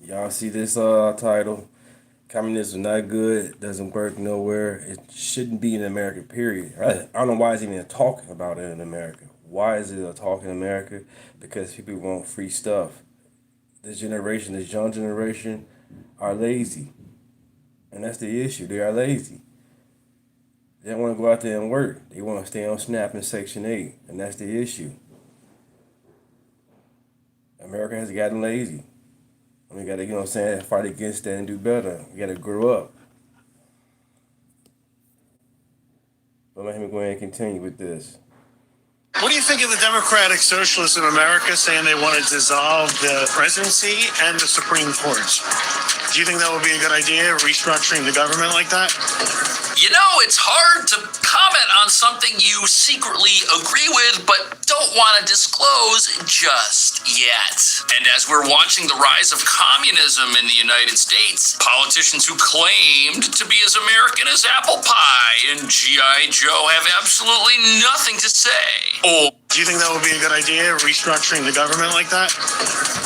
Y'all see this title? Communism not good, doesn't work nowhere. It shouldn't be in America, period. I don't know why it's even talking about it in America. Why is it a talk in America? Because people want free stuff. This generation, this young generation, are lazy. And that's the issue. They are lazy. They don't want to go out there and work. They want to stay on SNAP and Section 8. And that's the issue. America has gotten lazy. We gotta, fight against that and do better. We gotta grow up. But let me go ahead and continue with this. What do you think of the Democratic Socialists in America saying they want to dissolve the presidency and the Supreme Court? Do you think that would be a good idea, restructuring the government like that? You know, it's hard to comment on something you secretly agree with, but don't want to disclose just yet. And as we're watching the rise of communism in the United States, politicians who claimed to be as American as apple pie and G.I. Joe have absolutely nothing to say. Or do you think that would be a good idea, restructuring the government like that?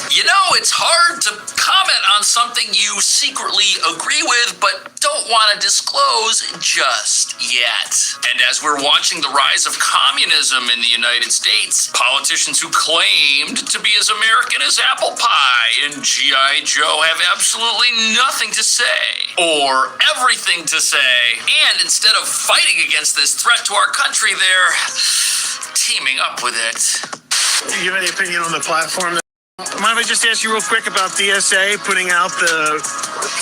You know, it's hard to comment on something you secretly agree with, but don't want to disclose just yet. And as we're watching the rise of communism in the United States, politicians who claimed to be as American as apple pie and G.I. Joe have absolutely nothing to say, or everything to say. And instead of fighting against this threat to our country, they're teaming up with it. Do you have any opinion on the platform? Mind if I just ask you real quick about DSA putting out the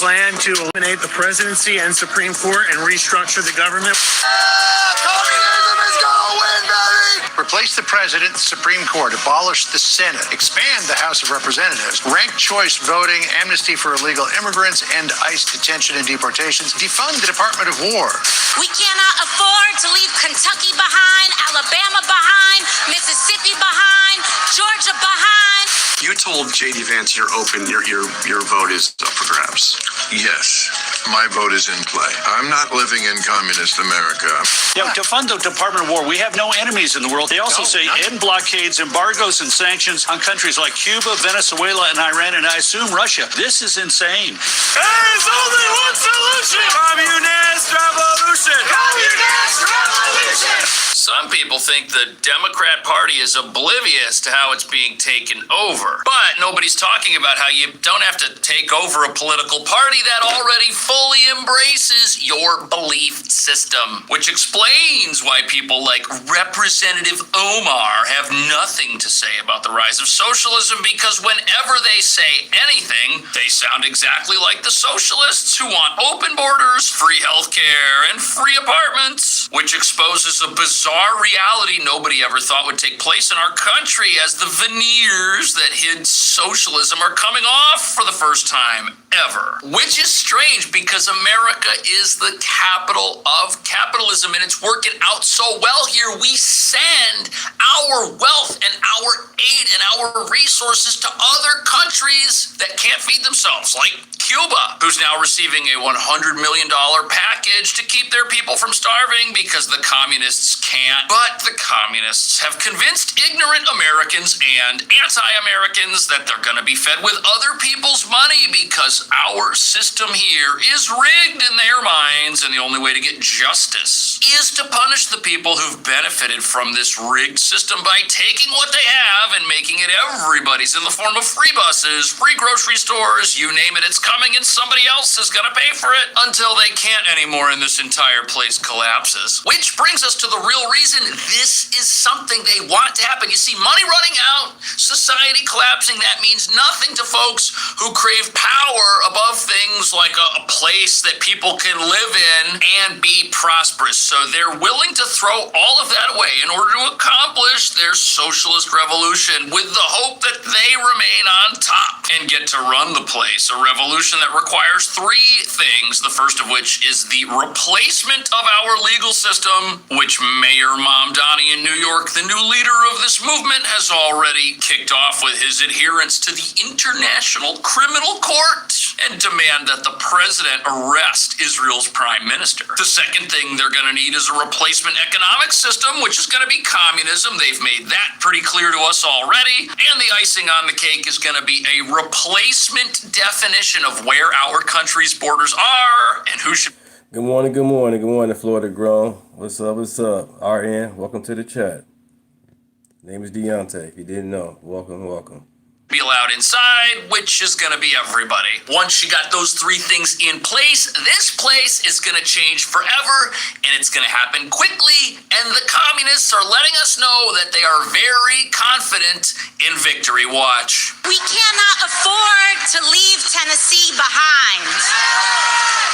plan to eliminate the presidency and Supreme Court and restructure the government? Communism is gonna win, baby! Replace the president, Supreme Court, abolish the Senate, expand the House of Representatives, ranked choice voting, amnesty for illegal immigrants, end ICE detention and deportations, defund the Department of War. We cannot afford to leave Kentucky behind, Alabama behind, Mississippi behind, Georgia behind. You told J.D. Vance you're open, your vote is up for grabs. Yes, my vote is in play. I'm not living in communist America. Yeah, to fund the Department of War, we have no enemies in the world. They also say end blockades, embargoes, and sanctions on countries like Cuba, Venezuela, and Iran, and I assume Russia. This is insane. There is only one solution! Communist revolution! Communist revolution! Some people think the Democrat Party is oblivious to how it's being taken over. But nobody's talking about how you don't have to take over a political party that already fully embraces your belief system, which explains why people like Representative Omar have nothing to say about the rise of socialism, because whenever they say anything, they sound exactly like the socialists who want open borders, free healthcare, and free apartments, which exposes a bizarre reality nobody ever thought would take place in our country, as the veneers that hid socialism are coming off for the first time ever. Which is strange, because America is the capital of capitalism, and it's working out so well here. We send our wealth and our aid and our resources to other countries that can't feed themselves, like Cuba, who's now receiving a $100 million package to keep their people from starving because the communists can't. But the communists have convinced ignorant Americans and anti-Americans that they're going to be fed with other people's money because our system here is rigged in their minds, and the only way to get justice is to punish the people who've benefited from this rigged system by taking what they have and making it everybody's in the form of free buses, free grocery stores, you name it, it's coming, and somebody else is going to pay for it until they can't anymore and this entire place collapses. Which brings us to the real reason this is something they want to happen. You see, money running out, society collapsing, that means nothing to folks who crave power above things like a place that people can live in and be prosperous. So they're willing to throw all of that away in order to accomplish their socialist revolution with the hope that they remain on top and get to run the place. A revolution that requires three things, the first of which is the replacement of our legal system, which Mayor Mamdani in New York, the new leader of this movement, has already kicked off with his adherence to the International Criminal Court. and demand that the president arrest Israel's prime minister. The second thing they're going to need is a replacement economic system, which is going to be communism. They've made that pretty clear to us already. And the icing on the cake is going to be a replacement definition of where our country's borders are and who should. Good morning, Florida Grown. What's up? RN, welcome to the chat. Name is Deontay. If you didn't know, welcome. Be allowed inside, which is going to be everybody. Once you got those three things in place, this place is going to change forever, and it's going to happen quickly, and the communists are letting us know that they are very confident in victory. Watch. We cannot afford to leave Tennessee behind.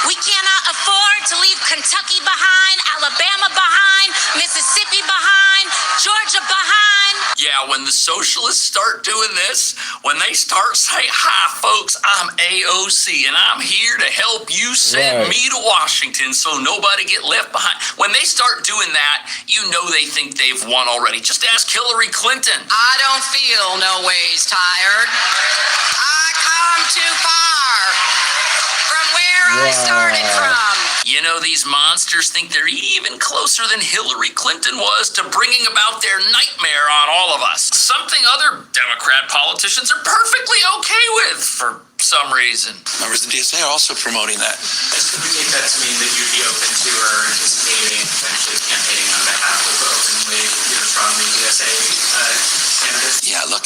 We cannot afford to leave Kentucky behind, Alabama behind, Mississippi behind, Georgia behind. Yeah, when the socialists start doing this, when they start saying, "Hi, folks, I'm AOC, and I'm here to help you send me to Washington so nobody get left behind." When they start doing that, you know they think they've won already. Just ask Hillary Clinton. I don't feel no ways tired. I come too far from where I started from. You know, these monsters think they're even closer than Hillary Clinton was to bringing about their nightmare on all of us. Something other Democrat politicians are perfectly okay with for some reason. Members of the DSA are also promoting that. Could we take that to mean that you'd be open to or anticipating eventually campaigning on behalf of openly, strongly DSA candidates? Yeah, look,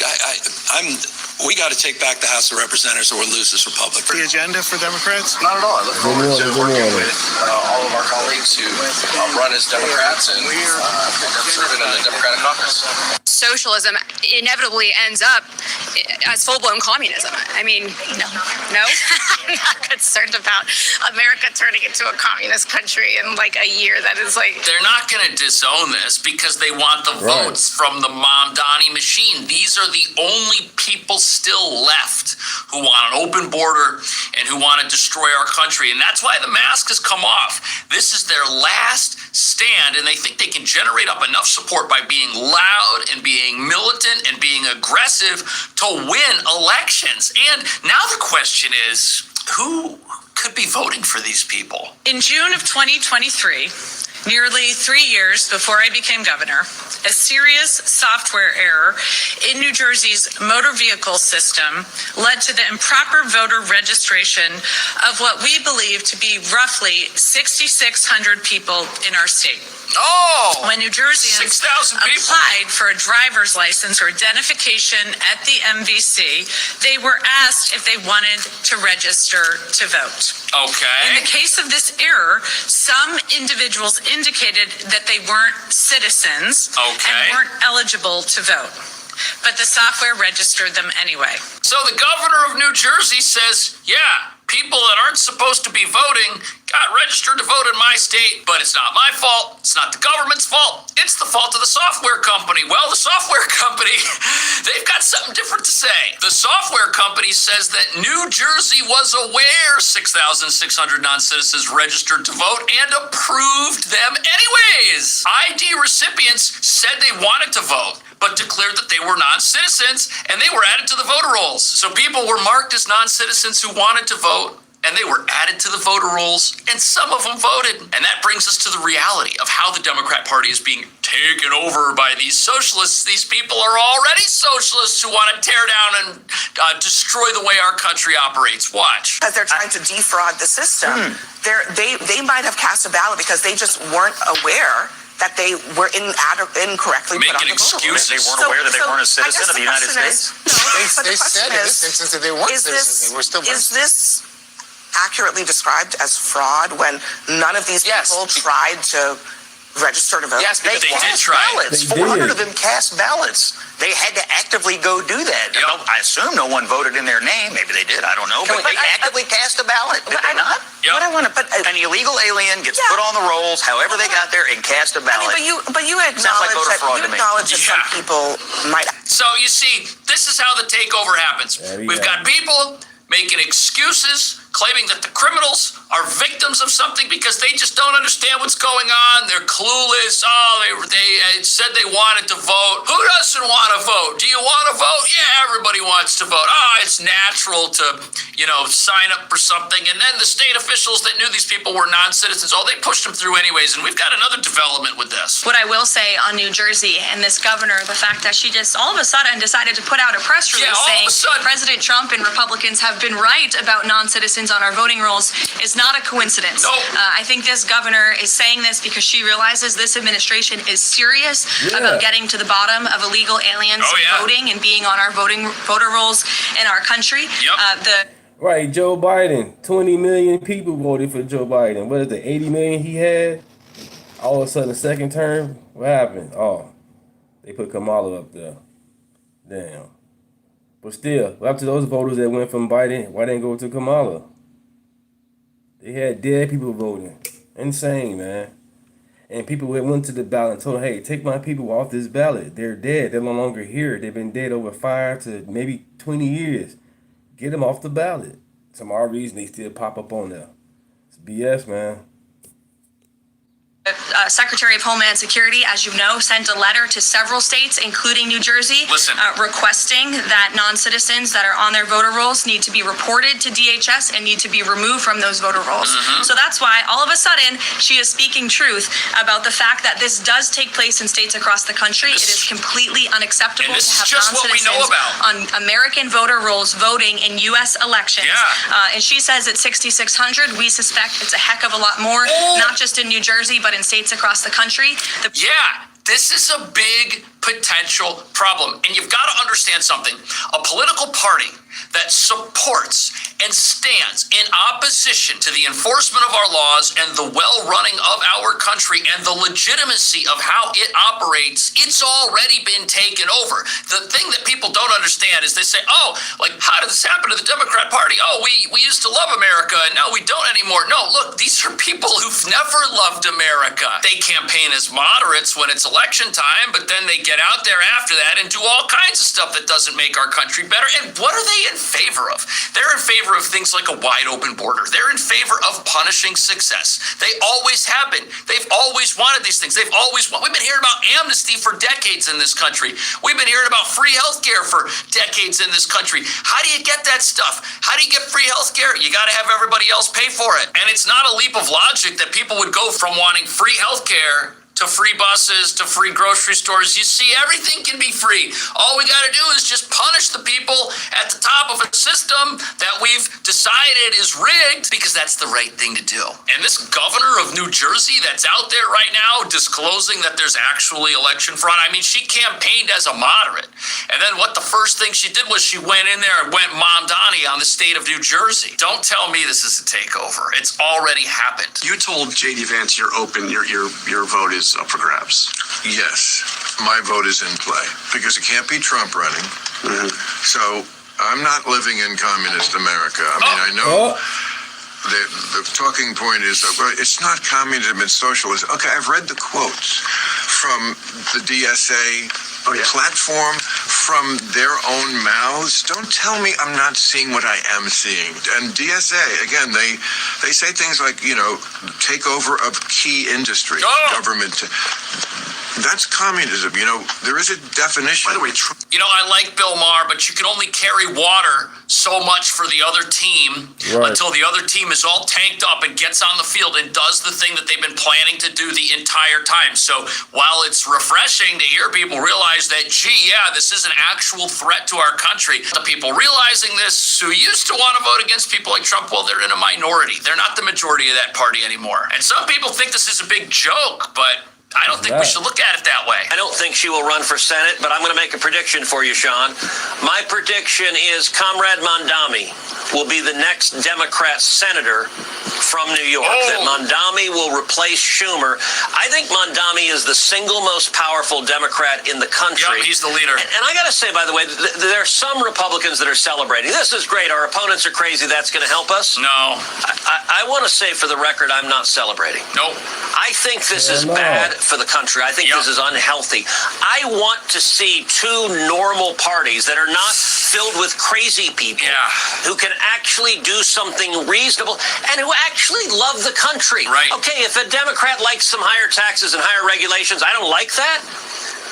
we got to take back the House of Representatives or we'll lose this republic. The agenda for Democrats? Not at all. I look forward to working with all of our colleagues who run as Democrats and serving in the Democratic caucus. Socialism inevitably ends up as full-blown communism. I mean, no. I'm not concerned about America turning into a communist country in like a year. That is like... They're not going to disown this because they want the votes from the Mamdani machine. These are the only people still left who want an open border and who want to destroy our country. And that's why the mask has come off. This is their last stand, and they think they can generate up enough support by being loud and being militant and being aggressive to win elections. And now the question is, who could be voting for these people? In June of 2023, nearly 3 years before I became governor, a serious software error in New Jersey's motor vehicle system led to the improper voter registration of what we believe to be roughly 6,600 people in our state. Oh! When New Jerseyans 6,000 people applied for a driver's license or identification at the MVC, they were asked if they wanted to register to vote. Okay. In the case of this error, some individuals indicated that they weren't citizens and weren't eligible to vote, but the software registered them anyway. So the governor of New Jersey says, yeah, people that aren't supposed to be voting got registered to vote in my state, but it's not my fault. It's not the government's fault. It's the fault of the software company. Well, the software company, they've got something different to say. The software company says that New Jersey was aware 6,600 non-citizens registered to vote and approved them anyways. ID recipients said they wanted to vote, but declared that they were non-citizens, and they were added to the voter rolls. So people were marked as non-citizens who wanted to vote, and they were added to the voter rolls, and some of them voted. And that brings us to the reality of how the Democrat Party is being taken over by these socialists. These people are already socialists who want to tear down and destroy the way our country operates. Watch. Because they're trying to defraud the system. They might have cast a ballot because they just weren't aware that they were incorrectly put on the voter roll. Excuses. They weren't aware that they weren't a citizen of the United States? They said in this instance that they weren't citizens. They were still Is this accurately described as fraud when none of these people tried to register to vote? Yes, they did try. ballots. 400 of them cast ballots. They had to actively go do that. Yep. I assume no one voted in their name. Maybe they did. I don't know. But they actively cast a ballot. Did they not? Yep. What I want to, but An illegal alien gets put on the rolls, however they got there, and cast a ballot. but you acknowledge voter fraud to me. that some people might. So you see, this is how the takeover happens. There you We've go. got people making excuses claiming that the criminals are victims of something because they just don't understand what's going on. They're clueless. Oh, they said they wanted to vote. Who doesn't want to vote? Do you want to vote? Yeah, everybody wants to vote. Oh, it's natural to, sign up for something. And then the state officials that knew these people were non-citizens, they pushed them through anyways. And we've got another development with this. What I will say on New Jersey and this governor, the fact that she just all of a sudden decided to put out a press release saying President Trump and Republicans have been right about non-citizens on our voting rolls is not a coincidence. No. I think this governor is saying this because she realizes this administration is serious about getting to the bottom of illegal aliens voting and being on our voter rolls in our country. Right, Joe Biden. 20 million people voted for Joe Biden. What is the 80 million he had? All of a sudden, second term, what happened? Oh, they put Kamala up there. Damn. But still, up to those voters that went from Biden, why didn't go to Kamala? They had dead people voting. Insane, man. And people went to the ballot and told them, hey, take my people off this ballot. They're dead. They're no longer here. They've been dead over 5 to maybe 20 years. Get them off the ballot. Some odd reason they still pop up on there. It's BS, man. Secretary of Homeland Security, as you know, sent a letter to several states, including New Jersey, requesting that non-citizens that are on their voter rolls need to be reported to DHS and need to be removed from those voter rolls. So that's why, all of a sudden, she is speaking truth about the fact that this does take place in states across the country. It is completely unacceptable to have non-citizens on American voter rolls voting in U.S. elections. And she says it's 6,600. We suspect it's a heck of a lot more, not just in New Jersey, but in states across the country. This is a big potential problem. And you've got to understand something. A political party that supports and stands in opposition to the enforcement of our laws and the well-running of our country and the legitimacy of how it operates, it's already been taken over. The thing that people don't understand is they say, how did this happen to the Democrat Party? We used to love America and now we don't anymore. No, look, these are people who've never loved America. They campaign as moderates when it's election time, but then they get out there after that and do all kinds of stuff that doesn't make our country better. And what are they in favor of? They're in favor of things like a wide open border. They're in favor of punishing success. They always have been. They've always wanted these things. We've been hearing about amnesty for decades in this country. We've been hearing about free healthcare for decades in this country. How do you get that stuff? How do you get free healthcare? You got to have everybody else pay for it. And it's not a leap of logic that people would go from wanting free healthcare to free buses, to free grocery stores. You see, everything can be free. All we got to do is just punish the people at the top of a system that we've decided is rigged because that's the right thing to do. And this governor of New Jersey that's out there right now disclosing that there's actually election fraud, she campaigned as a moderate. And then what the first thing she did was she went in there and went Mamdani on the state of New Jersey. Don't tell me this is a takeover. It's already happened. You told J.D. Vance you're open, your vote is up for grabs. Yes, my vote is in play because it can't be Trump running. So I'm not living in communist America. I know the talking point is that it's not communism, it's socialism. Okay, I've read the quotes from the DSA platform from their own mouths. Don't tell me I'm not seeing what I am seeing. And DSA, again, they say things like, takeover of key industry, government. That's communism. There is a definition. By the way, I like Bill Maher, but you can only carry water so much for the other team until the other team is all tanked up and gets on the field and does the thing that they've been planning to do the entire time. So while it's refreshing to hear people realize that, this is an actual threat to our country, the people realizing this who used to want to vote against people like Trump, well, they're in a minority. They're not the majority of that party anymore. And some people think this is a big joke, but I don't think we should look at it that way. I don't think she will run for Senate, but I'm going to make a prediction for you, Sean. My prediction is Comrade Mamdani will be the next Democrat senator from New York. That Mamdani will replace Schumer. I think Mamdani is the single most powerful Democrat in the country. Yep, he's the leader. And I got to say, by the way, there are some Republicans that are celebrating. This is great. Our opponents are crazy. That's going to help us. No. I want to say for the record, I'm not celebrating. Nope. I think this is bad for the country. I think this is unhealthy. I want to see two normal parties that are not filled with crazy people who can actually do something reasonable and who actually love the country. Right. Okay, if a Democrat likes some higher taxes and higher regulations, I don't like that.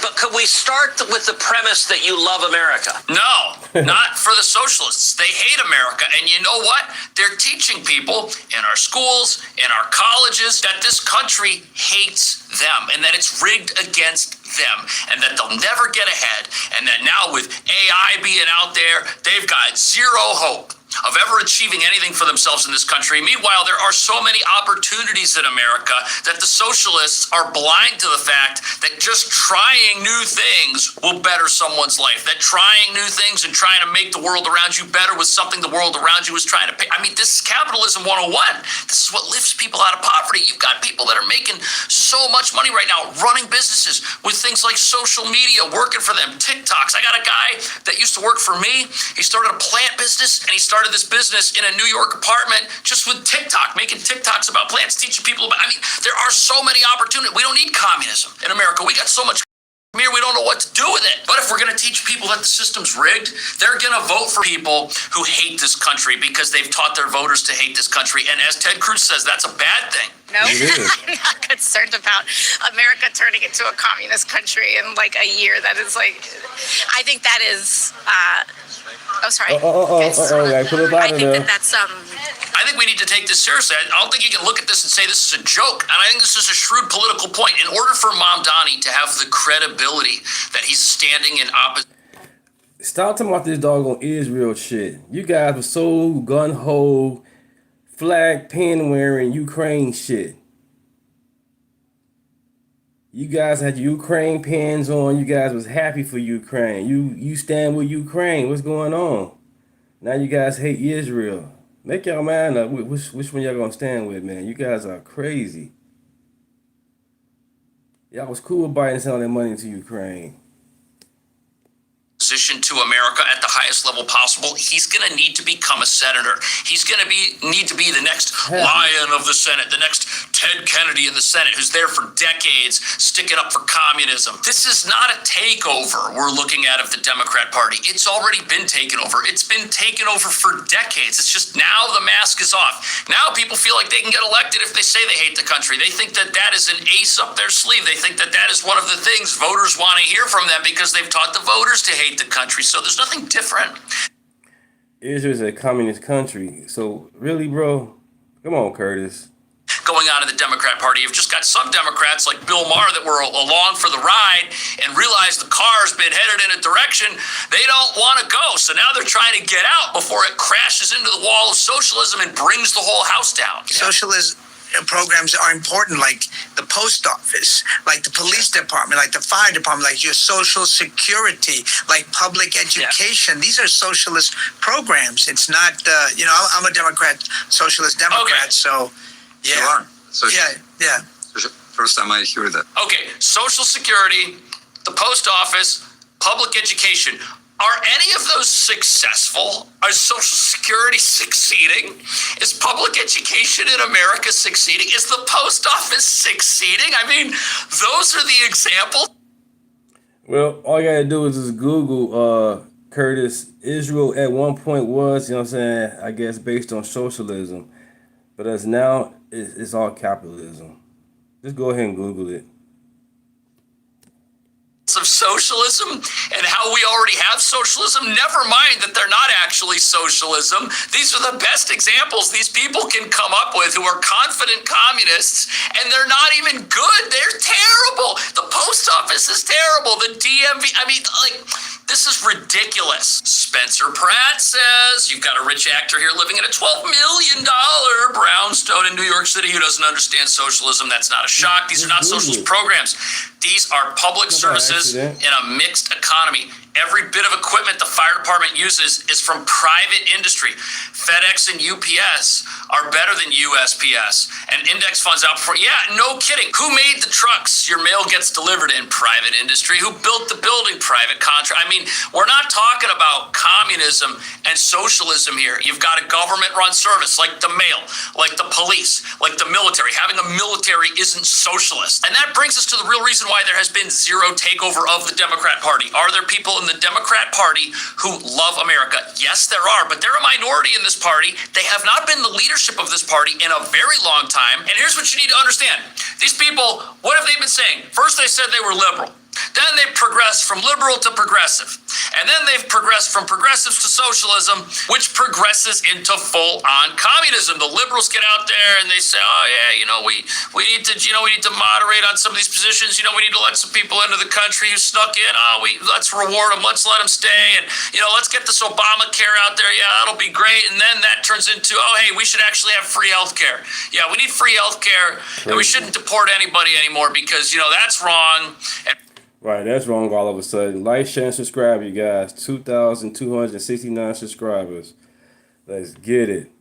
But could we start with the premise that you love America? No, not for the socialists. They hate America. And you know what? They're teaching people in our schools, in our colleges, that this country hates them and that it's rigged against them and that they'll never get ahead. And that now with AI being out there, they've got zero hope of ever achieving anything for themselves in this country. Meanwhile, there are so many opportunities in America that the socialists are blind to the fact that just trying new things will better someone's life. That trying new things and trying to make the world around you better was something the world around you was trying to pay. I mean, this is capitalism 101. This is what lifts people out of poverty. You've got people that are making so much money right now running businesses with things like social media, working for them, TikToks. I got a guy that used to work for me. He started a plant business and he started this business in a New York apartment just with TikTok, making TikToks about plants, teaching people about, I mean, there are so many opportunities. We don't need communism in America. We got so much here, we don't know what to do with it. But if we're going to teach people that the system's rigged, they're going to vote for people who hate this country because they've taught their voters to hate this country. And as Ted Cruz says, that's a bad thing. No, I'm not concerned about America turning into a communist country in like a year. That is like, I think that is, oh, sorry. I think that's, I think we need to take this seriously. I don't think you can look at this and say this is a joke. And I think this is a shrewd political point. In order for Mamdani to have the credibility that he's standing in opposition. Stop talking about this doggone Israel shit. You guys were so gun-ho, flag pin wearing Ukraine shit. You guys had Ukraine pins on. You guys was happy for Ukraine. You stand with Ukraine. What's going on? Now you guys hate Israel. Make y'all mind up. Which one y'all gonna stand with, man? You guys are crazy. Y'all was cool with Biden selling their money to Ukraine. Position to America at the highest level possible, he's going to need to become a senator. He's going to need to be the next lion of the Senate, the next Ted Kennedy in the Senate, who's there for decades, sticking up for communism. This is not a takeover we're looking at of the Democrat Party. It's already been taken over. It's been taken over for decades. It's just now the mask is off. Now people feel like they can get elected if they say they hate the country. They think that that is an ace up their sleeve. They think that that is one of the things voters want to hear from them because they've taught the voters to hate the country. So there's nothing different. Israel is a communist country. So really, bro, come on, Curtis. Going on in the Democrat Party, you've just got some Democrats like Bill Maher that were along for the ride and realized the car's been headed in a direction they don't want to go. So now they're trying to get out before it crashes into the wall of socialism and brings the whole house down. Socialism programs are important, like the post office, like the police department, like the fire department, like your social security, like public education. Yeah. These are socialist programs. It's not, I'm a Democrat, socialist Democrat, okay. So yeah. You are. Yeah. First time I hear that. Okay, social security, the post office, public education. Are any of those successful? Are Social Security succeeding? Is public education in America succeeding? Is the post office succeeding? I mean, those are the examples. Well, all you gotta do is just Google, Curtis. Israel at one point was, I guess based on socialism. But as now, it's all capitalism. Just go ahead and Google it. Of socialism and how we already have socialism, never mind that they're not actually socialism. These are the best examples these people can come up with who are confident communists, and they're not even good. They're terrible. The post office is terrible. The DMV, this is ridiculous. Spencer Pratt says you've got a rich actor here living in a $12 million brownstone in New York City who doesn't understand socialism. That's not a shock. These are not socialist programs. These are public services in a mixed economy. Every bit of equipment the fire department uses is from private industry. FedEx and UPS are better than USPS, and index funds out for, yeah, no kidding. Who made the trucks your mail gets delivered in? Private industry. Who built the building? Private contract. I mean, we're not talking about communism and socialism here. You've got a government-run service like the mail, like the police, like the military. Having a military isn't socialist. And that brings us to the real reason why there has been zero takeover of the Democrat Party. Are there people in the Democrat Party who love America? Yes, there are, but they're a minority in this party. They have not been the leadership of this party in a very long time. And here's what you need to understand. These people, what have they been saying? First, they said they were liberal. Then they've progressed from liberal to progressive. And then they've progressed from progressives to socialism, which progresses into full-on communism. The liberals get out there and they say, oh yeah, we need to moderate on some of these positions. We need to let some people into the country who snuck in. Let's reward them. Let's let them stay. And, let's get this Obamacare out there. Yeah, that'll be great. And then that turns into, oh, hey, we should actually have free health care. Yeah, we need free health care. And we shouldn't deport anybody anymore because, that's wrong. Right, that's wrong all of a sudden. Like, share, and subscribe, you guys. 2,269 subscribers. Let's get it.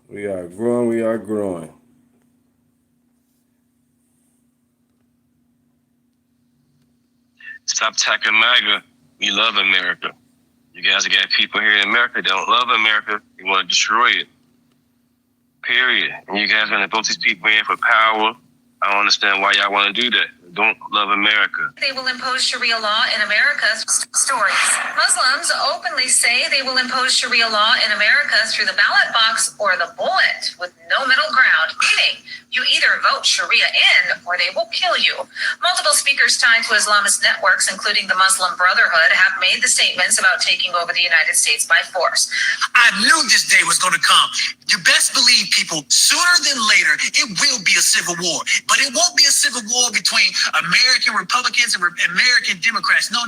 We are growing. We are growing. Stop attacking MAGA. We love America. You guys got people here in America that don't love America. They want to destroy it. Period. And you guys want to vote these people in for power. I don't understand why y'all want to do that. Don't love America. They will impose Sharia law in America. Stories. Muslims openly say they will impose Sharia law in America through the ballot box or the bullet with no middle ground, meaning you either vote Sharia in or they will kill you. Multiple speakers tied to Islamist networks, including the Muslim Brotherhood, have made the statements about taking over the United States by force. I knew this day was going to come. You best believe, people, sooner than later, it will be a civil war. But it won't be a civil war between American Republicans and American Democrats. No.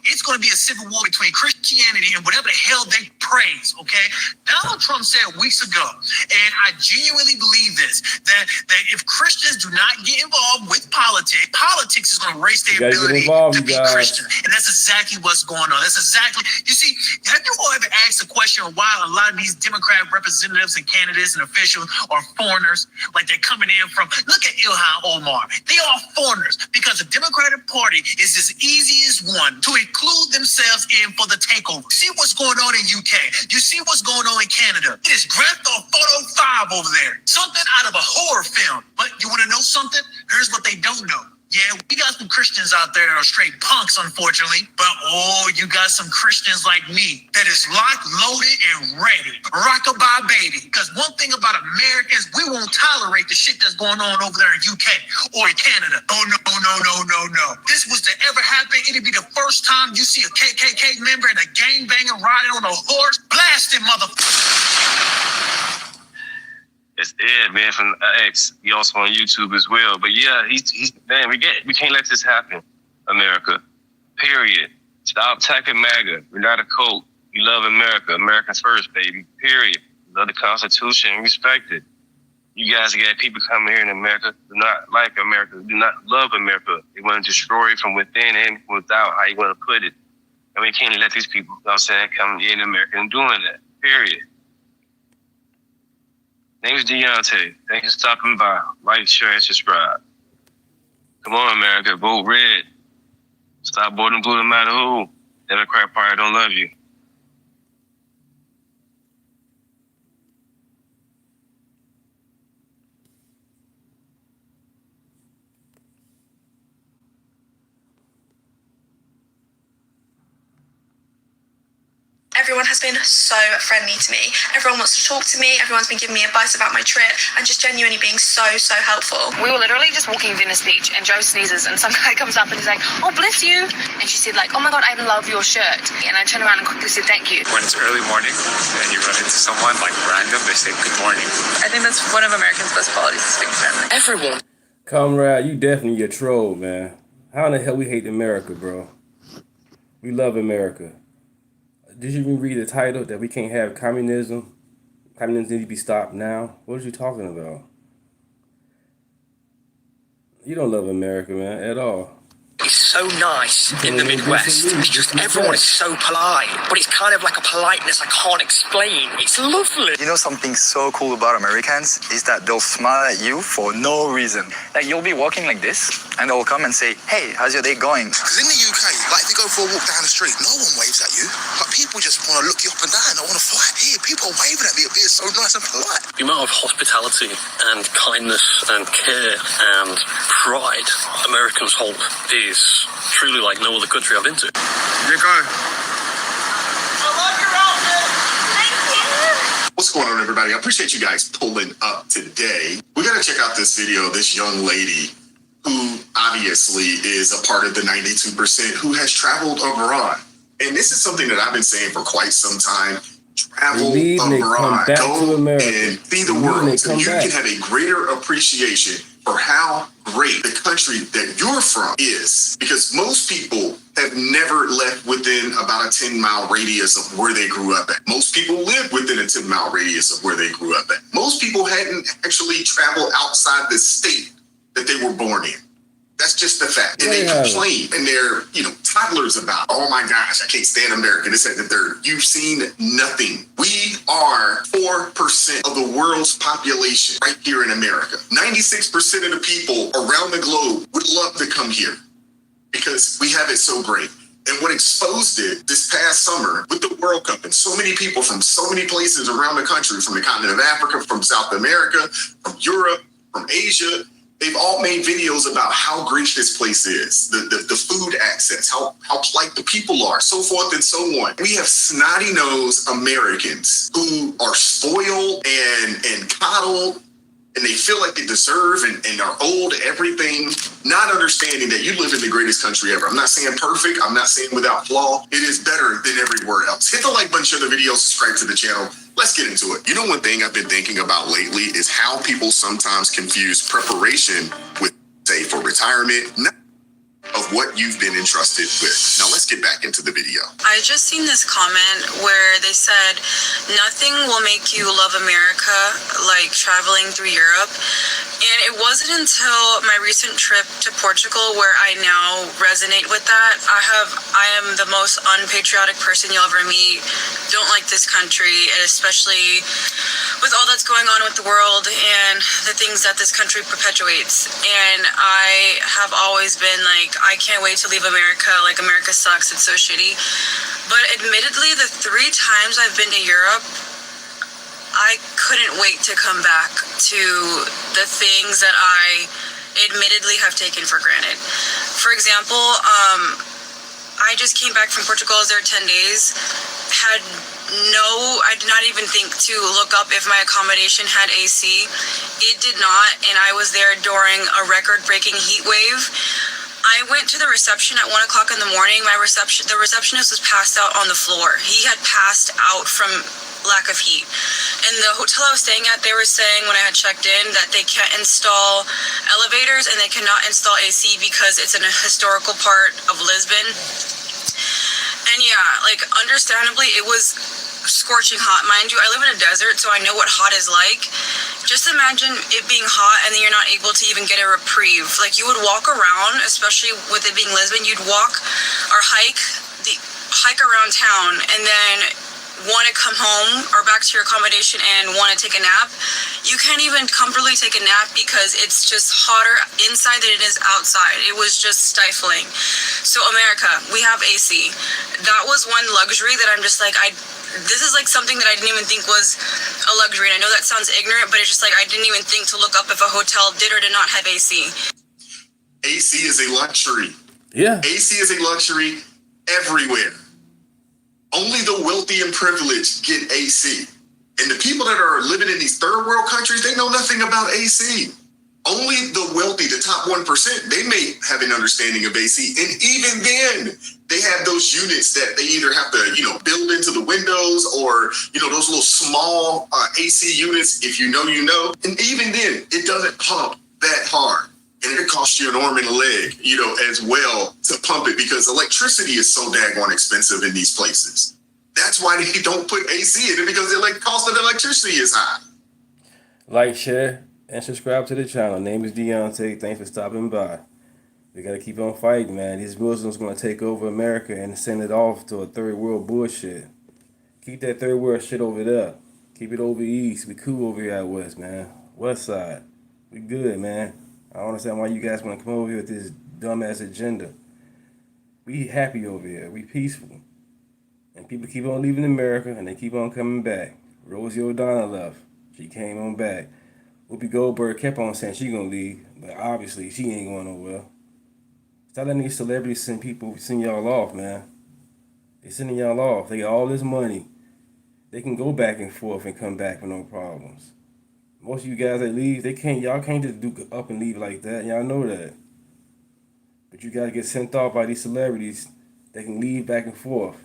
It's going to be a civil war between Christianity and whatever the hell they praise, okay? Donald Trump said weeks ago, and I genuinely believe this, that if Christians do not get involved with politics is going to erase their ability to be Christian. And that's exactly what's going on. That's exactly, you see, have you all ever asked the question why a lot of these Democrat representatives and candidates and officials are foreigners? Like they're coming in from, look at Ilhan Omar. They are foreigners because the Democratic Party is as easy as one to include themselves in for the takeover. See what's going on in UK. You see what's going on in Canada. It is Grand Theft Auto 5 over there. Something out of a horror film. But you want to know something? Here's what they don't know. Yeah, we got some Christians out there that are straight punks, unfortunately. But, you got some Christians like me that is locked, loaded, and ready. Rockabye baby. Because one thing about Americans, we won't tolerate the shit that's going on over there in UK or in Canada. Oh, no. This was to ever happen, it'd be the first time you see a KKK member and a gangbanger riding on a horse. Blasting motherfucker. It's Ed, man, from X. He also on YouTube as well. But yeah, he's man, we can't let this happen, America. Period. Stop attacking MAGA. We're not a cult. We love America. Americans first, baby. Period. Love the Constitution and respect it. You guys got people coming here in America do not like America, do not love America. They want to destroy it from within and without, how you want to put it. And we can't let these people, come in America and doing that. Period. Name is Deontay. Thanks for stopping by. Like, share, and subscribe. Come on, America. Vote red. Stop voting blue no matter who. Democrat Party don't love you. Everyone has been so friendly to me. Everyone wants to talk to me. Everyone's been giving me advice about my trip and just genuinely being so helpful. We were literally just walking Venice Beach and Joe sneezes and some guy comes up and he's like, oh, bless you. And she said like, oh my God, I love your shirt. And I turned around and quickly said, thank you. When it's early morning and you run into someone like random, they say good morning. I think that's one of Americans' best qualities is being friendly. Everyone. Comrade, you definitely a troll, man. How in the hell we hate America, bro? We love America. Did you even read the title that we can't have communism? Communism needs to be stopped now? What are you talking about? You don't love America, man, at all. so nice in the Midwest. It's just everyone is so polite, but it's kind of like a politeness I can't explain. It's lovely. You know something so cool about Americans is that they'll smile at you for no reason. Like you'll be walking like this, and they'll come and say, "Hey, how's your day going?" Because in the UK, like if you go for a walk down the street, no one waves at you. Like people just want to look you up and down. They want to fight. Here, people are waving at me. It's so nice and polite. The amount of hospitality and kindness and care and pride Americans hold is truly like no other country I've been to. Here you go. What's going on, everybody? I appreciate you guys pulling up today. We got to check out this video of this young lady who obviously is a part of the 92% who has traveled abroad. And this is something that I've been saying for quite some time. Travel abroad. Go and see the world so you can have a greater appreciation for how great the country that you're from is. Because most people have never left within about a 10-mile radius of where they grew up at. Most people live within a 10-mile radius of where they grew up at. Most people hadn't actually traveled outside the state that they were born in. That's just the fact. And they complain and they're, toddlers about, oh my gosh, I can't stand America. This, that, and the third. You've seen nothing. We are 4% of the world's population right here in America. 96% of the people around the globe would love to come here because we have it so great. And what exposed it this past summer with the World Cup and so many people from so many places around the country, from the continent of Africa, from South America, from Europe, from Asia, they've all made videos about how great this place is, the food access, how polite the people are, so forth and so on. We have snotty-nosed Americans who are spoiled and coddled, and they feel like they deserve and are owed everything, not understanding that you live in the greatest country ever. I'm not saying perfect. I'm not saying without flaw. It is better than everywhere else. Hit the like button, share the video, subscribe to the channel. Let's get into it. One thing I've been thinking about lately is how people sometimes confuse preparation with, say, for retirement, not of what you've been entrusted with. Now let's get back into the video. I just seen this comment where they said, nothing will make you love America like traveling through Europe. And it wasn't until my recent trip to Portugal where I now resonate with that. I am the most unpatriotic person you'll ever meet. Don't like this country, especially with all that's going on with the world and the things that this country perpetuates. And I have always been like, I can't wait to leave America. Like, America sucks. It's so shitty. But admittedly, the 3 times I've been to Europe, I couldn't wait to come back to the things that I admittedly have taken for granted. For example, I just came back from Portugal. I was there 10 days. I did not even think to look up if my accommodation had AC. It did not, and I was there during a record-breaking heat wave. I went to the reception at 1 o'clock in the morning. The receptionist was passed out on the floor. He had passed out from lack of heat. And the hotel I was staying at, they were saying when I had checked in that they can't install elevators and they cannot install AC because it's in a historical part of Lisbon. And yeah, like, understandably, it was scorching hot. Mind you, I live in a desert, so I know what hot is like. Just imagine it being hot and then you're not able to even get a reprieve. Like, you would walk around, especially with it being Lisbon, you'd walk or hike around town and then want to come home or back to your accommodation and want to take a nap. You can't even comfortably take a nap because it's just hotter inside than it is outside. It was just stifling. So America, we have AC. That was one luxury that I'm just like, this is like something that I didn't even think was a luxury. And I know that sounds ignorant, but it's just like, I didn't even think to look up if a hotel did or did not have AC. AC is a luxury. Yeah. AC is a luxury everywhere. Only the wealthy and privileged get AC. And the people that are living in these third world countries, they know nothing about AC. Only the wealthy, the top 1%, they may have an understanding of AC. And even then, they have those units that they either have to, build into the windows or, those little small AC units, if you know, you know. And even then, it doesn't pump that hard. And it costs you an arm and a leg, as well to pump it because electricity is so daggone expensive in these places. That's why they don't put AC in it because the cost of electricity is high. Like, share, and subscribe to the channel. Name is Deontay. Thanks for stopping by. We gotta keep on fighting, man. These Muslims gonna take over America and send it off to a third world bullshit. Keep that third world shit over there. Keep it over east. We cool over here out west, man. West side. We good, man. I don't understand why you guys wanna come over here with this dumbass agenda. We happy over here. We peaceful. And people keep on leaving America and they keep on coming back. Rosie O'Donnell left. She came on back. Whoopi Goldberg kept on saying she gonna leave, but obviously she ain't going nowhere. Stop letting these celebrities send y'all off, man. They sending y'all off. They got all this money. They can go back and forth and come back with no problems. Most of you guys that leave, y'all can't just do up and leave like that. Y'all know that. But you gotta get sent off by these celebrities that can leave back and forth.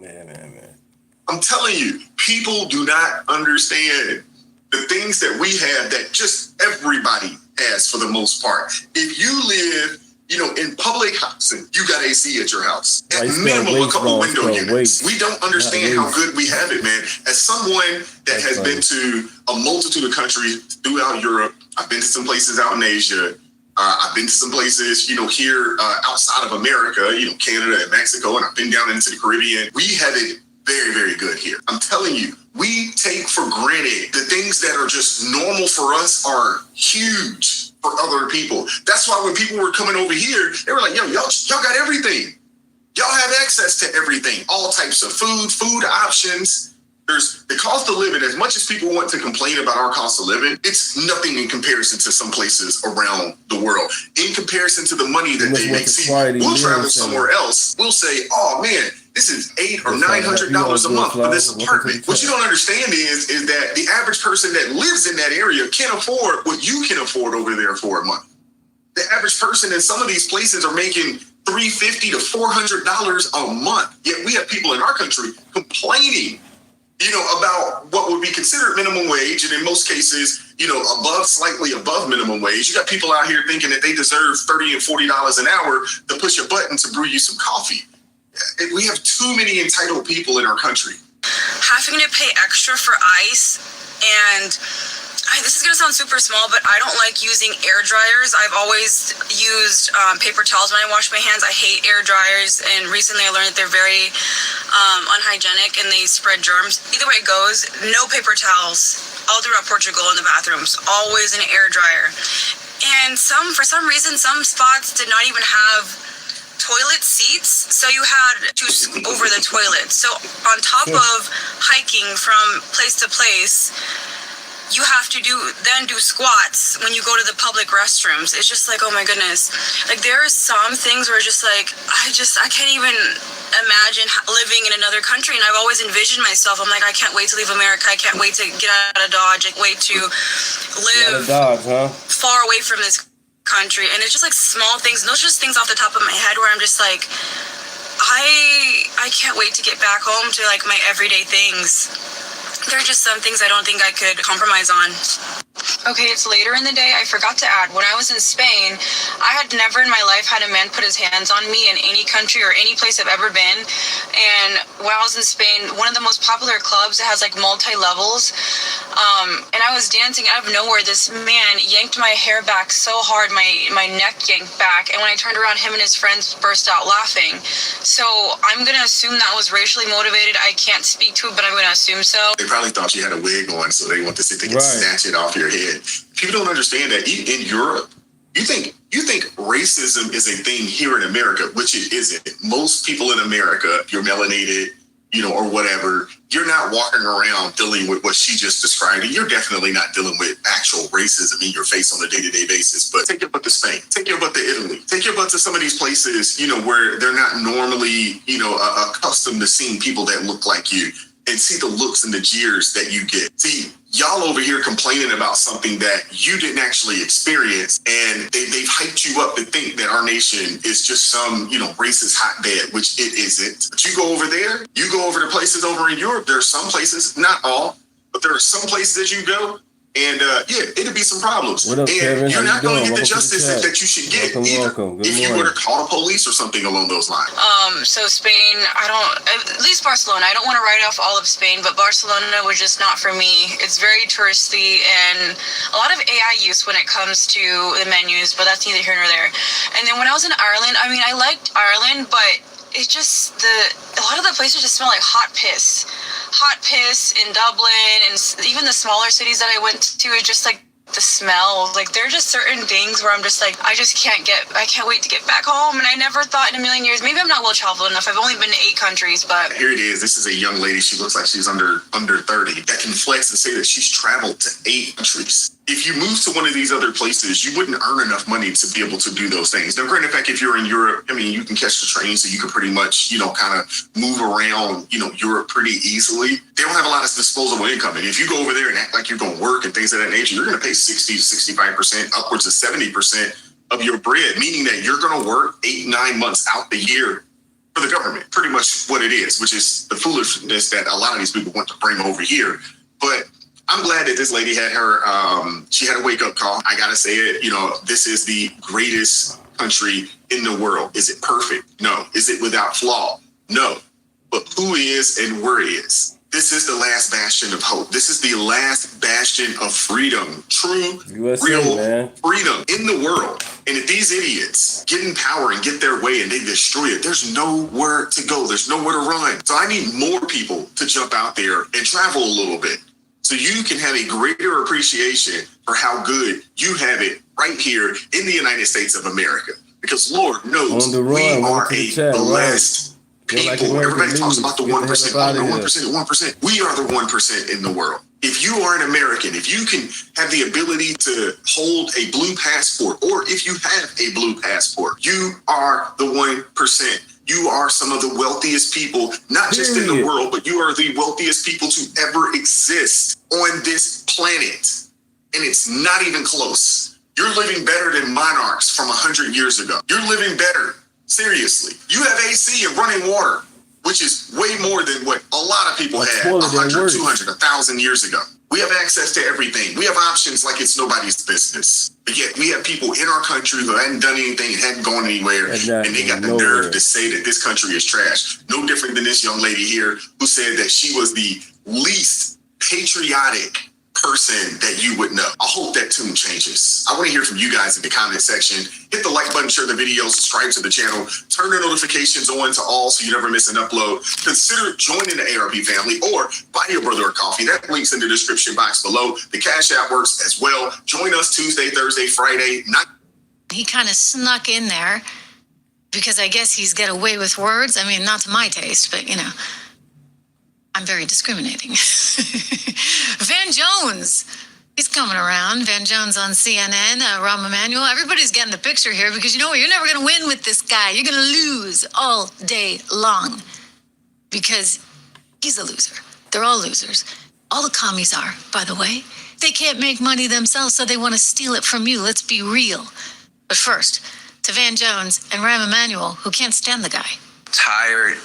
Man. I'm telling you, people do not understand the things that we have that just everybody has for the most part. If you live, in public housing, you got AC at your house. At minimum, a couple window units. We don't understand how good we have it, man. As someone that has been to a multitude of countries throughout Europe, I've been to some places out in Asia. I've been to some places, here outside of America, Canada and Mexico, and I've been down into the Caribbean. We have it very, very good here. I'm telling you, we take for granted the things that are just normal for us are huge for other people. That's why when people were coming over here, they were like, yo, y'all got everything. Y'all have access to everything, all types of food options. There's the cost of living. As much as people want to complain about our cost of living, it's nothing in comparison to some places around the world. In comparison to the money that they make. See, we'll travel somewhere else. We'll say, oh man, this is $800 or $900 a month for this apartment. What you don't understand is that the average person that lives in that area can't afford what you can afford over there for a month. The average person in some of these places are making $350 to $400 a month. Yet we have people in our country complaining about what would be considered minimum wage, and in most cases, slightly above minimum wage. You got people out here thinking that they deserve $30 and $40 an hour to push a button to brew you some coffee. We have too many entitled people in our country. Having to pay extra for ice, and this is going to sound super small, but I don't like using air dryers. I've always used paper towels when I wash my hands. I hate air dryers, and recently I learned that they're very unhygienic and they spread germs. Either way it goes, no paper towels all throughout Portugal in the bathrooms, always an air dryer. And for some reason, some spots did not even have toilet seats, so you had to scoot over the toilet. So on top of hiking from place to place, you have to do squats when you go to the public restrooms. It's just like, oh my goodness. Like, there are some things where just like, I can't even imagine living in another country. And I've always envisioned myself, I'm like, I can't wait to leave America. I can't wait to get out of Dodge. I can't wait to live far away from this country. And it's just like small things. And those are just things off the top of my head where I'm just like, I can't wait to get back home to like my everyday things. There are just some things I don't think I could compromise on. Okay, it's later in the day. I forgot to add, when I was in Spain, I had never in my life had a man put his hands on me in any country or any place I've ever been. And when I was in Spain, one of the most popular clubs that has like multi-levels, and I was dancing out of nowhere. This man yanked my hair back so hard, my neck yanked back. And when I turned around, him and his friends burst out laughing. So I'm going to assume that was racially motivated. I can't speak to it, but I'm going to assume so. They probably thought you had a wig on, so they want to see if they can snatch it off your head. People don't understand that in Europe, you think racism is a thing here in America, which it isn't. Most people in America, if you're melanated, or whatever, you're not walking around dealing with what she just described, and you're definitely not dealing with actual racism in your face on a day-to-day basis. But take your butt to Spain, take your butt to Italy, take your butt to some of these places, where they're not normally, accustomed to seeing people that look like you, and see the looks and the jeers that you get. See, y'all over here complaining about something that you didn't actually experience, and they've hyped you up to think that our nation is just some, racist hotbed, which it isn't. But you go over there, you go over to places over in Europe, there are some places, not all, but there are some places that you go, And yeah, it'd be some problems. What up, and Kevin? you're How not you going to doing? get the Welcome to the justice chat. that you should get Welcome, either welcome. Good if you morning. were to call the police or something along those lines. So Spain, at least Barcelona. I don't want to write off all of Spain, but Barcelona was just not for me. It's very touristy and a lot of AI use when it comes to the menus, but that's neither here nor there. And then when I was in Ireland, I mean, I liked Ireland, but it just, a lot of the places just smell like hot piss in Dublin, and even the smaller cities that I went to, it just like the smell, like there are just certain things where I'm just like, I can't wait to get back home. And I never thought in a million years, maybe I'm not well traveled enough. I've only been to 8 countries, but Here it is. This is a young lady. She looks like she's under 30 that can flex and say that she's traveled to 8 countries. If you move to one of these other places, you wouldn't earn enough money to be able to do those things. Now, granted, fact, if you're in Europe, I mean, you can catch the train, so you can pretty much, kind of move around, Europe pretty easily. They don't have a lot of disposable income. And if you go over there and act like you're going to work and things of that nature, you're going to pay 60 to 65%, upwards of 70% of your bread, meaning that you're going to work 8-9 months out the year for the government. Pretty much what it is, which is the foolishness that a lot of these people want to bring over here. But I'm glad that this lady had her, she had a wake-up call. I got to say it, this is the greatest country in the world. Is it perfect? No. Is it without flaw? No. But who is and where is? This is the last bastion of hope. This is the last bastion of freedom. True, USA, real man. freedom in the world. And if these idiots get in power and get their way and they destroy it, there's nowhere to go. There's nowhere to run. So I need more people to jump out there and travel a little bit, so you can have a greater appreciation for how good you have it right here in the United States of America. Because Lord knows we are a blessed people. Everybody talks about the 1%. Oh, the 1%, 1%. We are the 1% in the world. If you are an American, if you can have the ability to hold a blue passport, or if you have a blue passport, you are the 1%. You are some of the wealthiest people, not just in the world, but you are the wealthiest people to ever exist on this planet. And it's not even close. You're living better than monarchs from 100 years ago. You're living better. Seriously. You have AC and running water, which is way more than what a lot of people had 100, 200, 1,000 years ago. We have access to everything. We have options like it's nobody's business. But yet we have people in our country who hadn't done anything and hadn't gone anywhere. Exactly. And they got the nerve to say that this country is trash. No different than this young lady here who said that she was the least patriotic person that you would know. I hope that tune changes. I want to hear from you guys in the comment section. Hit the like button, share the video, subscribe to the channel, turn the notifications on to all so you never miss an upload. Consider joining the ARP family or buy your brother a coffee. That link's in the description box below. The Cash App works as well. Join us Tuesday, Thursday, Friday. He kind of snuck in there because I guess he's got away with words. I mean, not to my taste, but I'm very discriminating. Van Jones, he's coming around. Van Jones on CNN, Rahm Emanuel. Everybody's getting the picture here because you know what? You're never going to win with this guy. You're going to lose all day long because he's a loser. They're all losers. All the commies are, by the way. They can't make money themselves, so they want to steal it from you. Let's be real. But first, to Van Jones and Rahm Emanuel, who can't stand the guy. Tired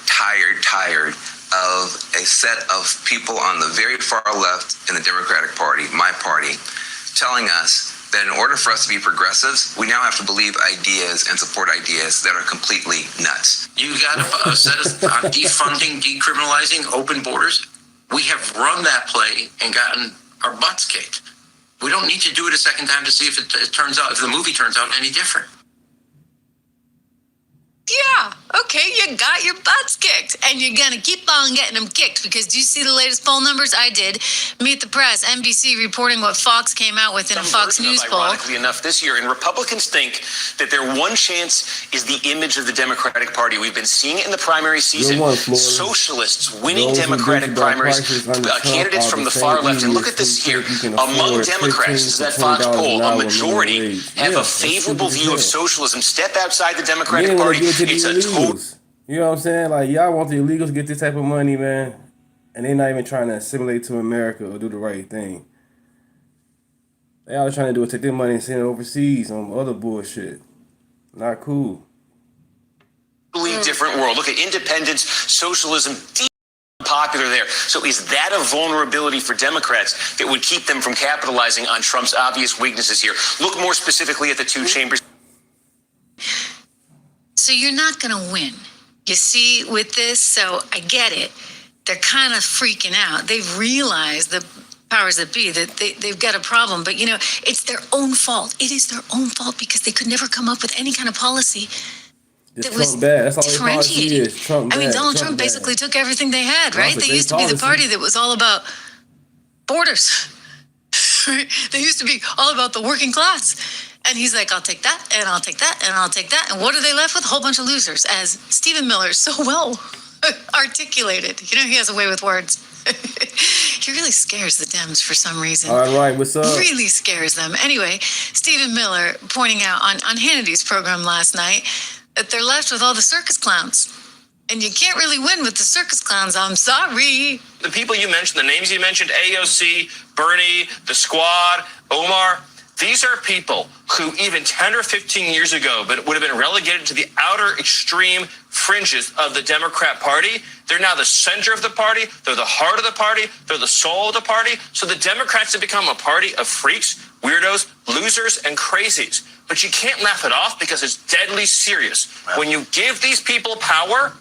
of a set of people on the very far left in the Democratic Party, my party, telling us that in order for us to be progressives, we now have to believe ideas and support ideas that are completely nuts. You got a set of defunding, decriminalizing, open borders. We have run that play and gotten our butts kicked. We don't need to do it a second time to see if it turns out, if the movie turns out any different. Yeah, okay, you got your butts kicked, and you're gonna keep on getting them kicked because do you see the latest poll numbers? I did. Meet the Press, NBC reporting what Fox came out with in a Fox News poll. Ironically enough, this year, and Republicans think that their one chance is the image of the Democratic Party. We've been seeing it in the primary season. Socialists winning Democratic primaries, candidates from the far left. And look at this here. Among Democrats, this is that Fox poll, a majority have a favorable view of socialism. Step outside the Democratic Party. It's a illegals. You know what I'm saying? Like, y'all want the illegals to get this type of money, man, and they're not even trying to assimilate to America or do the right thing. They all trying to do is take their money and send it overseas on other bullshit. Not cool. Different world. Look at independence, socialism, deep pocket. popular there. So is that a vulnerability for Democrats that would keep them from capitalizing on Trump's obvious weaknesses here? Look more specifically at the two chambers. So you're not going to win. You see, with this, so I get it. They're kind of freaking out. They've realized, the powers that be, that they've got a problem. But, it's their own fault. It is their own fault because they could never come up with any kind of policy that was differentiating. Donald Trump basically took everything they had, right? They used to be the party that was all about borders. They used to be all about the working class. And he's like, I'll take that, and I'll take that, and I'll take that. And what are they left with? A whole bunch of losers, as Stephen Miller so well articulated. He has a way with words. He really scares the Dems for some reason. All right, what's up? Really scares them. Anyway, Stephen Miller pointing out on Hannity's program last night that they're left with all the circus clowns. And you can't really win with the circus clowns. I'm sorry. The people you mentioned, the names you mentioned, AOC, Bernie, the Squad, Omar, these are people who even 10 or 15 years ago would have been relegated to the outer extreme fringes of the Democrat Party. They're now the center of the party. They're the heart of the party. They're the soul of the party. So the Democrats have become a party of freaks, weirdos, losers, and crazies. But you can't laugh it off because it's deadly serious. When you give these people power,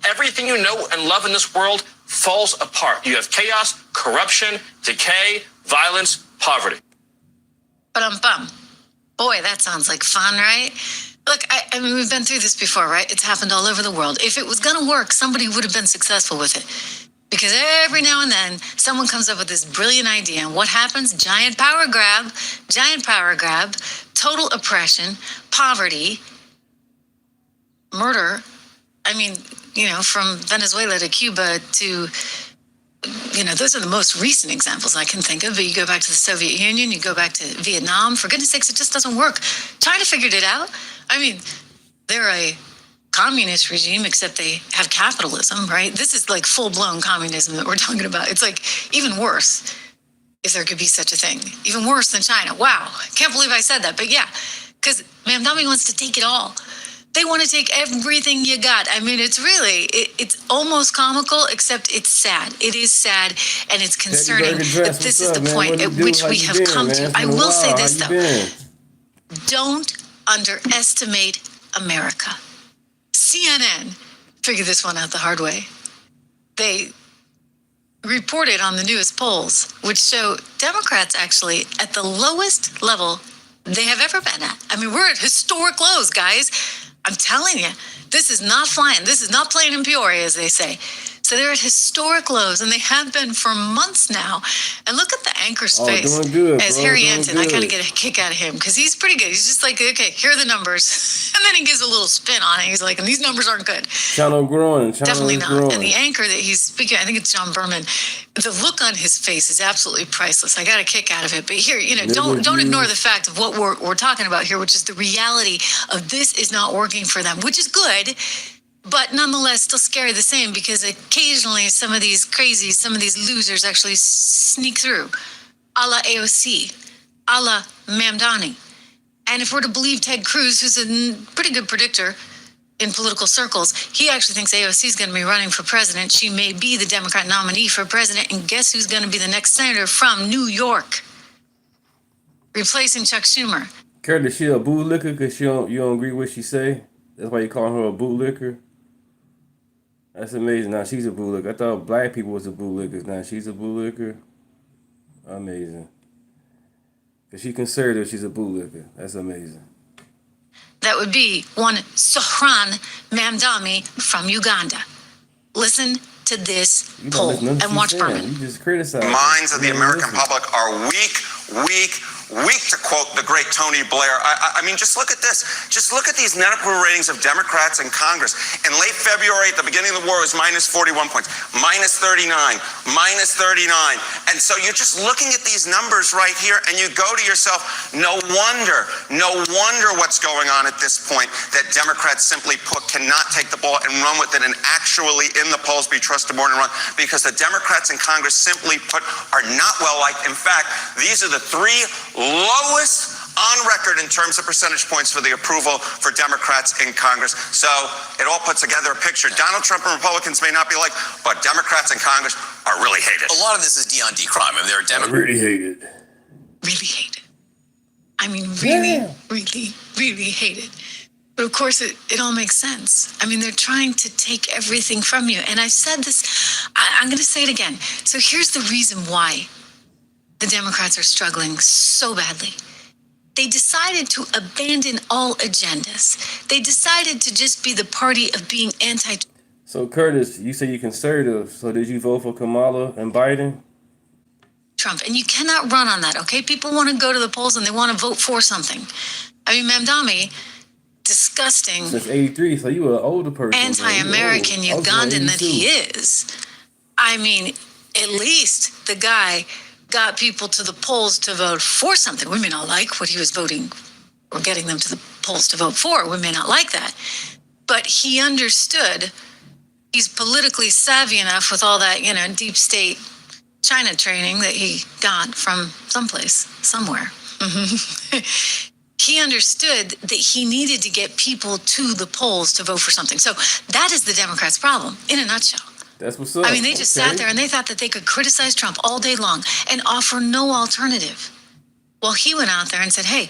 everything you know and love in this world falls apart. You have chaos, corruption, decay, violence, poverty. Ba-dum-bum. Boy, that sounds like fun, right? Look, I mean, we've been through this before, right? It's happened all over the world. If it was going to work, somebody would have been successful with it. Because every now and then, someone comes up with this brilliant idea. And what happens? Giant power grab, total oppression, poverty, murder. I mean, from Venezuela to Cuba to... those are the most recent examples I can think of. But you go back to the Soviet Union, you go back to Vietnam. For goodness sakes, it just doesn't work. China figured it out. I mean, they're a communist regime, except they have capitalism, right? This is like full-blown communism that we're talking about. It's like even worse, if there could be such a thing. Even worse than China. Wow. Can't believe I said that. But yeah, because Mamdani wants to take it all. They want to take everything you got. I mean, it's really, it's almost comical, except it's sad. It is sad, and it's concerning that this is the point at which we have come to. I will say this, though. Don't underestimate America. CNN figured this one out the hard way. They reported on the newest polls, which show Democrats actually at the lowest level they have ever been at. I mean, we're at historic lows, guys. I'm telling you, this is not flying. This is not playing in Peoria, as they say. So they're at historic lows, and they have been for months now. And look at the anchor's face as Harry Anton. I kind of get a kick out of him because he's pretty good. He's just like, okay, here are the numbers. And then he gives a little spin on it. He's like, and these numbers aren't good. Channel growing. Definitely not. And the anchor that he's speaking, I think it's John Berman, the look on his face is absolutely priceless. I got a kick out of it. But here, don't ignore the fact of what we're talking about here, which is the reality of this is not working for them, which is good. But nonetheless, still scary the same because occasionally some of these crazies, some of these losers actually sneak through, a la AOC, a la Mamdani. And if we're to believe Ted Cruz, who's a pretty good predictor in political circles, he actually thinks AOC is going to be running for president. She may be the Democrat nominee for president. And guess who's going to be the next senator from New York? Replacing Chuck Schumer. Curtis, she a bootlicker because you don't agree with what she say? That's why you call her a bootlicker? That's amazing. Now she's a bootlicker. I thought black people was a bootlickers. Now she's a bootlicker. Amazing. Because she's conservative, she's a bootlicker. That's amazing. That would be one Sohran Mamdani from Uganda. Listen to this poll and watch Berman. You just criticize. Minds of the American public are weak to quote the great Tony Blair. I mean, just look at this. Just look at these net approval ratings of Democrats in Congress. In late February, at the beginning of the war, it was minus 41 points, minus 39, minus 39. And so you're just looking at these numbers right here, and you go to yourself, no wonder what's going on at this point, that Democrats simply put cannot take the ball and run with it and actually in the polls be trusted more and run, because the Democrats in Congress simply put are not well liked. In fact, these are the three lowest on record in terms of percentage points for the approval for Democrats in Congress. So it all puts together a picture. Donald Trump and Republicans may not be like, but Democrats in Congress are really hated. A lot of this is D on D crime. I mean, there are I really hate it. Really hate it. I mean, really, really, really hate it. But of course, it all makes sense. I mean, they're trying to take everything from you. And I've said this, I'm going to say it again. So here's the reason why the Democrats are struggling so badly. They decided to abandon all agendas. They decided to just be the party of being anti. So Curtis, you say you're conservative. So did you vote for Kamala and Biden? Trump. And you cannot run on that, okay? People want to go to the polls and they want to vote for something. I mean, Mamdani, disgusting. Since 83, so you were an older person. Anti-American Ugandan that he is. I mean, at least the guy got people to the polls to vote for something. We may not like what he was voting or getting them to the polls to vote for. We may not like that. But he understood. He's politically savvy enough with all that, deep state China training that he got from someplace, somewhere. He understood that he needed to get people to the polls to vote for something. So that is the Democrats' problem, in a nutshell. That's what's up. I mean, they just sat there and they thought that they could criticize Trump all day long and offer no alternative. Well, he went out there and said, hey,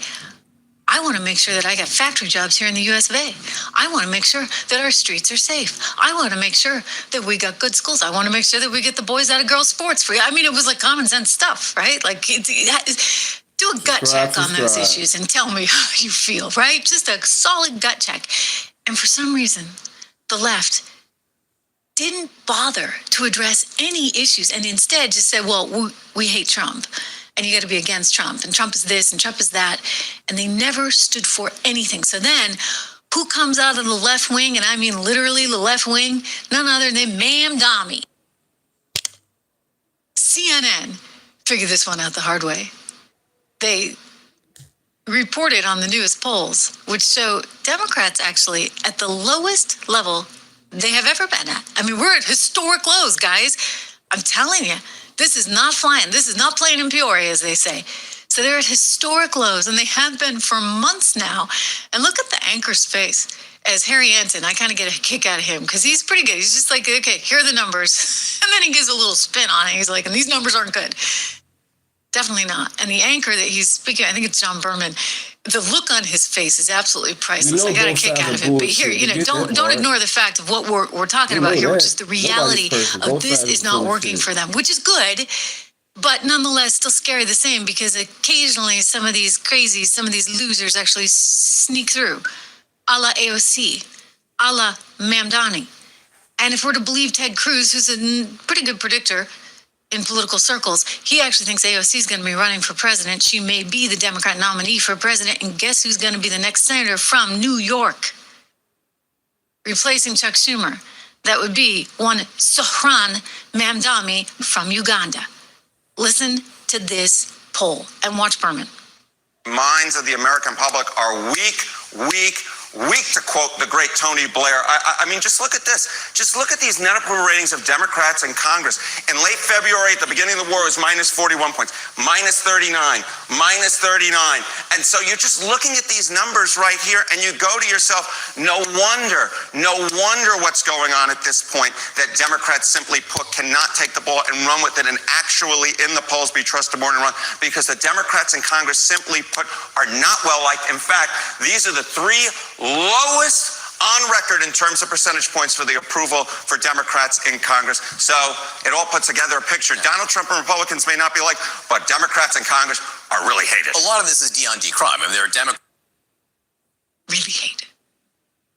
I want to make sure that I got factory jobs here in the US of A. I want to make sure that our streets are safe. I want to make sure that we got good schools. I want to make sure that we get the boys out of girls' sports free. I mean, it was like common sense stuff, right? Like, do a gut check on those issues and tell me how you feel, right? Just a solid gut check. And for some reason, the left didn't bother to address any issues and instead just said, well, we hate Trump. And you got to be against Trump. And Trump is this and Trump is that. And they never stood for anything. So then who comes out of the left wing? And I mean literally the left wing. None other than Mamdani. CNN figured this one out the hard way. They reported on the newest polls, which show Democrats actually at the lowest level they have ever been at. I mean, we're at historic lows, guys. I'm telling you. This is not flying. This is not playing in Peoria, as they say. So they're at historic lows, and they have been for months now. And look at the anchor's face as Harry Anton. I kind of get a kick out of him because he's pretty good. He's just like, okay, here are the numbers. And then he gives a little spin on it. He's like, and these numbers aren't good. Definitely not. And the anchor that he's speaking, I think it's John Berman, the look on his face is absolutely priceless. I got a kick out of it. But here, don't ignore the fact of what we're talking about here, which is the reality of this is not working for them, which is good, but nonetheless still scary the same because occasionally some of these crazies, some of these losers actually sneak through, a la AOC, a la Mamdani. And if we're to believe Ted Cruz, who's a pretty good predictor in political circles, he actually thinks AOC is going to be running for president. She may be the Democrat nominee for president. And guess who's going to be the next senator from New York? Replacing Chuck Schumer. That would be one Sohran Mamdani from Uganda. Listen to this poll and watch Berman. Minds of the American public are weak, to quote the great Tony Blair. I mean, just look at this. Just look at these net approval ratings of Democrats in Congress. In late February, at the beginning of the war, it was minus 41 points, minus 39, minus 39. And so you're just looking at these numbers right here, and you go to yourself, no wonder what's going on at this point, that Democrats simply put cannot take the ball and run with it and actually in the polls be trusted more than run, because the Democrats in Congress simply put are not well liked. In fact, these are the three lowest on record in terms of percentage points for the approval for Democrats in Congress. So it all puts together a picture. Donald Trump and Republicans may not be like, but Democrats in Congress are really hated. A lot of this is D on D crime. I mean, there are Democrats. Really hate it.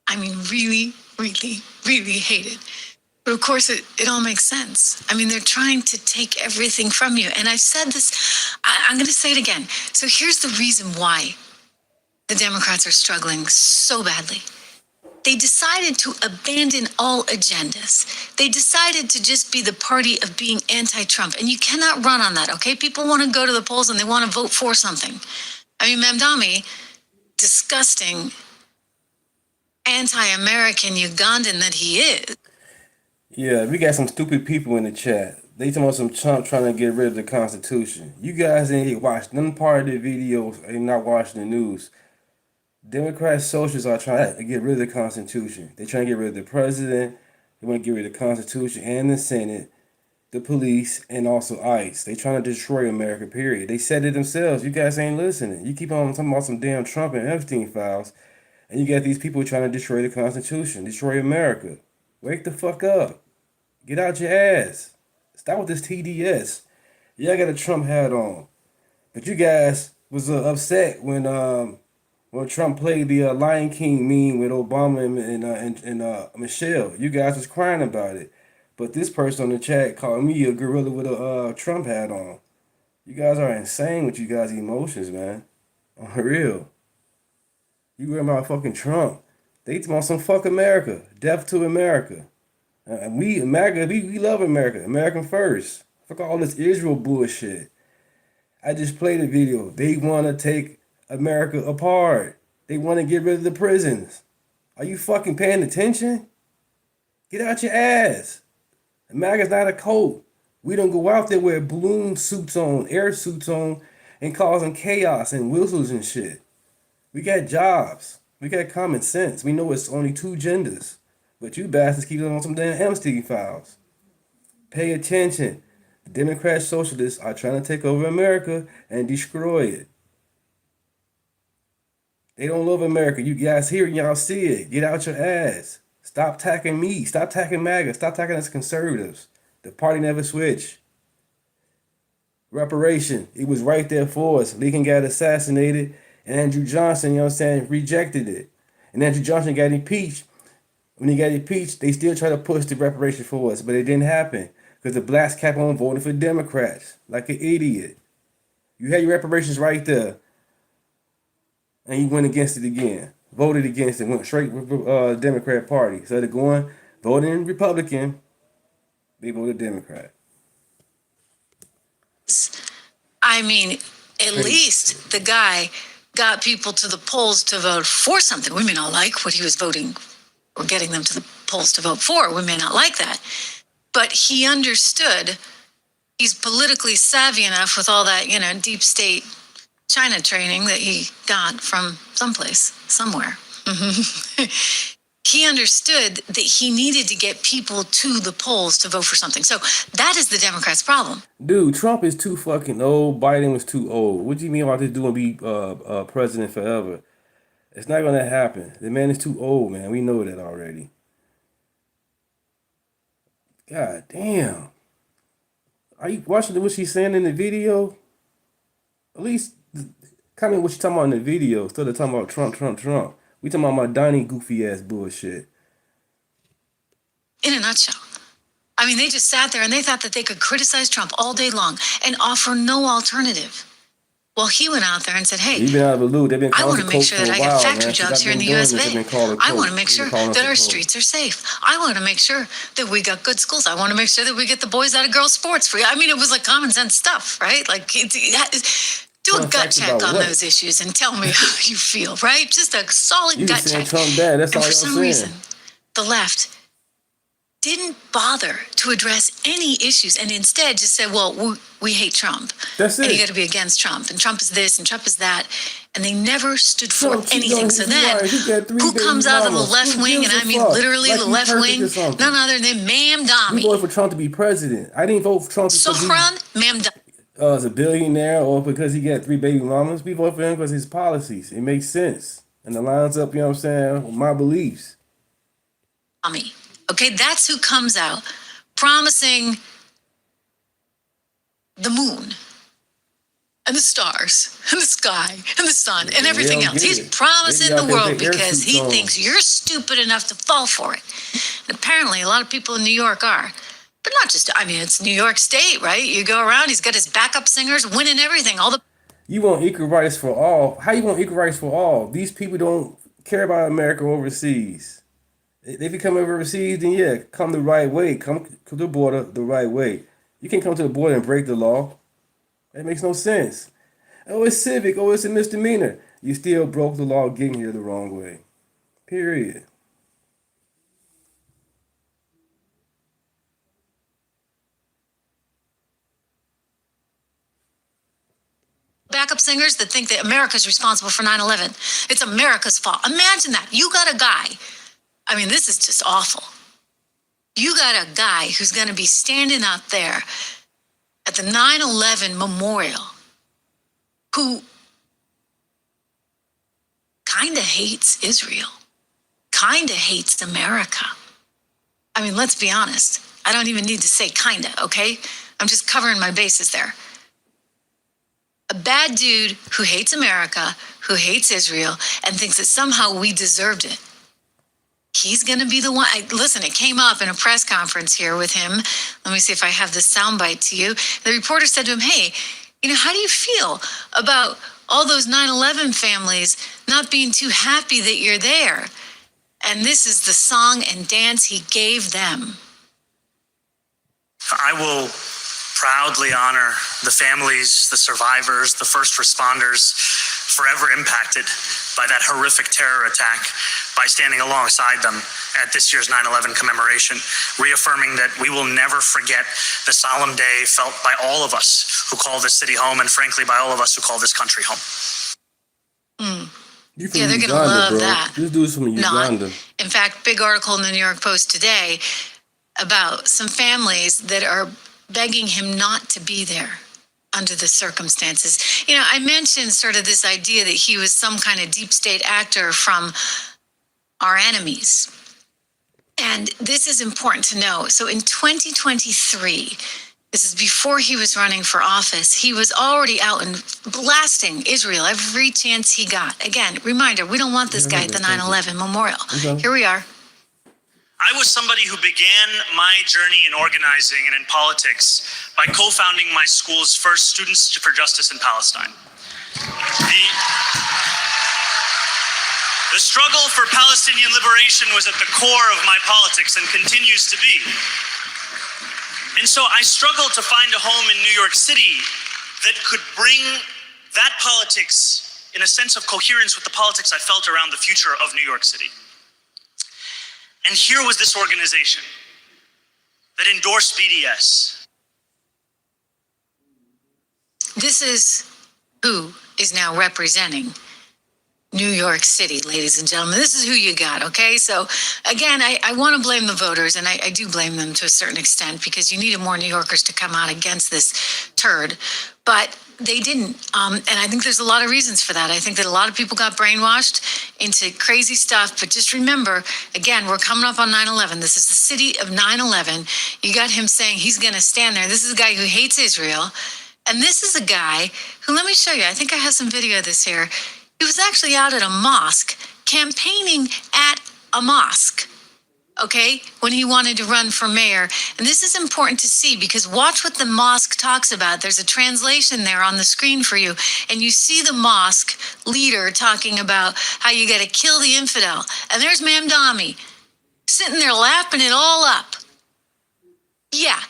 I mean, really, really, really hate it. But of course, it all makes sense. I mean, they're trying to take everything from you. And I've said this, I'm going to say it again. So here's the reason why the Democrats are struggling so badly. They decided to abandon all agendas. They decided to just be the party of being anti-Trump. And you cannot run on that, okay? People want to go to the polls and they want to vote for something. I mean, Mamdani, disgusting anti-American Ugandan that he is. Yeah, we got some stupid people in the chat. They talking about some Trump trying to get rid of the Constitution. You guys ain't watched none part of the videos and not watching the news. Democrats, socialists are trying to get rid of the Constitution. They're trying to get rid of the president. They want to get rid of the Constitution and the Senate, the police, and also ICE. They trying to destroy America, period. They said it themselves. You guys ain't listening. You keep on talking about some damn Trump and Epstein files, and you got these people trying to destroy the Constitution, destroy America. Wake the fuck up. Get out your ass. Stop with this TDS. Y'all got a Trump hat on. But you guys was upset when Trump played the Lion King meme with Obama and Michelle. You guys was crying about it. But this person on the chat called me a gorilla with a Trump hat on. You guys are insane with you guys' emotions, man. On real. You worry about fucking Trump. They want some fuck America. Death to America. And we, MAGA, we love America. American first. Fuck all this Israel bullshit. I just played a video. They want to take America apart. They want to get rid of the prisons. Are you fucking paying attention? Get out your ass. MAGA's not a cult. We don't go out there with balloon suits on, air suits on, and causing chaos and whistles and shit. We got jobs. We got common sense. We know it's only two genders. But you bastards keep on some damn Epstein files. Pay attention. The Democrat socialists are trying to take over America and destroy it. They don't love America. You guys hear it, y'all see it. Get out your ass. Stop attacking me. Stop attacking MAGA. Stop attacking us conservatives. The party never switched. Reparation. It was right there for us. Lincoln got assassinated, and Andrew Johnson, you know what I'm saying, rejected it. And Andrew Johnson got impeached. When he got impeached, they still try to push the reparation for us, but it didn't happen because the blacks kept on voting for Democrats like an idiot. You had your reparations right there, and you went against it again. Voted against it, went straight with the Democrat Party. So they're going, voting Republican, they voted Democrat. I mean, at least the guy got people to the polls to vote for something. We may not like what he was voting or getting them to the polls to vote for. We may not like that. But he understood. He's politically savvy enough with all that, deep state China training that he got from someplace, somewhere. He understood that he needed to get people to the polls to vote for something. So that is the Democrats' problem. Dude, Trump is too fucking old. Biden was too old. What do you mean about this dude and be president forever? It's not going to happen. The man is too old, man. We know that already. God damn. Are you watching what she's saying in the video? At least comment what she's talking about in the video instead of talking about Trump. We talking about my Donnie goofy ass bullshit. In a nutshell. I mean, they just sat there and they thought that they could criticize Trump all day long and offer no alternative. Well, he went out there and said, hey, They've been out of the loop. They've been I want to make coach sure for that a I got while, factory man. jobs here in the Doing US this, of they've been A. calling I coach. want to make They've sure been calling us that a our coach. streets are safe. I want to make sure that we got good schools. I want to make sure that we get the boys out of girls' sports free. I mean, it was like common sense stuff, right? Like, do a gut check on those issues and tell me how you feel, right? Just a solid You gut just saying check. Trump bad. That's And all for y'all some saying. reason, the left didn't bother to address any issues and instead just said, well, we hate Trump. That's And it. you got to be against Trump. And Trump is this and Trump is that. And they never stood for Trump cheated on anything. So his then, wife. He got 3 who baby comes out of the mamas. left Who wing? gives And I a mean fuck? literally Like the he left perfect wing, or something. none other than Ma'am We Dami. voted for Trump to be president. I didn't vote for Trump because he Sohran Ma'am Dami. is a billionaire or because he got 3 baby mamas. We voted for him because his policies. It makes sense. And it lines up, you know what I'm saying, with my beliefs. Okay, that's who comes out promising the moon and the stars and the sky and the sun and everything don't else. get He's it. promising They the out there world with their because he airsuits on. thinks you're stupid enough to fall for it. And apparently a lot of people in New York are. But not just, I mean, it's New York State, right? You go around, he's got his backup singers winning everything. All the You want equal rights for all. How you want equal rights for all? These people don't care about America overseas. If you come overseas, then yeah, come the right way. Come to the border the right way. You can't come to the border and break the law. That makes no sense. Oh, it's civic. Oh, it's a misdemeanor. You still broke the law getting here the wrong way. Period. backup singers that think that America's responsible for 9/11. It's America's fault. Imagine that. You got a guy. I mean, this is just awful. You got a guy who's going to be standing out there at the 9/11 memorial who kind of hates Israel, kind of hates America. I mean, let's be honest. I don't even need to say kind of, okay? I'm just covering my bases there. A bad dude who hates America, who hates Israel, and thinks that somehow we deserved it. He's going to be the one. Listen, it came up in a press conference here with him. Let me see if I have this soundbite to you. The reporter said to him, hey, how do you feel about all those 9/11 families not being too happy that you're there? And this is the song and dance he gave them. I will proudly honor the families, the survivors, the first responders forever impacted by that horrific terror attack by standing alongside them at this year's 9/11 commemoration, reaffirming that we will never forget the solemn day felt by all of us who call this city home and frankly by all of us who call this country home. You from Yeah, they're Uganda, going to love bro. that. This dude's from Uganda. In fact, big article in the New York Post today about some families that are begging him not to be there under the circumstances. I mentioned sort of this idea that he was some kind of deep state actor from our enemies. And this is important to know. So in 2023, this is before he was running for office, he was already out and blasting Israel every chance he got. Again, reminder, we don't want this guy at the 9/11 memorial. Okay. Here we are. I was somebody who began my journey in organizing and in politics by co-founding my school's first Students for Justice in Palestine. The struggle for Palestinian liberation was at the core of my politics and continues to be. And so I struggled to find a home in New York City that could bring that politics in a sense of coherence with the politics I felt around the future of New York City. And here was this organization that endorsed BDS. This is who is now representing New York City, ladies and gentlemen. This is who you got, okay? So, again, I want to blame the voters, and I do blame them to a certain extent because you needed more New Yorkers to come out against this turd. But they didn't. And I think there's a lot of reasons for that. I think that a lot of people got brainwashed into crazy stuff. But just remember, again, we're coming up on 9/11. This is the city of 9/11. You got him saying he's going to stand there. This is a guy who hates Israel. And this is a guy who, let me show you. I think I have some video of this here. He was actually out at a mosque, campaigning at a mosque, okay, when he wanted to run for mayor. And this is important to see because watch what the mosque talks about. There's a translation there on the screen for you. And you see the mosque leader talking about how you got to kill the infidel. And there's Mamdani sitting there lapping it all up. Yeah,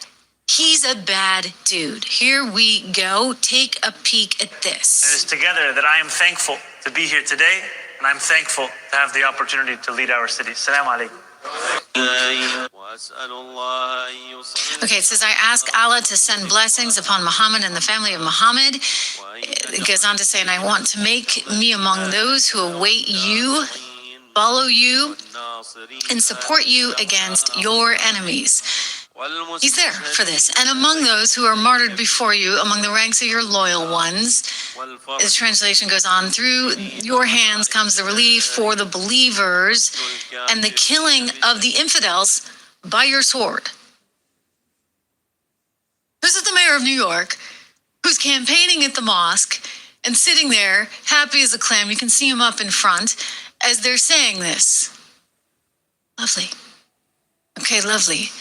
he's a bad dude. Here we go. Take a peek at this. It is together that I am thankful to be here today, and I'm thankful to have the opportunity to lead our city. Salam alaikum. Okay, it says, I ask Allah to send blessings upon Muhammad and the family of Muhammad. It goes on to say, and I want to make me among those who await you, follow you, and support you against your enemies. He's there for this. And among those who are martyred before you, among the ranks of your loyal ones, the translation goes on, through your hands comes the relief for the believers and the killing of the infidels by your sword. This is the mayor of New York who's campaigning at the mosque and sitting there happy as a clam. You can see him up in front as they're saying this. Lovely. Okay, lovely.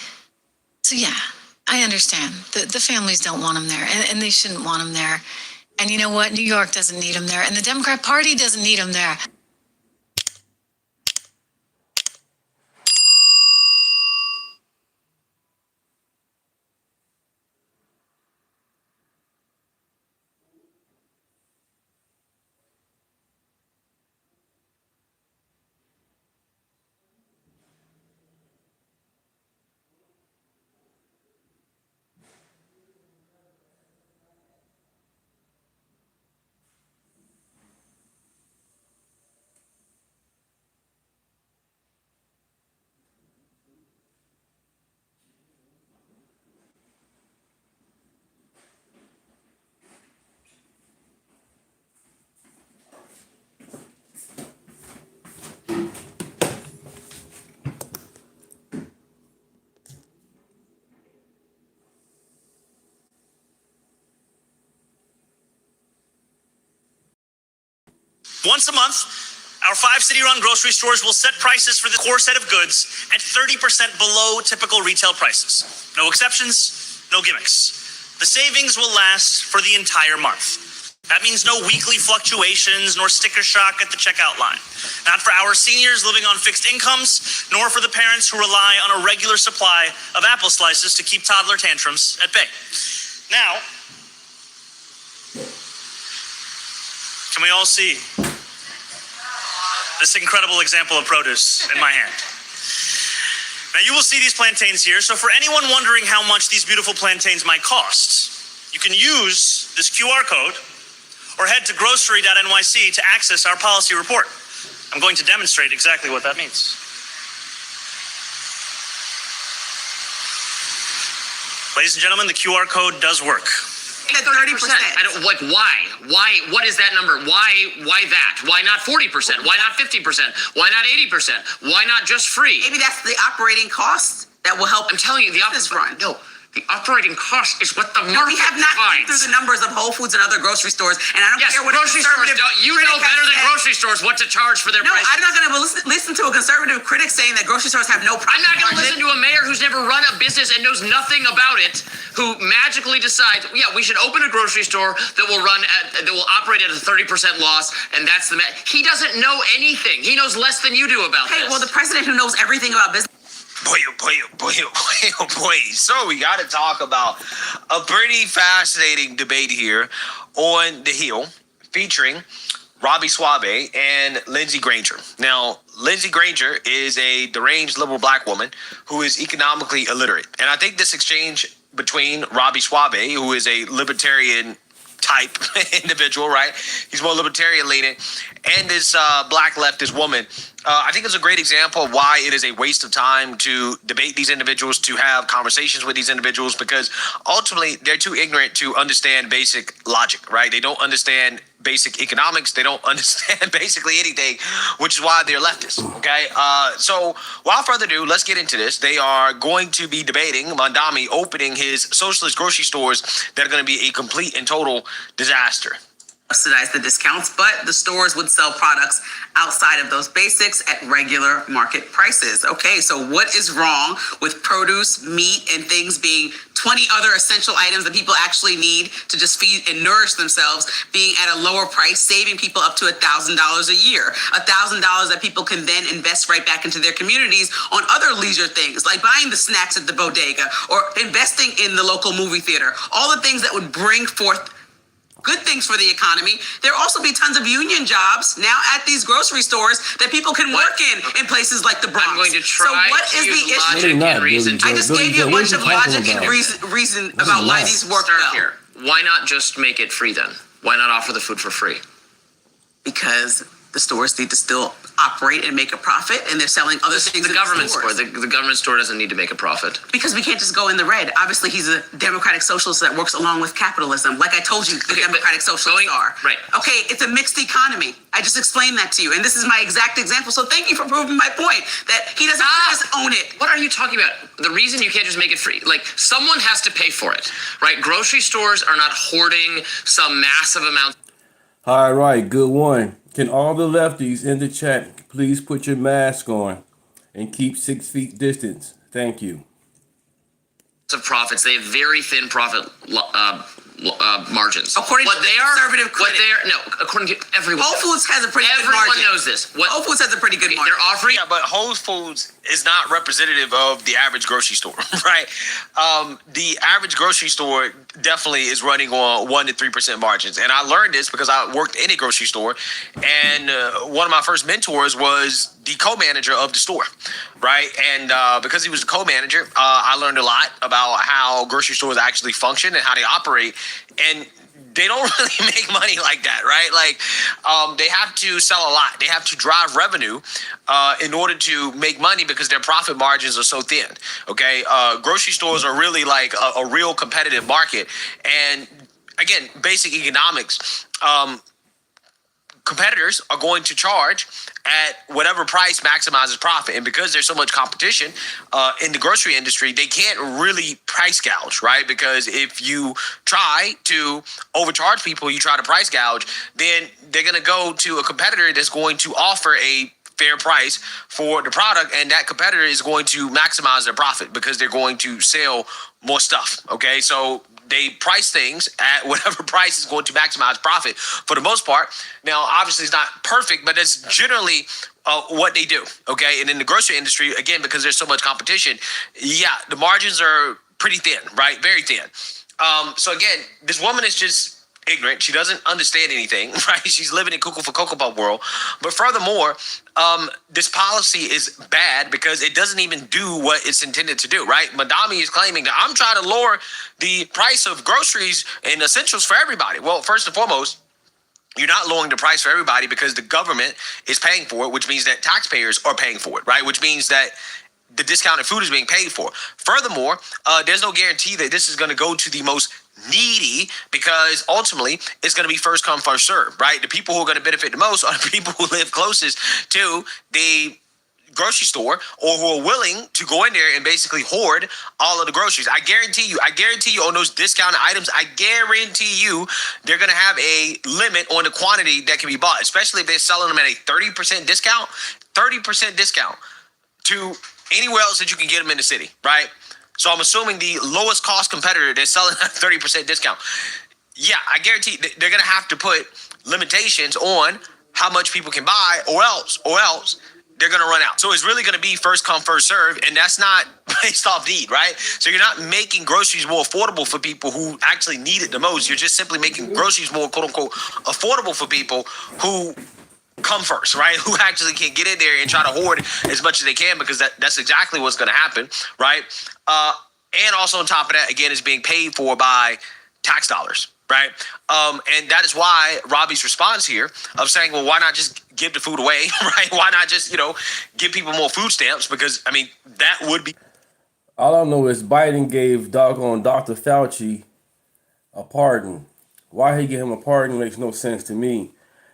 So yeah, I understand. The families don't want him there, and they shouldn't want him there. And you know what? New York doesn't need him there, and the Democrat Party doesn't need him there. Once a month, our 5 city-run grocery stores will set prices for the core set of goods at 30% below typical retail prices. No exceptions, no gimmicks. The savings will last for the entire month. That means no weekly fluctuations nor sticker shock at the checkout line. Not for our seniors living on fixed incomes, nor for the parents who rely on a regular supply of apple slices to keep toddler tantrums at bay. Now, can we all see this incredible example of produce in my hand? Now you will see these plantains here, so for anyone wondering how much these beautiful plantains might cost, you can use this QR code or head to grocery.nyc to access our policy report. I'm going to demonstrate exactly what that means. Ladies and gentlemen, the QR code does work. 30%. I don't like why? Why? What is that number? Why that? Why not 40%? Why not 50%? Why not 80%? Why not just free? Maybe that's the operating costs that will help. I'm telling you, the operating no. The operating cost is what the market we have not gone through the numbers of Whole Foods and other grocery stores, and I don't care what grocery stores. You know better than grocery stores what to charge for their prices. No, I'm not going to listen to a conservative critic saying that grocery stores have no profit. I'm not going to listen to a mayor who's never run a business and knows nothing about it, who magically decides, yeah, we should open a grocery store that will operate at a 30% loss, and that's the he doesn't know anything. He knows less than you do about this. Hey, well, the president who knows everything about business. Boy. So we got to talk about a pretty fascinating debate here on the Hill featuring Robbie Suave and Lindsey Granger. Now, Lindsey Granger is a deranged liberal black woman who is economically illiterate. And I think this exchange between Robbie Suave, who is a libertarian type individual, right? He's more libertarian leaning, and this black leftist woman. I think it's a great example of why it is a waste of time to debate these individuals, to have conversations with these individuals, because ultimately they're too ignorant to understand basic logic, right? They don't understand basic economics. They don't understand basically anything, which is why they're leftists, okay? So without further ado, let's get into this. They are going to be debating Mondami opening his socialist grocery stores that are going to be a complete and total disaster. Subsidize the discounts, but the stores would sell products outside of those basics at regular market prices. Okay, so what is wrong with produce, meat, and things being 20 other essential items that people actually need to just feed and nourish themselves being at a lower price, saving people up to $1,000 a year, $1,000 that people can then invest right back into their communities on other leisure things like buying the snacks at the bodega or investing in the local movie theater, all the things that would bring forth good things for the economy. There'll also be tons of union jobs now at these grocery stores that people can work in places like the Bronx. I'm going to try. So what is the issue? I just gave you a bunch of logic and reason about why these work well. Here. Why not just make it free then? Why not offer the food for free? Because the stores need to still operate and make a profit, and they're selling other things. The government store. The government store doesn't need to make a profit. Because we can't just go in the red. Obviously, he's a democratic socialist that works along with capitalism. Like I told you, the democratic socialists are. Right. Okay, it's a mixed economy. I just explained that to you, and this is my exact example. So thank you for proving my point that he doesn't just own it. What are you talking about? The reason you can't just make it free, like someone has to pay for it, right? Grocery stores are not hoarding some massive amount. All right, good one. Can all the lefties in the chat please put your mask on and keep 6 feet distance? Thank you. Of profits, they have very thin profit margins. According to the conservative critic. According to everyone. Whole Foods has a pretty good margin. Everyone knows this. Whole Foods has a pretty good margin. They're offering. Yeah, but Whole Foods is not representative of the average grocery store, right? The average grocery store definitely is running on 1% to 3% margins. And I learned this because I worked in a grocery store, and one of my first mentors was the co-manager of the store, right? And because he was the co-manager, I learned a lot about how grocery stores actually function and how they operate. And they don't really make money like that, right? Like they have to sell a lot. They have to drive revenue in order to make money because their profit margins are so thin, okay? Grocery stores are really like a real competitive market. And again, basic economics, competitors are going to charge at whatever price maximizes profit. And because there's so much competition in the grocery industry, they can't really price gouge, right? Because if you try to overcharge people, you try to price gouge, then they're going to go to a competitor that's going to offer a fair price for the product, and that competitor is going to maximize their profit because they're going to sell more stuff. Okay, so they price things at whatever price is going to maximize profit for the most part. Now, obviously, it's not perfect, but that's generally what they do. Okay, and in the grocery industry, again, because there's so much competition, yeah, the margins are pretty thin, right? Very thin. So again, this woman is just ignorant. She doesn't understand anything, right? She's living in cuckoo for Cocoa Puff world. But furthermore, this policy is bad because it doesn't even do what it's intended to do, right? Madami is claiming that I'm trying to lower the price of groceries and essentials for everybody. Well, first and foremost, you're not lowering the price for everybody because the government is paying for it, which means that taxpayers are paying for it, right? Which means that the discounted food is being paid for. Furthermore, there's no guarantee that this is going to go to the most needy because ultimately it's going to be first come, first serve, right? The people who are going to benefit the most are the people who live closest to the grocery store or who are willing to go in there and basically hoard all of the groceries. I guarantee you on those discounted items, I guarantee you they're going to have a limit on the quantity that can be bought, especially if they're selling them at a 30% discount to anywhere else that you can get them in the city, right? So I'm assuming the lowest cost competitor, they're selling at a 30% discount. Yeah, I guarantee they're going to have to put limitations on how much people can buy or else they're going to run out. So it's really going to be first come, first serve. And that's not based off need, right? So you're not making groceries more affordable for people who actually need it the most. You're just simply making groceries more, quote unquote, affordable for people who come first, right? Who actually can get in there and try to hoard as much as they can because that's exactly what's going to happen, right? And also on top of that, again, is being paid for by tax dollars, right? And that is why Robbie's response here of saying, well, why not just give the food away, right? Why not just, give people more food stamps? Because, I mean, that would be. All I know is Biden gave doggone Dr. Fauci a pardon. Why he gave him a pardon makes no sense to me.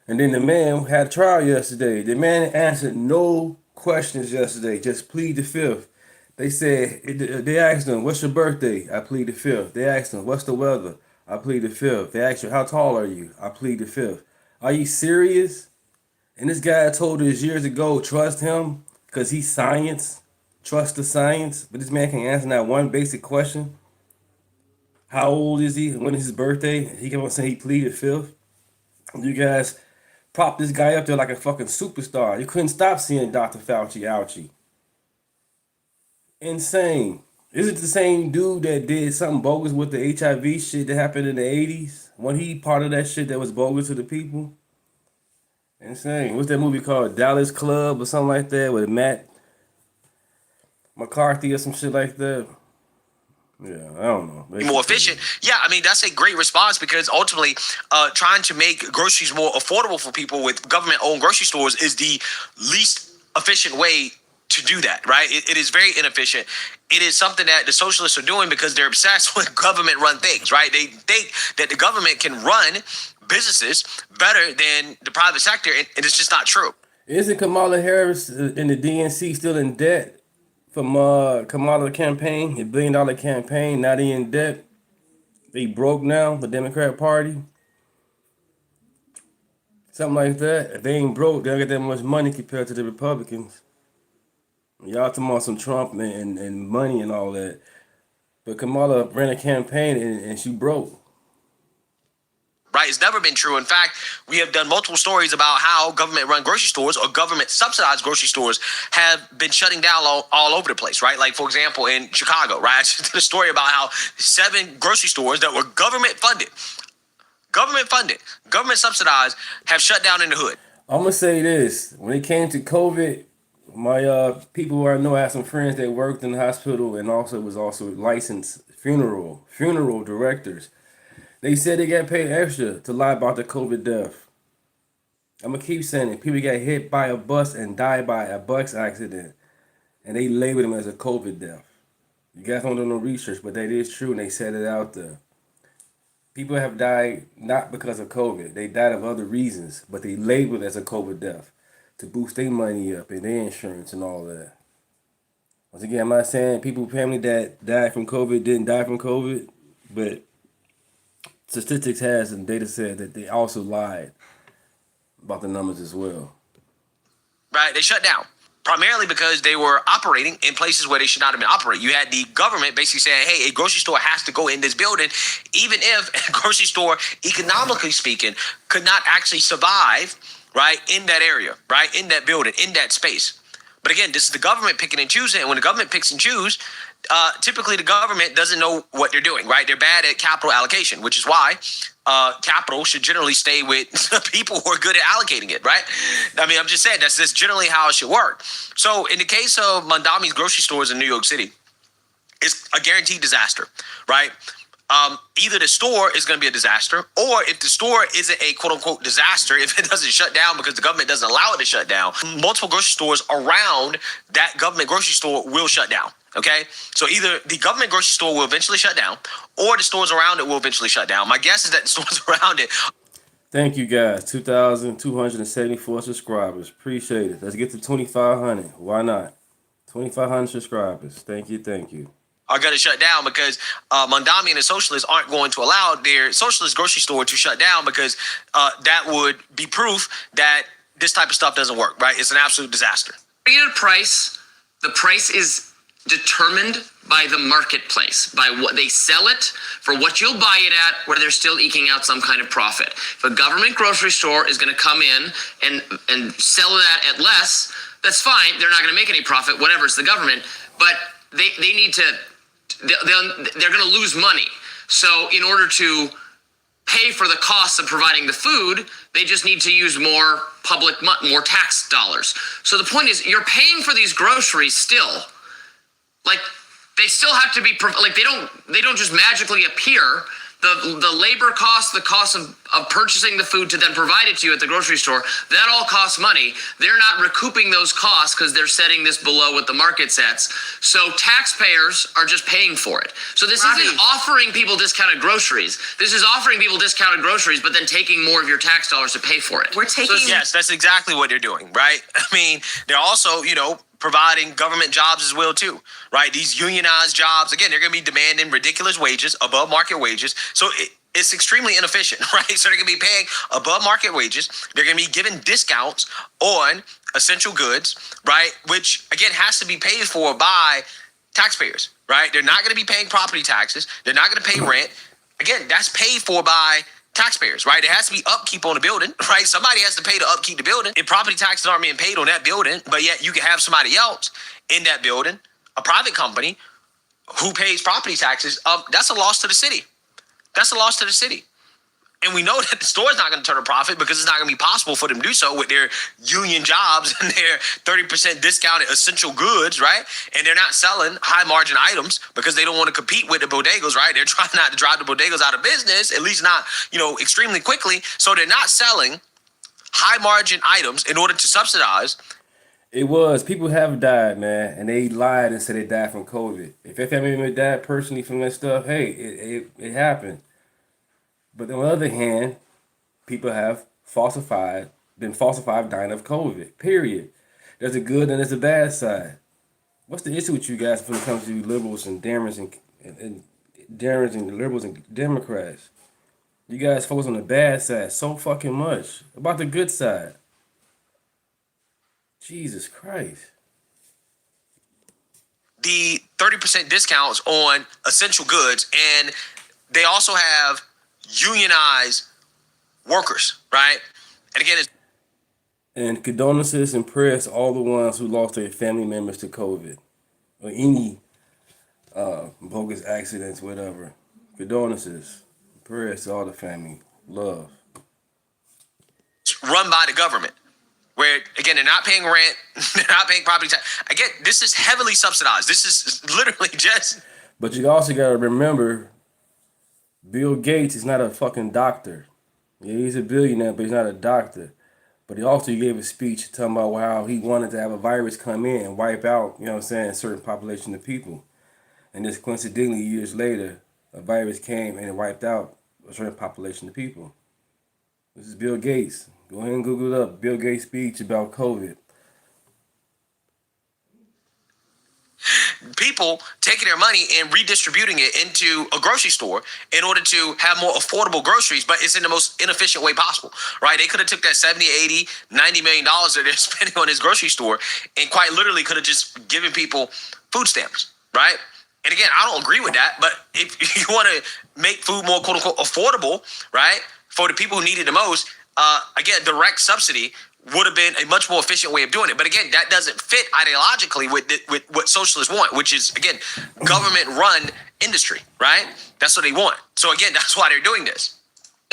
And then the man had a trial yesterday. The man answered no questions yesterday, just plead the fifth. They said, they asked him, what's your birthday? I plead the fifth. They asked him, what's the weather? I plead the fifth. They asked you, how tall are you? I plead the fifth. Are you serious? And this guy told us years ago, trust him because he's science. Trust the science. But this man can't answer that one basic question. How old is he? When is his birthday? He kept on saying he pleaded fifth. You guys prop this guy up there like a fucking superstar. You couldn't stop seeing Dr. Fauci ouchie. Insane. Is it the same dude that did something bogus with the HIV shit that happened in the 80s? When he part of that shit that was bogus to the people? Insane. What's that movie called? Dallas Club or something like that with Matt McCarthy or some shit like that? Yeah, I don't know. More efficient. Yeah, I mean, that's a great response because ultimately trying to make groceries more affordable for people with government-owned grocery stores is the least efficient way to do that, right? It is very inefficient. It is something that the socialists are doing because they're obsessed with government-run things, right? They think that the government can run businesses better than the private sector, and it's just not true. Isn't Kamala Harris and the DNC still in debt from Kamala campaign, a $1 billion campaign? Now they in debt. They broke now, the Democrat Party. Something like that. If they ain't broke, they don't get that much money compared to the Republicans. Y'all talking about some Trump and money and all that. But Kamala ran a campaign and she broke. Right? It's never been true. In fact, we have done multiple stories about how government-run grocery stores or government-subsidized grocery stores have been shutting down all over the place, right? Like, for example, in Chicago, right? I just did a story about how 7 grocery stores that were government-funded, government-subsidized, have shut down in the hood. I'm going to say this. When it came to COVID, my people who I know, I had some friends that worked in the hospital and also was licensed funeral directors. They said they got paid extra to lie about the COVID death. I'm going to keep saying it. People got hit by a bus and died by a bus accident. And they labeled them as a COVID death. You guys don't do no research, but that is true and they said it out there. People have died not because of COVID. They died of other reasons, but they labeled as a COVID death to boost their money up and their insurance and all that. Once again, I'm not saying people, family that died from COVID didn't die from COVID, but statistics has and data said that they also lied about the numbers as well. Right? They shut down. Primarily because they were operating in places where they should not have been operating. You had the government basically saying, hey, a grocery store has to go in this building, even if a grocery store, economically speaking, could not actually survive, right, in that area, right, in that building, in that space. But again, this is the government picking and choosing. And when the government picks and chooses, typically the government doesn't know what they're doing, right? They're bad at capital allocation, which is why capital should generally stay with people who are good at allocating it, right? I mean, I'm just saying that's generally how it should work. So in the case of Mondami's grocery stores in New York City, it's a guaranteed disaster, right? Either the store is going to be a disaster, or if the store isn't a quote unquote disaster, if it doesn't shut down because the government doesn't allow it to shut down, multiple grocery stores around that government grocery store will shut down. Okay, so either the government grocery store will eventually shut down, or the stores around it will eventually shut down. My guess is that the stores around it. Thank you guys. 2,274 subscribers. Appreciate it. Let's get to 2,500. Why not? 2,500 subscribers. Thank you. Thank you. Are going to shut down because Mondami and the socialists aren't going to allow their socialist grocery store to shut down because that would be proof that this type of stuff doesn't work, right? It's an absolute disaster. The price is determined by the marketplace, by what they sell it for, what you'll buy it at, where they're still eking out some kind of profit. If a government grocery store is going to come in and sell that at less, that's fine. They're not going to make any profit, whatever, it's the government, but they need to, they're going to lose money. So in order to pay for the costs of providing the food, they just need to use more more tax dollars. So the point is, you're paying for these groceries still. Like, they still have to be, like, they don't just magically appear. The labor costs, the cost of purchasing the food to then provide it to you at the grocery store, that all costs money. They're not recouping those costs because they're setting this below what the market sets. So taxpayers are just paying for it. So this isn't offering people discounted groceries. This is offering people discounted groceries, but then taking more of your tax dollars to pay for it. Yes, that's exactly what they're doing, right? I mean, they're also, providing government jobs as well too, right? These unionized jobs, again, they're going to be demanding ridiculous wages, above market wages. So it's extremely inefficient, right? So they're going to be paying above market wages. They're going to be giving discounts on essential goods, right? Which again has to be paid for by taxpayers, right? They're not going to be paying property taxes. They're not going to pay rent. Again, that's paid for by taxpayers, right? It has to be upkeep on the building, right? Somebody has to pay to upkeep the building. If property taxes aren't being paid on that building, but yet you can have somebody else in that building, a private company who pays property taxes, that's a loss to the city. That's a loss to the city. And we know that the store is not going to turn a profit because it's not going to be possible for them to do so with their union jobs and their 30% discounted essential goods, right? And they're not selling high margin items because they don't want to compete with the bodegas, right? They're trying not to drive the bodegas out of business, at least not, extremely quickly. So they're not selling high margin items in order to subsidize. People have died, man, and they lied and said they died from COVID. If your family member died personally from that stuff, hey, it happened. But on the other hand, people have been falsified dying of COVID, period. There's a good and there's a bad side. What's the issue with you guys when it comes to liberals and Democrats and liberals and Democrats? You guys focus on the bad side so fucking much. About the good side. Jesus Christ. The 30% discounts on essential goods, and they also have unionized workers, right? And again, and condolences and prayers to all the ones who lost their family members to COVID or any bogus accidents, whatever. Condolences, prayers to all the family, love. It's run by the government, where again they're not paying rent, they're not paying property tax. Again, this is heavily subsidized. This is literally just. But you also gotta remember, Bill Gates is not a fucking doctor. Yeah, he's a billionaire, but he's not a doctor. But he gave a speech talking about how he wanted to have a virus come in and wipe out, a certain population of people. And just coincidentally, years later, a virus came and it wiped out a certain population of people. This is Bill Gates. Go ahead and Google it up. Bill Gates speech about COVID. People taking their money and redistributing it into a grocery store in order to have more affordable groceries, but it's in the most inefficient way possible, right? They could have took that 70, 80, 90 million dollars that they're spending on this grocery store and quite literally could have just given people food stamps, right? And again, I don't agree with that, but if you want to make food more quote unquote affordable, right, for the people who need it the most, again, direct subsidy would have been a much more efficient way of doing it. But again, that doesn't fit ideologically with what socialists want, which is, again, government-run industry, right? That's what they want. So again, that's why they're doing this.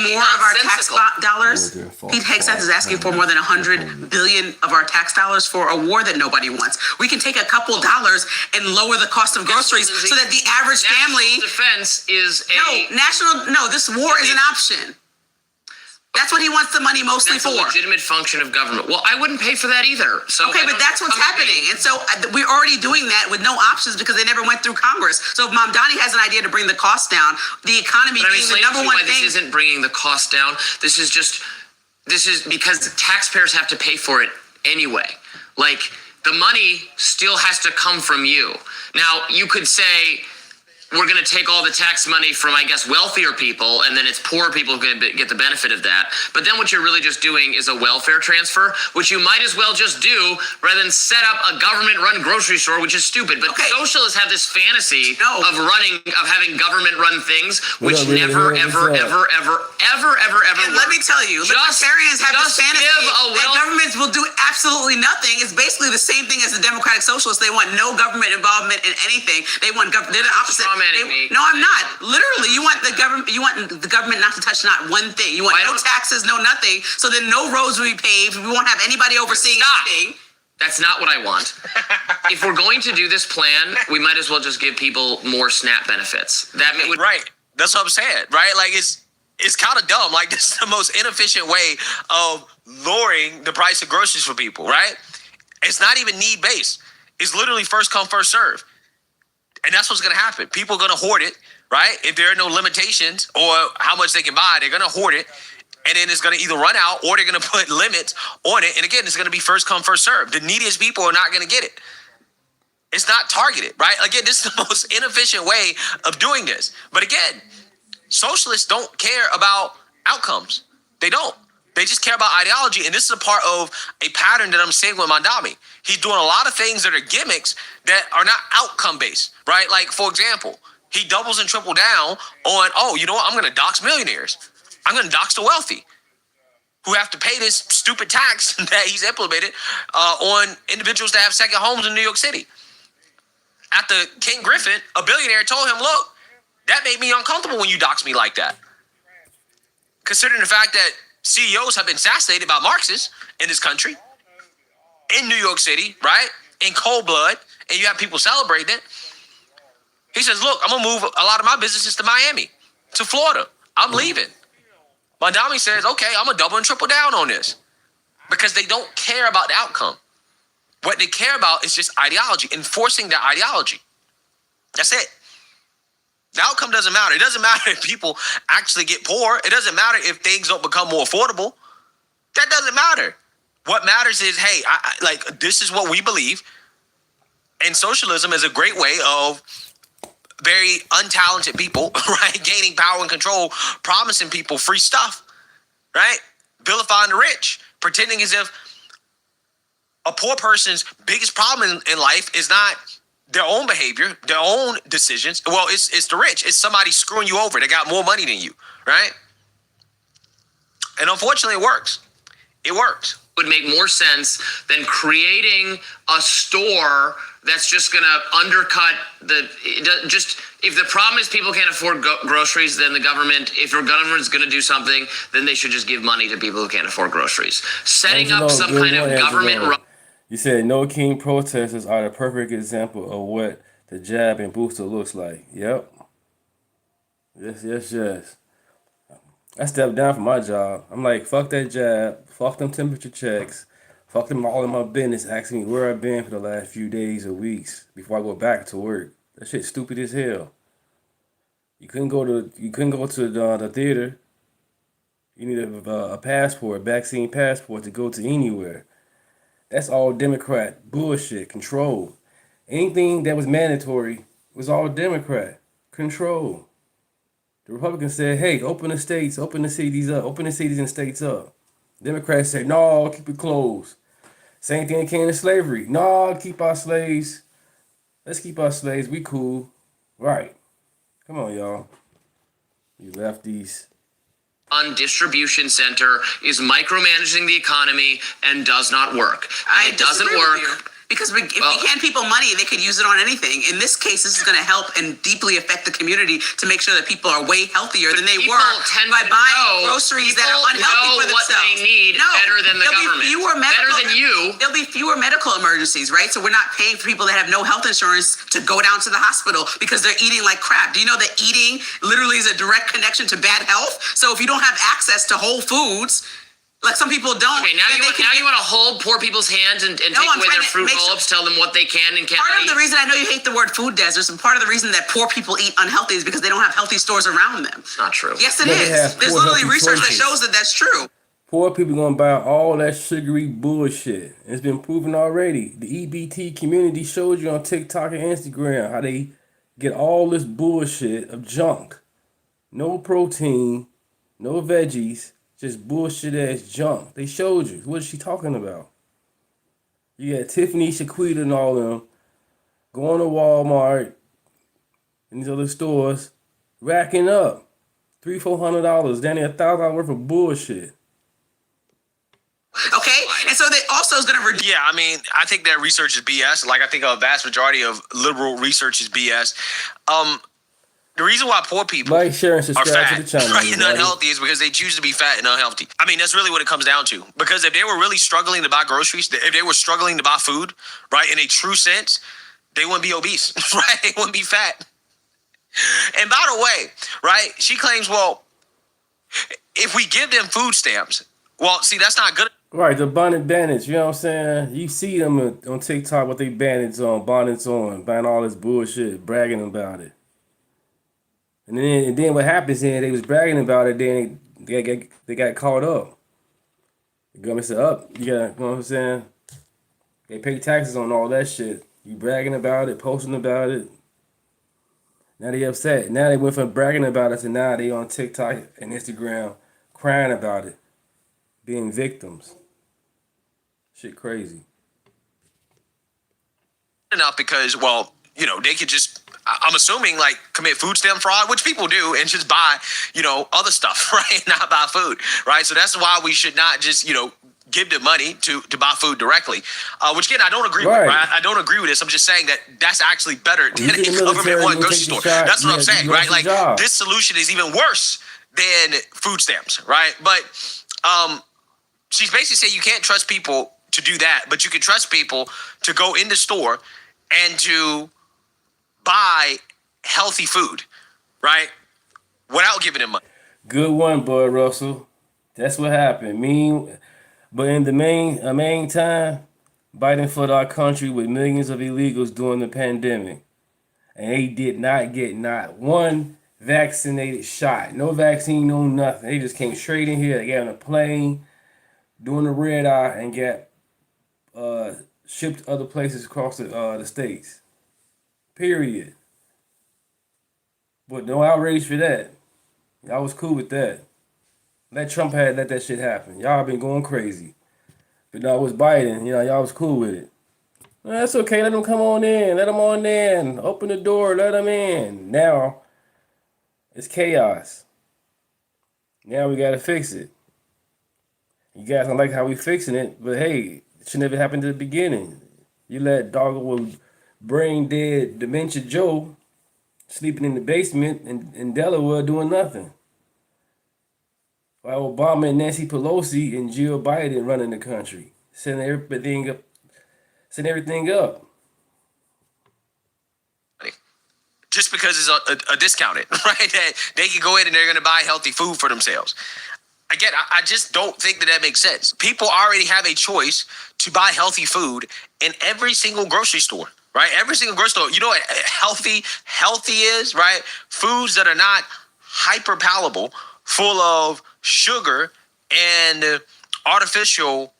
More of our tax dollars. Pete Hegseth is asking for more than $100 billion of our tax dollars for a war that nobody wants. We can take a couple dollars and lower the cost of groceries so that the average family. Defense is this war is an option. That's what he wants the money mostly for. That's a legitimate function of government. Well, I wouldn't pay for that either. So okay, but that's what's happening. And so we're already doing that with no options because they never went through Congress. So if Mamdani has an idea to bring the cost down, the economy being the number one thing. This isn't bringing the cost down. This is because taxpayers have to pay for it anyway. Like, the money still has to come from you. Now, you could say, we're going to take all the tax money from, I guess, wealthier people, and then it's poor people going to get the benefit of that. But then what you're really just doing is a welfare transfer, which you might as well just do rather than set up a government-run grocery store, which is stupid. But socialists have this fantasy of having government-run things, which never, ever. And let me tell you, libertarians have this fantasy that governments will do absolutely nothing. It's basically the same thing as the democratic socialists. They want no government involvement in anything. They're the opposite. No, I'm not. Literally, you want the government not to touch not one thing. You want no taxes, no nothing. So then no roads will be paved. We won't have anybody overseeing anything. That's not what I want. If we're going to do this plan, we might as well just give people more SNAP benefits. Right. That's what I'm saying. Right. Like it's kind of dumb. Like, this is the most inefficient way of lowering the price of groceries for people. Right. It's not even need based. It's literally first come, first serve. And that's what's going to happen. People are going to hoard it, right? If there are no limitations or how much they can buy, they're going to hoard it. And then it's going to either run out or they're going to put limits on it. And again, it's going to be first come, first serve. The neediest people are not going to get it. It's not targeted, right? Again, this is the most inefficient way of doing this. But again, socialists don't care about outcomes. They don't. They just care about ideology. And this is a part of a pattern that I'm seeing with Mamdani. He's doing a lot of things that are gimmicks that are not outcome based, right? Like, for example, he doubles and triple down on, you know what? I'm going to dox millionaires. I'm going to dox the wealthy who have to pay this stupid tax that he's implemented on individuals that have second homes in New York City. After King Griffin, a billionaire, told him, look, that made me uncomfortable when you dox me like that. Considering the fact that CEOs have been assassinated by Marxists in this country, in New York City, right? In cold blood, and you have people celebrating it. He says, look, I'm going to move a lot of my businesses to Miami, to Florida. I'm leaving. Mamdani says, okay, I'm going to double and triple down on this. Because they don't care about the outcome. What they care about is just ideology, enforcing their ideology. That's it. The outcome doesn't matter. It doesn't matter if people actually get poor. It doesn't matter if things don't become more affordable. That doesn't matter. What matters is, hey, this is what we believe. And socialism is a great way of very untalented people, right, gaining power and control, promising people free stuff, right? Vilifying the rich, pretending as if a poor person's biggest problem in life is not their own behavior, their own decisions. Well, it's the rich. It's somebody screwing you over. They got more money than you, right? And unfortunately, it works. It works. Would make more sense than creating a store that's just going to undercut if the problem is people can't afford groceries, then if your government's going to do something, then they should just give money to people who can't afford groceries. Setting up some kind of government. You said no king protesters are the perfect example of what the jab and booster looks like. Yep. Yes. I stepped down from my job. I'm like, fuck that jab, fuck them temperature checks, fuck them all in my business asking me where I've been for the last few days or weeks before I go back to work. That shit's stupid as hell. You couldn't go to the theater. You needed a passport, vaccine passport to go to anywhere. That's all Democrat bullshit, control. Anything that was mandatory was all Democrat control. The Republicans said, hey, open the states, open the cities up, open the cities and states up. Democrats said, no, keep it closed. Same thing came to slavery. No, keep our slaves. Let's keep our slaves. We cool. Right. Come on, y'all. You lefties. Distribution center is micromanaging the economy and does not work. It doesn't work. Because if we hand people money, they could use it on anything. In this case, this is going to help and deeply affect the community to make sure that people are way healthier than they were by buying groceries that are unhealthy for themselves. What they need better than the government. Better than you. There'll be fewer medical emergencies, right? So we're not paying for people that have no health insurance to go down to the hospital because they're eating like crap. Do you know that eating literally is a direct connection to bad health? So if you don't have access to whole foods, like some people don't. Okay, now you want to hold poor people's hands and take away their fruit roll-ups, tell them what they can and can't eat? Part of the reason I know you hate the word food deserts, and part of the reason that poor people eat unhealthy is because they don't have healthy stores around them. It's not true. Yes, it is. There's literally research that shows that that's true. Poor people gonna buy all that sugary bullshit. It's been proven already. The EBT community showed you on TikTok and Instagram how they get all this bullshit of junk. No protein, no veggies. Just bullshit ass junk. They showed you. What is she talking about? You got Tiffany, Shaquita, and all them going to Walmart and these other stores, racking up $300-$400, down there $1,000 worth of bullshit. Okay, and so that also is going to reduce. Yeah, I mean, I think that research is BS. Like I think a vast majority of liberal research is BS. The reason why poor people like, share, and are subscribe fat to the channel, right, and unhealthy is because they choose to be fat and unhealthy. I mean, that's really what it comes down to. Because if they were really struggling to buy groceries, if they were struggling to buy food, right, in a true sense, they wouldn't be obese, right? They wouldn't be fat. And by the way, right, she claims, well, if we give them food stamps, well, see, that's not good. Right, the bonnet bandits, you know what I'm saying? You see them on TikTok with they bonnets on, buying all this bullshit, bragging about it. And then what happens is they was bragging about it, then they got caught up. The government said, you know what I'm saying? They pay taxes on all that shit. You bragging about it, posting about it. Now they upset. Now they went from bragging about it to now they on TikTok and Instagram crying about it. Being victims. Shit crazy. Enough because, well, you know, they could just, I'm assuming, like, commit food stamp fraud, which people do, and just buy, you know, other stuff, right? Not buy food, right? So that's why we should not just, you know, give them money to buy food directly. Which, again, I don't agree with, right? I don't agree with this. I'm just saying that that's actually better than a government-run grocery store. That's what I'm saying, right? Like, this solution is even worse than food stamps, right? But she's basically saying you can't trust people to do that, but you can trust people to go in the store and to buy healthy food, right? Without giving them money. Good one, Bud Russell. That's what happened. But in the main time, Biden flooded our country with millions of illegals during the pandemic. And they did not get not one vaccinated shot. No vaccine, no nothing. They just came straight in here. They got on a plane, doing the red eye, and got shipped other places across the states. Period. But no outrage for that. Y'all was cool with that. Let Trump let that shit happen. Y'all been going crazy. But no, it was Biden. You know, y'all was cool with it. Well, that's okay. Let them come on in. Let them on in. Open the door. Let them in. Now, it's chaos. Now we got to fix it. You guys don't like how we fixing it, but hey, it should never happen to the beginning. You let doggo brain dead dementia Joe sleeping in the basement in Delaware doing nothing. While Obama and Nancy Pelosi and Jill Biden running the country, setting everything up. Just because it's a discounted, right? That they can go in and they're going to buy healthy food for themselves. Again, I just don't think that makes sense. People already have a choice to buy healthy food in every single grocery store, right? Every single grocery store. You know what healthy is, right? Foods that are not hyper palatable, full of sugar and artificial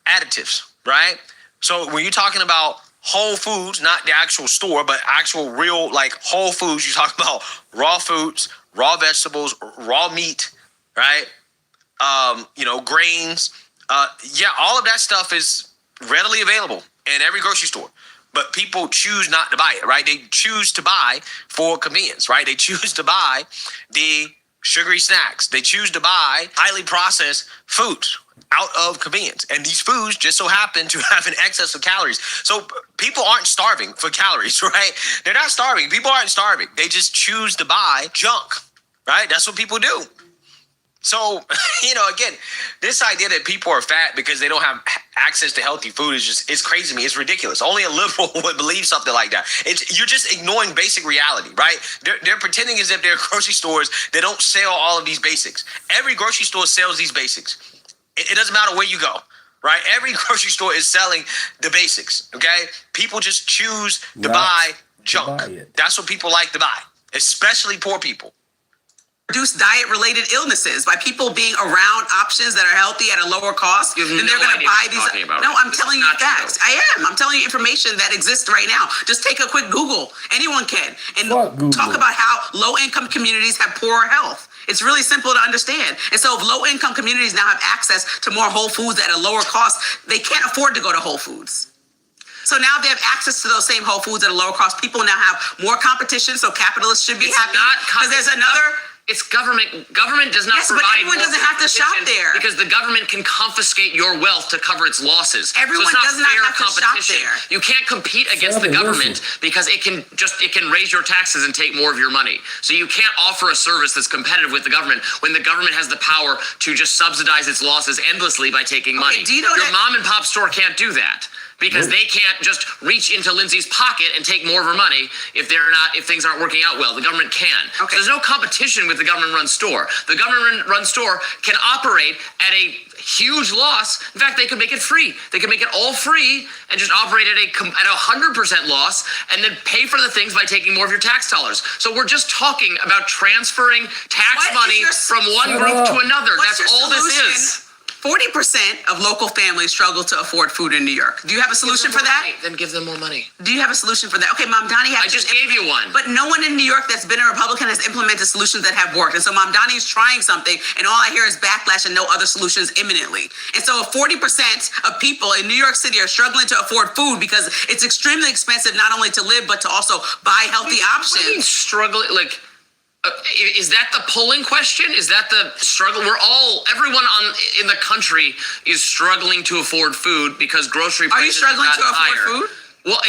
additives, right? So when you're talking about whole foods, not the actual store, but actual real like whole foods, you talk about raw foods, raw vegetables, raw meat, right? Grains. All of that stuff is readily available in every grocery store. But people choose not to buy it, right? They choose to buy for convenience, right? They choose to buy the sugary snacks. They choose to buy highly processed foods out of convenience. And these foods just so happen to have an excess of calories. So people aren't starving for calories, right? They're not starving. People aren't starving. They just choose to buy junk, right? That's what people do. So, again, this idea that people are fat because they don't have access to healthy food it's crazy to me. It's ridiculous. Only a liberal would believe something like that. You're just ignoring basic reality, right? They're pretending as if there are grocery stores that don't sell all of these basics. Every grocery store sells these basics. It doesn't matter where you go, right? Every grocery store is selling the basics, okay? People just choose to buy junk. That's what people like to buy, especially poor people. Reduce diet-related illnesses by people being around options that are healthy at a lower cost. You have then no they're going to idea buy what you're these. talking about. No, I'm This telling is you not facts. true. I am. I'm telling you information that exists right now. Just take a quick Google. Anyone can. And talk about how low-income communities have poorer health. It's really simple to understand. And so if low-income communities now have access to more whole foods at a lower cost, they can't afford to go to Whole Foods. So now they have access to those same whole foods at a lower cost. People now have more competition, so capitalists should be happy. Because there's another... It's government. Government does not provide. But everyone doesn't have to shop there. Because the government can confiscate your wealth to cover its losses. Everyone so it's not does not fair have to shop competition. there. You can't compete against the government because it can raise your taxes and take more of your money. So you can't offer a service that's competitive with the government when the government has the power to just subsidize its losses endlessly by taking money. Do you know your mom and pop store can't do that. Because they can't just reach into Lindsay's pocket and take more of her money if things aren't working out well. The government can. So there's no competition with the government-run store. The government-run store can operate at a huge loss. In fact, they could make it free. They could make it all free and just operate at a 100% loss and then pay for the things by taking more of your tax dollars. So we're just talking about transferring tax money from one group to another. That's all this is. 40% of local families struggle to afford food in New York. Do you have a solution for that? Then give them more money. Do you have a solution for that? Okay, Mom Donnie I just gave you one. But no one in New York that's been a Republican has implemented solutions that have worked. And so Mom Donnie is trying something, and all I hear is backlash and no other solutions imminently. And so if 40% of people in New York City are struggling to afford food because it's extremely expensive not only to live, but to also buy healthy options. What do you mean struggling? Is that the polling question? Is that the struggle? Everyone in the country is struggling to afford food because grocery prices are you struggling to afford higher. Food? Well,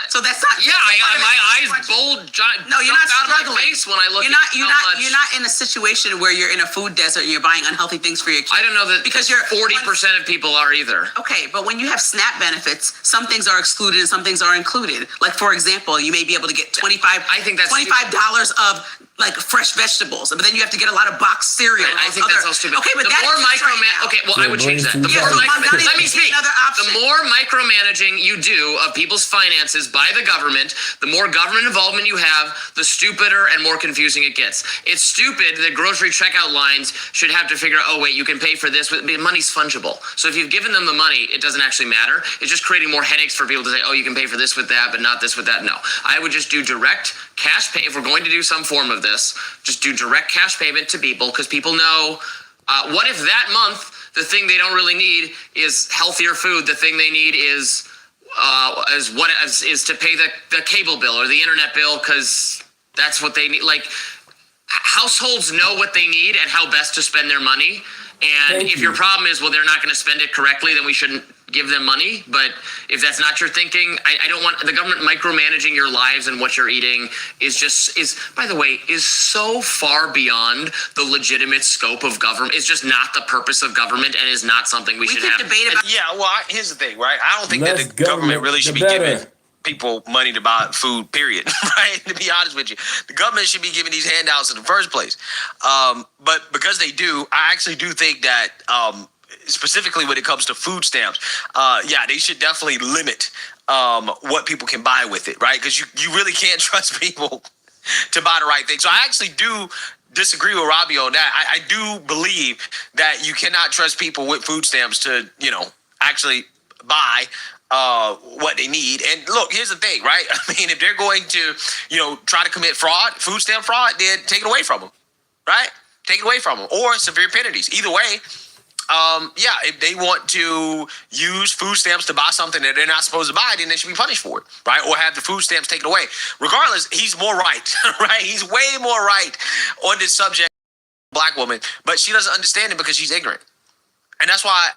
so that's not. Yeah, my eyes bulge. No, you're not out struggling. Of my face when I look you're not in a situation where you're in a food desert and you're buying unhealthy things for your kids. I don't know that because 40% of people are either. Okay, but when you have SNAP benefits, some things are excluded and some things are included. Like for example, you may be able to get $25 of like fresh vegetables, but then you have to get a lot of boxed cereal. I think that's all stupid. Okay, but the more I would change that. Let me speak. The more micromanaging you do of people's finances by the government, the more government involvement you have, the stupider and more confusing it gets. It's stupid that grocery checkout lines should have to figure out, oh wait, you can pay for this. Money's fungible. So if you've given them the money, it doesn't actually matter. It's just creating more headaches for people to say, oh, you can pay for this with that, but not this with that. No, I would just do direct cash pay. If we're going to do some form of this, just do direct cash payment to people because people know what if that month the thing they don't really need is healthier food. The thing they need is to pay the cable bill or the internet bill because that's what they need. Like households know what they need and how best to spend their money. And if your problem is, well, they're not going to spend it correctly, then we shouldn't give them money. But if that's not your thinking, I don't want the government micromanaging your lives and what you're eating is by the way, is so far beyond the legitimate scope of government. It's just not the purpose of government and is not something we should have. Debate about. Yeah, well, here's the thing, right? I don't think that the government really should be giving people money to buy food, period, right? To be honest with you, the government should be giving these handouts in the first place. But because they do, I actually do think that specifically when it comes to food stamps. Yeah, they should definitely limit what people can buy with it, right? Because you really can't trust people to buy the right thing. So I actually do disagree with Robbie on that. I do believe that you cannot trust people with food stamps to, actually buy what they need. And look, here's the thing, right? I mean, if they're going to, try to commit fraud, food stamp fraud, then take it away from them, right? Take it away from them, or severe penalties. Either way, if they want to use food stamps to buy something that they're not supposed to buy, then they should be punished for it, right? Or have the food stamps taken away. Regardless, he's more right, right? He's way more right on this subject, black woman, but she doesn't understand it because she's ignorant. And that's why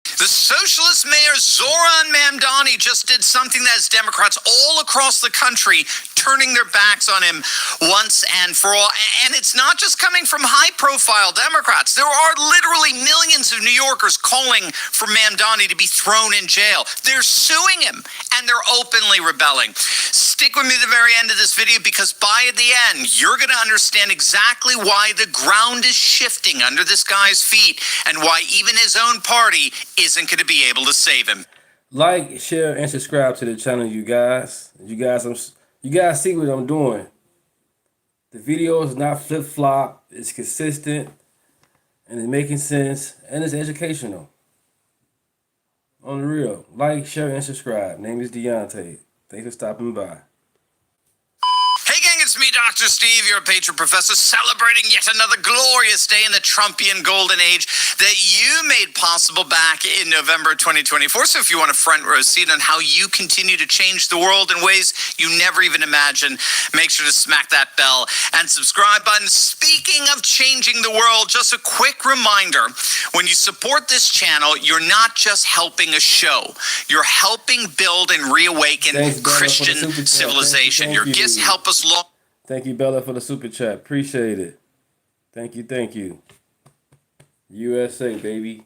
the socialist mayor Zoran Mamdani just did something that has Democrats all across the country turning their backs on him once and for all. And it's not just coming from high-profile Democrats. There are literally millions of New Yorkers calling for Mamdani to be thrown in jail. They're suing him, and they're openly rebelling. Stick with me to the very end of this video, because by the end, you're going to understand exactly why the ground is shifting under this guy's feet and why even his own party isn't going to be able to save him. Like, share, and subscribe to the channel, you guys. You guys see what I'm doing. The video is not flip-flop. It's consistent, and it's making sense, and it's educational. On the real. Like, share, and subscribe. Name is Deontay. Thanks for stopping by. Hey gang, it's me, Dr. Steve, your patron professor, celebrating yet another glorious day in the Trumpian golden age that you made possible back in November 2024. So if you want a front row seat on how you continue to change the world in ways you never even imagined, make sure to smack that bell and subscribe button. Speaking of changing the world, just a quick reminder, when you support this channel, you're not just helping a show, you're helping build and reawaken Christian civilization. Your gifts help us long. Thank you, Bella, for the super chat. Appreciate it. Thank you, thank you. USA, baby.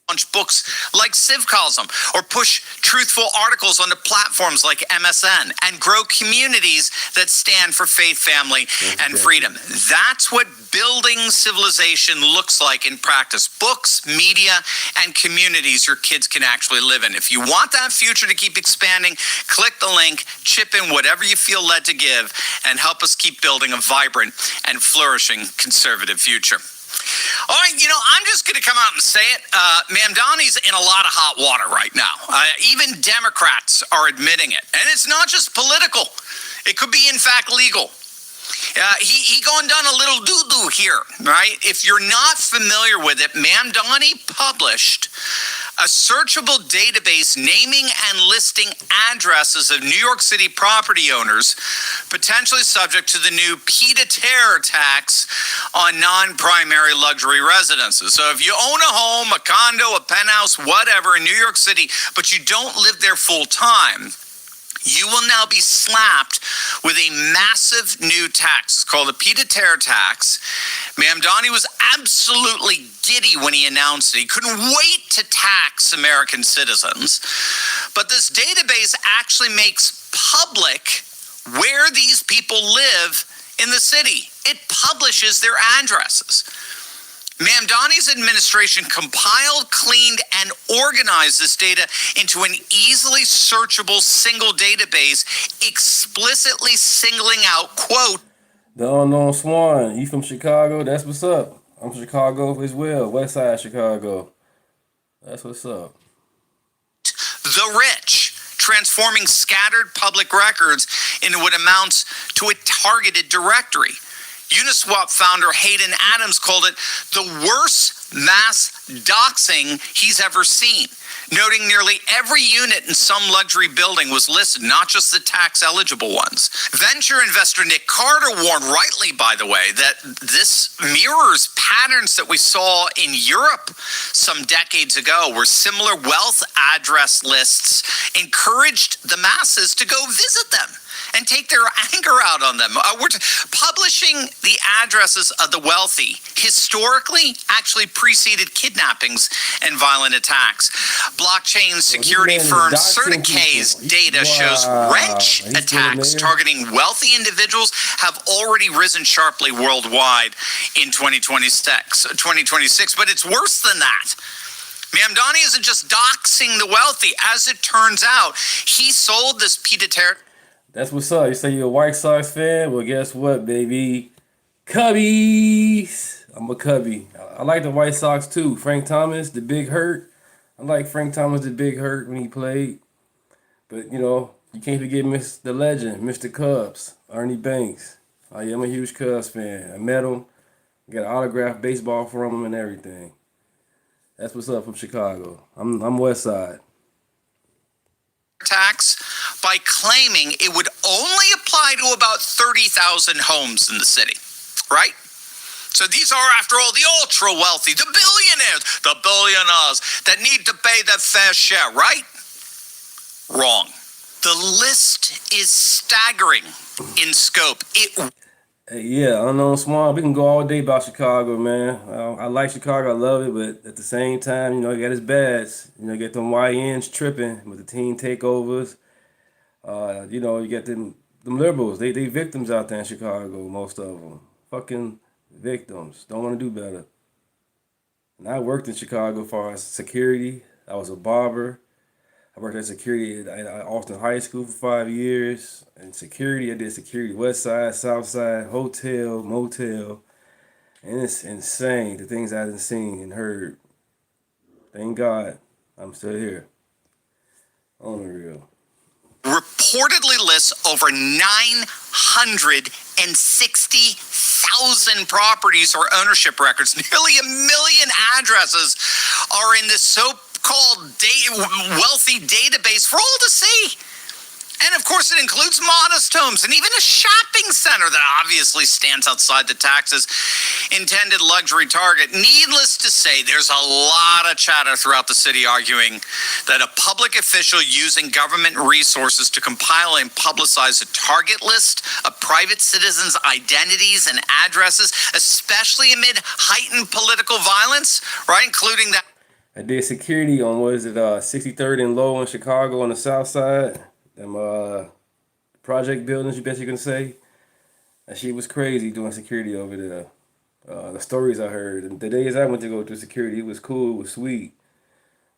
Launch books like Civ calls them, or push truthful articles onto platforms like MSN, and grow communities that stand for faith, family, and freedom. That's what building civilization looks like in practice. Books, media, and communities your kids can actually live in. If you want that future to keep expanding, click the link, chip in whatever you feel led to give, and help us keep building a vibrant and flourishing conservative future. All right, I'm just going to come out and say it. Mamdani's in a lot of hot water right now. Even Democrats are admitting it. And it's not just political. It could be, in fact, legal. He gone done a little doo-doo here, right? If you're not familiar with it, Mamdani published a searchable database naming and listing addresses of New York City property owners potentially subject to the new pied-à-terre tax on non-primary luxury residences. So if you own a home, a condo, a penthouse, whatever in New York City, but you don't live there full-time, you will now be slapped with a massive new tax. It's called the pied-à-terre tax. Mamdani was absolutely giddy when he announced it. He couldn't wait to tax American citizens. But this database actually makes public where these people live in the city. It publishes their addresses. Mamdani's administration compiled, cleaned, and organized this data into an easily searchable single database, explicitly singling out, quote, the unknown swan. You from Chicago? That's what's up. I'm from Chicago as well. West Side Chicago. That's what's up. The rich, transforming scattered public records into what amounts to a targeted directory. Uniswap founder Hayden Adams called it the worst mass doxing he's ever seen, noting nearly every unit in some luxury building was listed, not just the tax-eligible ones. Venture investor Nick Carter warned, rightly by the way, that this mirrors patterns that we saw in Europe some decades ago, where similar wealth address lists encouraged the masses to go visit them and take their anger out on them. Publishing the addresses of the wealthy historically actually preceded kidnappings and violent attacks. Blockchain security firm CertiK's data shows wrench attacks targeting wealthy individuals have already risen sharply worldwide in 2026. But it's worse than that. Mamdani isn't just doxing the wealthy. As it turns out, he sold this pied-à-terre. That's what's up. You say you're a White Sox fan? Well, guess what, baby? Cubbies! I'm a Cubby. I like the White Sox too. Frank Thomas, the Big Hurt. I like Frank Thomas, the Big Hurt, when he played. But, you know, you can't forget the legend, Mr. Cubs, Ernie Banks. Oh, yeah, I'm a huge Cubs fan. I met him. Got an autographed baseball from him and everything. That's what's up from Chicago. I'm West Side. Tax by claiming it would only apply to about 30,000 homes in the city, right? So these are, after all, the ultra wealthy, the billionaires that need to pay their fair share, right? Wrong. The list is staggering in scope. Yeah, Unknown Small. We can go all day about Chicago, man. I like Chicago. I love it. But at the same time, you know, you got its bads. You know, you get them YNs tripping with the team takeovers. You know, you get them liberals. They victims out there in Chicago, most of them. Fucking victims. Don't want to do better. And I worked in Chicago as far as security. I was a barber. I worked as security at Austin High School for 5 years. And security, I did security West Side, South Side, hotel, motel. And it's insane, the things I've seen and heard. Thank God I'm still here. On the real. Reportedly lists over 960,000 properties or ownership records. Nearly 1 million addresses are in this so-called wealthy database for all to see. And of course, it includes modest homes and even a shopping center that obviously stands outside the tax's intended luxury target. Needless to say, there's a lot of chatter throughout the city arguing that a public official using government resources to compile and publicize a target list of private citizens' identities and addresses, especially amid heightened political violence, right, including that. I did security on, 63rd and Low in Chicago on the South Side. Them project buildings, you bet you can say. That shit was crazy doing security over there. The stories I heard. And the days I went to go do security, it was cool, it was sweet.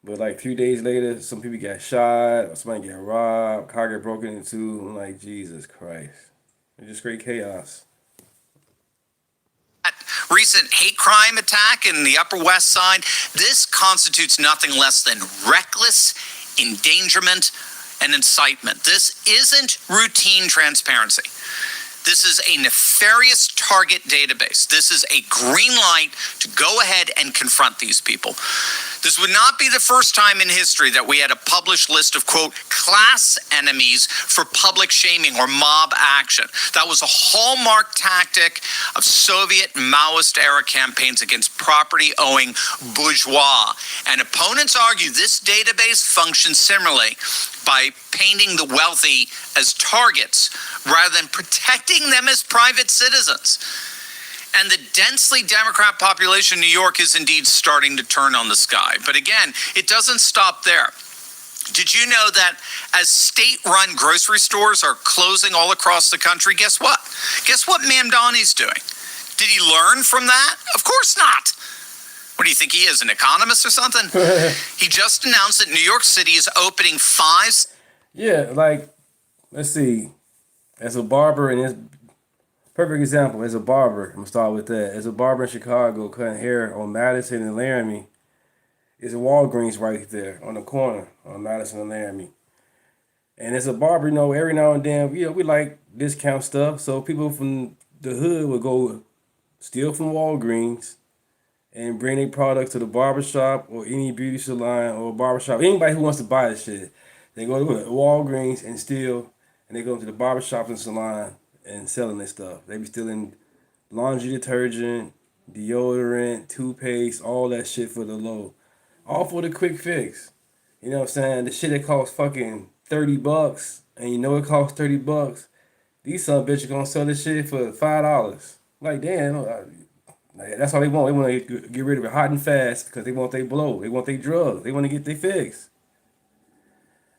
But like 3 days later, some people got shot, or somebody got robbed, car got broken into. I'm like, Jesus Christ. It's just great chaos. Recent hate crime attack in the Upper West Side, this constitutes nothing less than reckless endangerment and incitement. This isn't routine transparency. This is a nefarious target database. This is a green light to go ahead and confront these people. This would not be the first time in history that we had a published list of, quote, class enemies for public shaming or mob action. That was a hallmark tactic of Soviet Maoist era campaigns against property-owning bourgeois. And opponents argue this database functions similarly by painting the wealthy as targets rather than protecting them as private citizens. And the densely Democrat population in New York is indeed starting to turn on the sky. But again, it doesn't stop there. Did you know that as state-run grocery stores are closing all across the country, guess what? Guess what Mamdani's doing? Did he learn from that? Of course not. What do you think he is, an economist or something? He just announced that New York City is opening 5... Yeah, like, let's see. As a barber, and it's perfect example, as a barber, I'm going to start with that. As a barber in Chicago, cutting hair on Madison and Laramie, is a Walgreens right there on the corner on Madison and Laramie. And as a barber, you know, every now and then, you know, we like discount stuff. So people from the hood would go steal from Walgreens and bring their products to the barbershop or any beauty salon or barbershop. Anybody who wants to buy this shit, they go to Walgreens and steal, and they go to the barbershop and salon and selling their stuff. They be stealing laundry detergent, deodorant, toothpaste, all that shit for the low. All for the quick fix. You know what I'm saying? The shit that costs fucking $30, and you know it costs $30. These son bitches gonna sell this shit for $5. Like, damn, that's all they want. They want to get rid of it hot and fast because they want their blow. They want their drugs. They want to get their fix.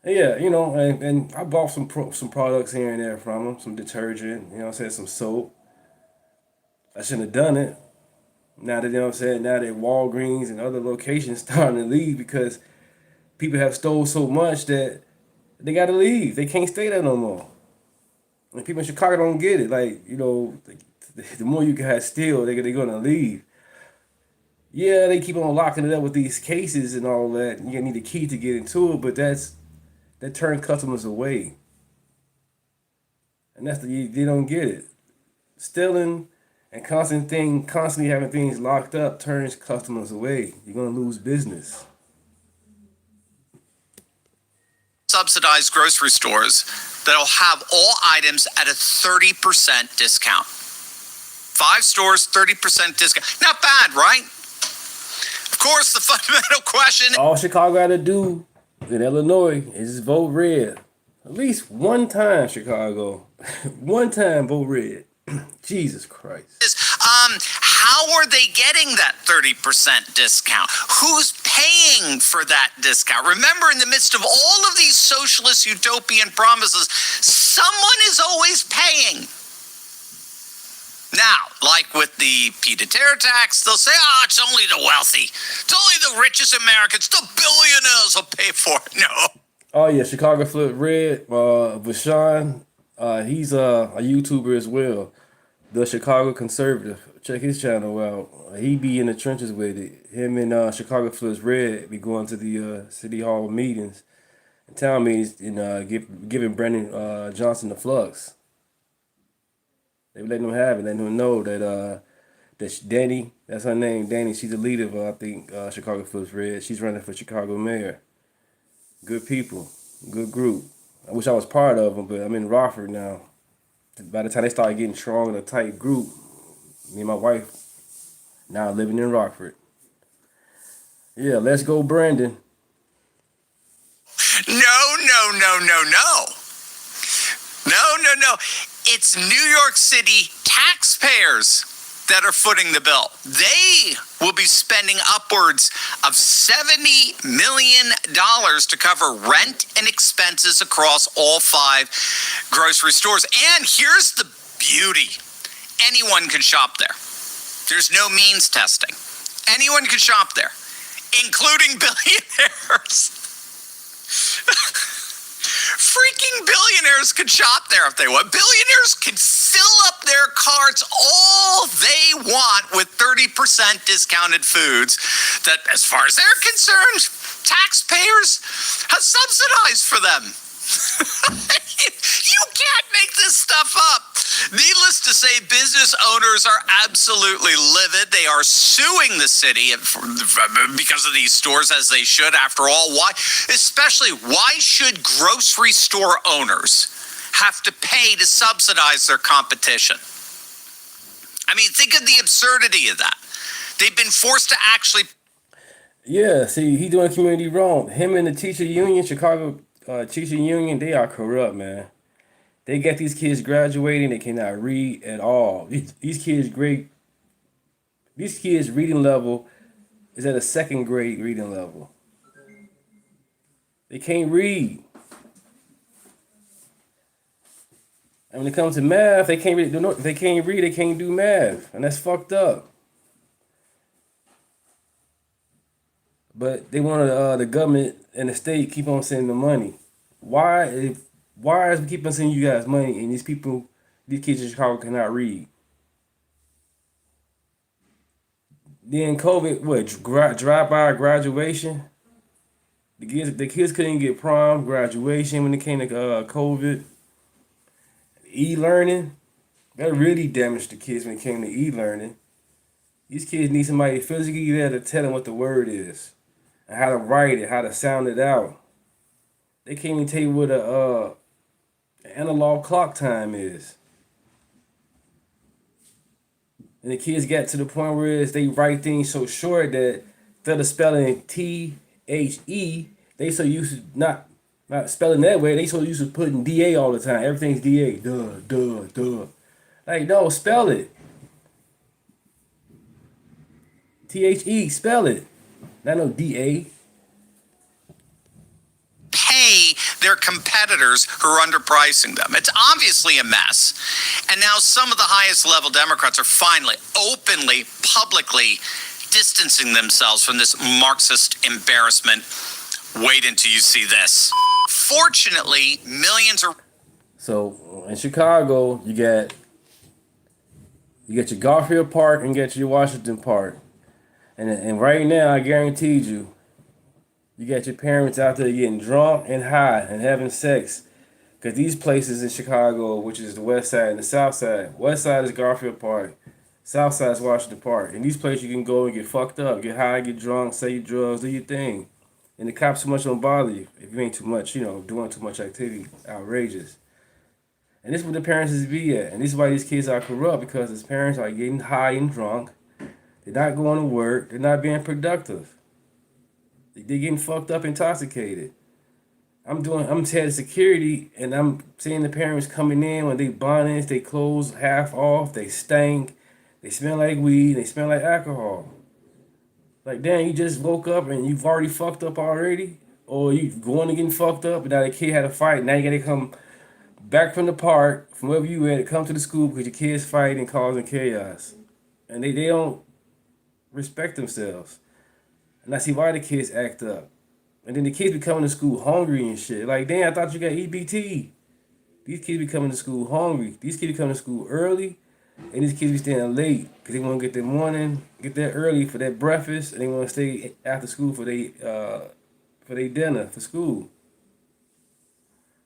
And yeah, you know, and I bought some products here and there from them. Some detergent, you know what I'm saying, some soap. I shouldn't have done it. Now that, you know what I'm saying, now that Walgreens and other locations starting to leave because people have stole so much that they got to leave. They can't stay there no more. And people in Chicago don't get it. Like, you know, the more you guys steal, they're going to leave. Yeah, they keep on locking it up with these cases and all that. You need a key to get into it, but that turns customers away. And they don't get it. Stealing and constantly having things locked up turns customers away. You're gonna lose business. Subsidized grocery stores that'll have all items at a 30% discount. 5 stores, 30% discount. Not bad, right? Of course, the fundamental question. All Chicago got to do in Illinois is just vote red. At least one time, Chicago. One time, vote red. Jesus Christ. How are they getting that 30% discount? Who's paying for that discount? Remember, in the midst of all of these socialist utopian promises, someone is always paying. Now, like with the pied-à-terre tax, they'll say, it's only the wealthy. It's only the richest Americans. The billionaires will pay for it. No. Oh, yeah, Chicago Flip Red. Vashawn, he's a YouTuber as well. The Chicago Conservative. Check his channel out. He be in the trenches with it. Him and Chicago Flips Red be going to the City Hall meetings and town meetings and giving Brandon Johnson the flux. They letting him have it, letting him know that Danny, that's her name, Danny, she's the leader of, I think, Chicago Flips Red. She's running for Chicago mayor. Good people, good group. I wish I was part of them, but I'm in Rockford now. By the time they started getting strong in a tight group, me and my wife now living in Rockford. Yeah, let's go, Brandon. No. It's New York City taxpayers that are footing the bill. They will be spending upwards of $70 million to cover rent and expenses across all 5 grocery stores. And here's the beauty. Anyone can shop there. There's no means testing. Anyone can shop there, including billionaires. Freaking billionaires can shop there if they want. Billionaires can fill up their carts all they want with 30% discounted foods that, as far as they're concerned, taxpayers have subsidized for them. You can't make this stuff up. Needless to say, business owners are absolutely livid. They are suing the city because of these stores, as they should. After all, why should grocery store owners have to pay to subsidize their competition? I mean, think of the absurdity of that. They've been forced to actually... Yeah, see, he doing community wrong. Him and the teacher union, Chicago teacher union, they are corrupt, man. They got these kids graduating, they cannot read at all. These kids reading level is at a 2nd grade reading level. They can't read. And when it comes to math, they can't read. If they can't read, they can't do math, and that's fucked up. But they want the government and the state keep on sending them money. Why is we keep on sending you guys money and these kids in Chicago cannot read? Then COVID, drive-by graduation. The kids couldn't get prom, graduation when it came to COVID. E-learning, that really damaged the kids when it came to e-learning. These kids need somebody physically there to tell them what the word is and how to write it, how to sound it out. They can't even tell you what an analog clock time is. And the kids got to the point where they write things so short that instead of spelling T-H-E, they so used to not spelling that way. They so used to putting D-A all the time. Everything's D-A. Duh. Like, no, spell it. T-H-E, spell it. Not no D-A. Pay their competitors who are underpricing them. It's obviously a mess. And now some of the highest level Democrats are finally openly, publicly distancing themselves from this Marxist embarrassment. Wait until you see this. Fortunately, millions are... So in Chicago, you got your Garfield Park and you got your Washington Park. And right now, I guaranteed you, you got your parents out there getting drunk and high and having sex. Because these places in Chicago, which is the west side and the south side, west side is Garfield Park, south side is Washington Park. And these places you can go and get fucked up, get high, get drunk, sell your drugs, do your thing. And the cops too much don't bother you if you ain't too much, doing too much activity, outrageous. And this is where the parents is be at. And this is why these kids are corrupt, because his parents are getting high and drunk. They're not going to work. They're not being productive. They're getting fucked up, intoxicated. I'm head of security, and I'm seeing the parents coming in when they bonnets, they clothes half off, they stink, they smell like weed, they smell like alcohol. Like, damn, you just woke up and you've already fucked up already? Or you going to getting fucked up, and now the kid had a fight, now you gotta come back from the park, from wherever you at, come to the school because your kids fighting and causing chaos. And they don't respect themselves. And I see why the kids act up. And then the kids be coming to school hungry and shit. Like, damn, I thought you got EBT. These kids be coming to school hungry. These kids be coming to school early. And these kids be staying late because they want to get get there early for their breakfast. And they want to stay after school for their dinner for school.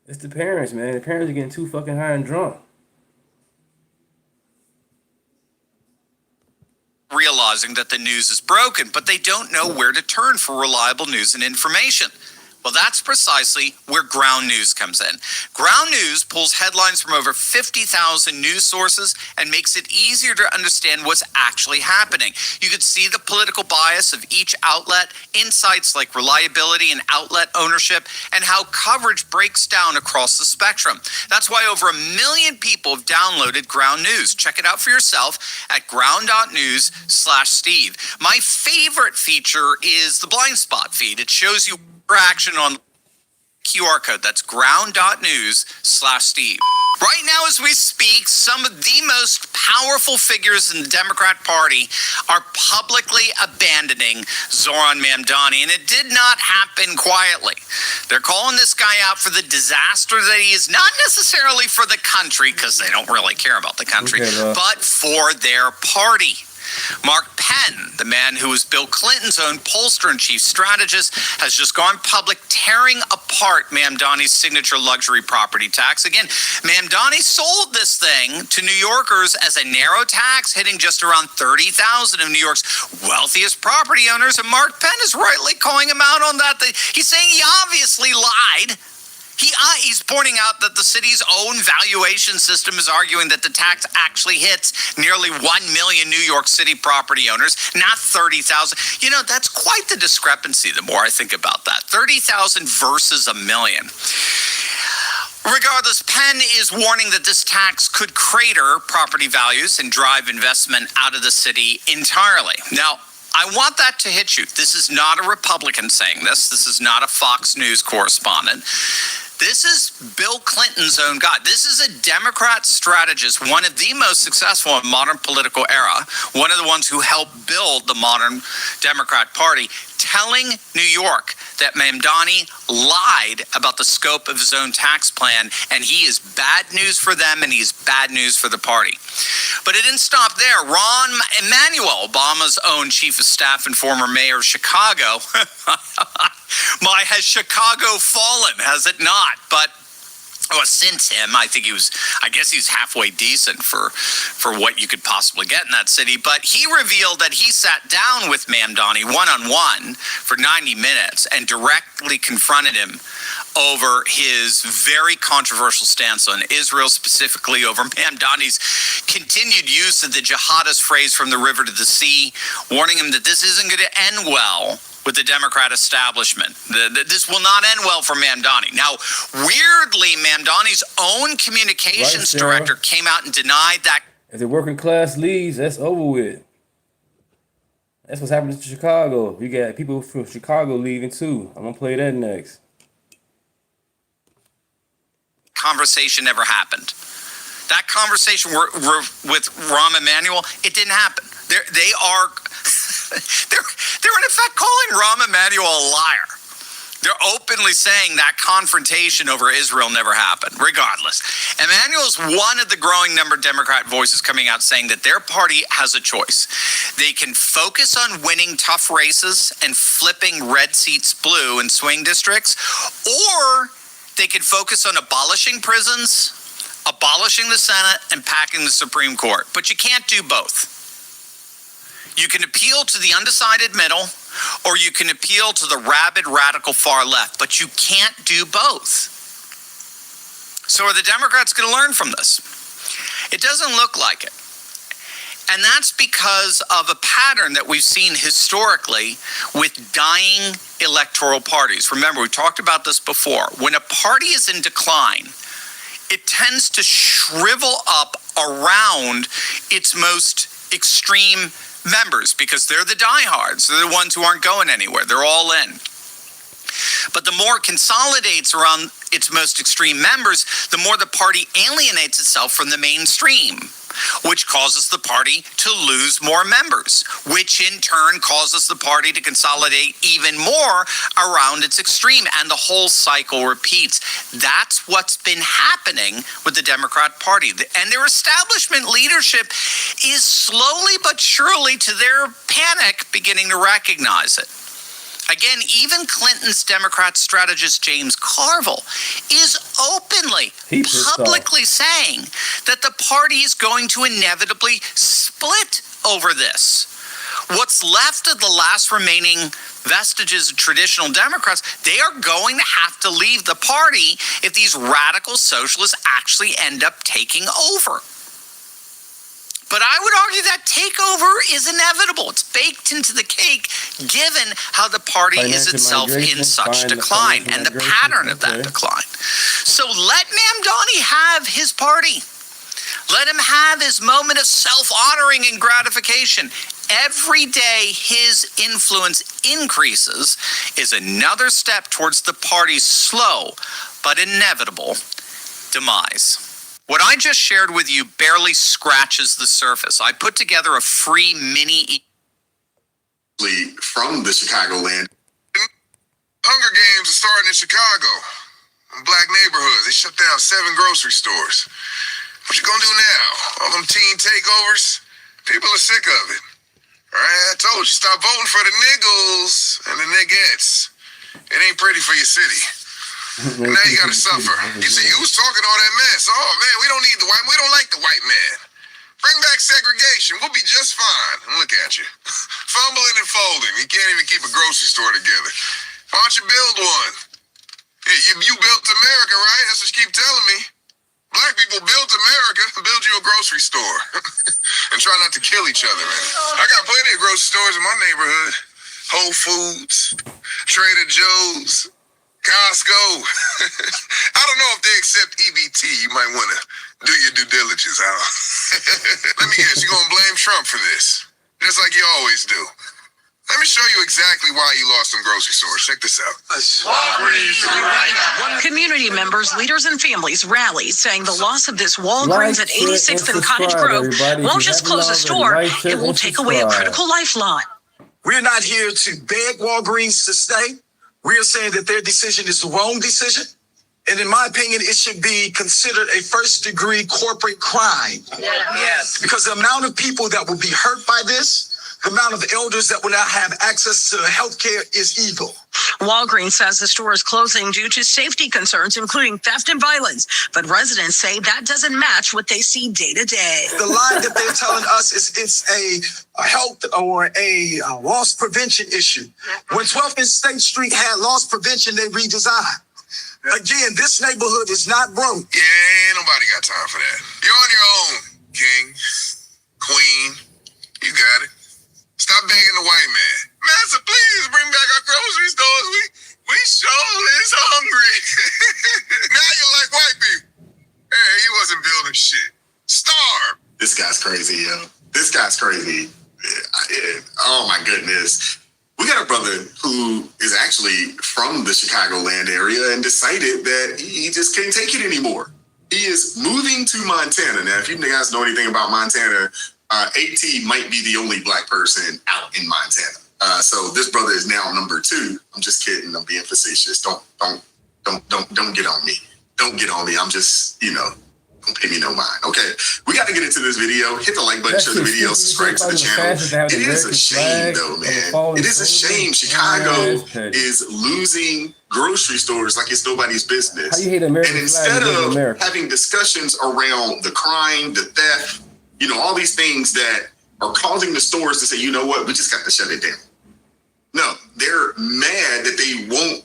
It's the parents, man. The parents are getting too fucking high and drunk. Realizing that the news is broken, but they don't know where to turn for reliable news and information. Well, that's precisely where Ground News comes in. Ground News pulls headlines from over 50,000 news sources and makes it easier to understand what's actually happening. You could see the political bias of each outlet, insights like reliability and outlet ownership, and how coverage breaks down across the spectrum. That's why over 1 million people have downloaded Ground News. Check it out for yourself at ground.news/Steve. My favorite feature is the blind spot feed. It shows you action on QR code. That's ground.news/Steve. Right now, as we speak, some of the most powerful figures in the Democrat Party are publicly abandoning Zoran Mamdani, and it did not happen quietly. They're calling this guy out for the disaster that he is, not necessarily for the country, because they don't really care about the country, but for their party. Mark Penn, the man who was Bill Clinton's own pollster and chief strategist, has just gone public tearing apart Mamdani's signature luxury property tax. Again, Mamdani sold this thing to New Yorkers as a narrow tax, hitting just around 30,000 of New York's wealthiest property owners, and Mark Penn is rightly calling him out on that. He's saying he obviously lied. He's pointing out that the city's own valuation system is arguing that the tax actually hits nearly 1 million New York City property owners, not 30,000. You know, that's quite the discrepancy the more I think about that. 30,000 versus 1 million. Regardless, Penn is warning that this tax could crater property values and drive investment out of the city entirely. Now, I want that to hit you. This is not a Republican saying this. This is not a Fox News correspondent. This is Bill Clinton's own guy. This is a Democrat strategist, one of the most successful in modern political era, one of the ones who helped build the modern Democrat Party, telling New York that Mamdani lied about the scope of his own tax plan, and he is bad news for them, and he's bad news for the party. But it didn't stop there. Rahm Emanuel, Obama's own chief of staff and former mayor of Chicago, has Chicago fallen, has it not? But since him, I guess he's halfway decent for what you could possibly get in that city. But he revealed that he sat down with Mamdani one-on-one for 90 minutes and directly confronted him over his very controversial stance on Israel, specifically over Mamdani's continued use of the jihadist phrase from the river to the sea, warning him that this isn't going to end well with the Democrat establishment. This will not end well for Mamdani. Now, weirdly, Mamdani's own communications director came out and denied that. If the working class leaves, that's over with. That's what's happening to Chicago. You got people from Chicago leaving too. I'm gonna play that next. Conversation never happened. That conversation with Rahm Emanuel, it didn't happen. They are they're in effect calling Rahm Emanuel a liar. They're openly saying that confrontation over Israel never happened, regardless. Emanuel's one of the growing number of Democrat voices coming out saying that their party has a choice. They can focus on winning tough races and flipping red seats blue in swing districts, or they can focus on abolishing prisons, abolishing the Senate, and packing the Supreme Court. But you can't do both. You can appeal to the undecided middle, or you can appeal to the rabid radical far left, but you can't do both. So are the Democrats going to learn from this? It doesn't look like it. And that's because of a pattern that we've seen historically with dying electoral parties. Remember, we talked about this before. When a party is in decline, it tends to shrivel up around its most extreme members because they're the diehards. They're the ones who aren't going anywhere. They're all in. But the more it consolidates around its most extreme members, the more the party alienates itself from the mainstream, which causes the party to lose more members, which in turn causes the party to consolidate even more around its extreme, and the whole cycle repeats. That's what's been happening with the Democrat Party. And their establishment leadership is slowly but surely, to their panic, beginning to recognize it. Again, even Clinton's Democrat strategist James Carville is openly, publicly saying that the party is going to inevitably split over this. What's left of the last remaining vestiges of traditional Democrats, they are going to have to leave the party if these radical socialists actually end up taking over. But I would argue that takeover is inevitable. It's baked into the cake, given how the party is itself in such decline and the pattern of that decline. So let Mamdani have his party. Let him have his moment of self-honoring and gratification. Every day his influence increases is another step towards the party's slow but inevitable demise. What I just shared with you barely scratches the surface. I put together a free mini from the Chicagoland. Hunger Games are starting in Chicago. In black neighborhoods. They shut down 7 grocery stores. What you gonna do now? All them teen takeovers? People are sick of it. All right, I told you, stop voting for the niggles and the niggettes. It ain't pretty for your city. And now you gotta suffer. You see, you was talking all that mess. Oh man, we don't need the white. We don't like the white man. Bring back segregation. We'll be just fine. And look at you, fumbling and folding. You can't even keep a grocery store together. Why don't you build one? You built America, right? That's what you keep telling me. Black people built America. Build you a grocery store and try not to kill each other, man. I got plenty of grocery stores in my neighborhood. Whole Foods, Trader Joe's, Costco. I don't know if they accept EBT. You might want to do your due diligence. Let me guess, you're going to blame Trump for this, just like you always do. Let me show you exactly why you lost some grocery stores. Check this out. Community members, leaders, and families rally, saying the loss of this Walgreens at 86th and Cottage Grove won't just close a store, it will take away a critical lifeline. We're not here to beg Walgreens to stay. We are saying that their decision is the wrong decision. And in my opinion, it should be considered a first-degree corporate crime. Yes. Because the amount of people that will be hurt by this, the amount of elders that will not have access to health care is evil. Walgreens says the store is closing due to safety concerns, including theft and violence. But residents say that doesn't match what they see day to day. The lie that they're telling us is it's a health or a loss prevention issue. When 12th and State Street had loss prevention, they redesigned. Again, this neighborhood is not broke. Yeah, ain't nobody got time for that. You're on your own, king, queen. You got it. Stop begging the white man. Master, please bring back our grocery stores. We sure is hungry. Now you like white people. Hey, he wasn't building shit. Starve. This guy's crazy, yo. This guy's crazy. Oh my goodness. We got a brother who is actually from the Chicagoland area and decided that he just can't take it anymore. He is moving to Montana. Now, if you guys know anything about Montana, AT might be the only black person out in Montana. So this brother is now number 2. I'm just kidding. I'm being facetious. Don't get on me. Don't get on me. I'm just, don't pay me no mind. Okay. We got to get into this video. Hit the like button, share the video, subscribe to the channel. It is a shame though, man. It is a shame. Chicago is losing grocery stores like it's nobody's business. How you hate American and instead of America? having discussions around the crime, the theft, all these things that are causing the stores to say, you know what, we just got to shut it down. No, they're mad that they won't,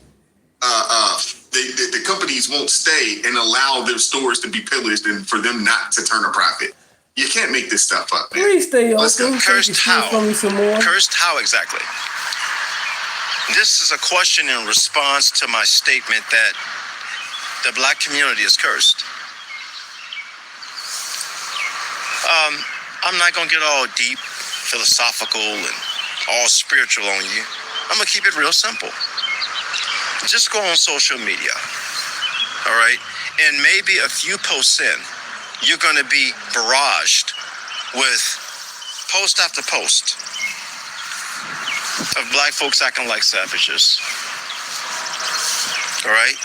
the companies won't stay and allow their stores to be pillaged and for them not to turn a profit. You can't make this stuff up, man. Please stay open. Let's go. Cursed how? Some more. Cursed how exactly? This is a question in response to my statement that the black community is cursed. I'm not going to get all deep, philosophical, and all spiritual on you. I'm going to keep it real simple. Just go on social media, all right? And maybe a few posts in, you're going to be barraged with post after post of black folks acting like savages, all right?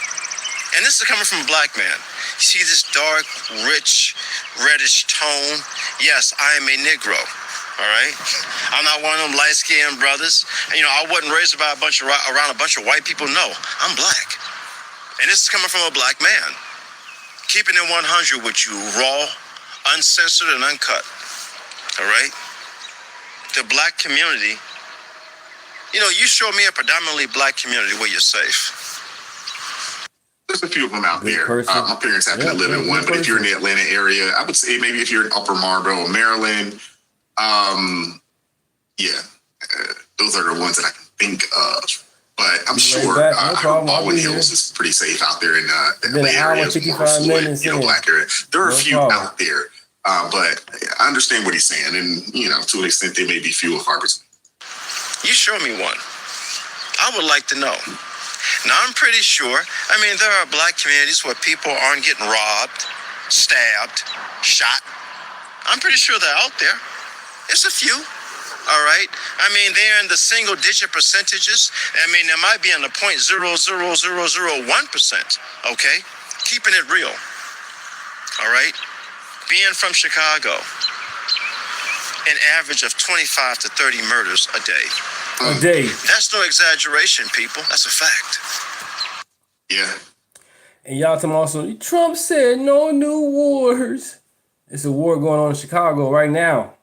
And this is coming from a black man. You see this dark, rich, reddish tone? Yes, I am a Negro, all right? I'm not one of them light-skinned brothers. And, I wasn't raised by around a bunch of white people. No, I'm black. And this is coming from a black man. Keeping it 100 with you, raw, uncensored, and uncut, all right? The black community, you show me a predominantly black community where you're safe. There's a few of them out there. My parents happen to live in one, but if you're in the Atlanta area, I would say maybe if you're in Upper Marlboro, Maryland, those are the ones that I can think of. But I'm sure Baldwin Hills is pretty safe out there in the LA area, more black area. There are a few out there, but I understand what he's saying, and to an extent, they may be few and far between. You show me one. I would like to know. Now, I'm pretty sure, there are black communities where people aren't getting robbed, stabbed, shot. I'm pretty sure they're out there. It's a few, all right? They're in the single-digit percentages. They might be in the 0.00001%, okay? Keeping it real, all right? Being from Chicago, an average of 25 to 30 murders a day. A day. That's no exaggeration, people. That's a fact. Yeah. And y'all tell me also, Trump said no new wars. It's a war going on in Chicago right now.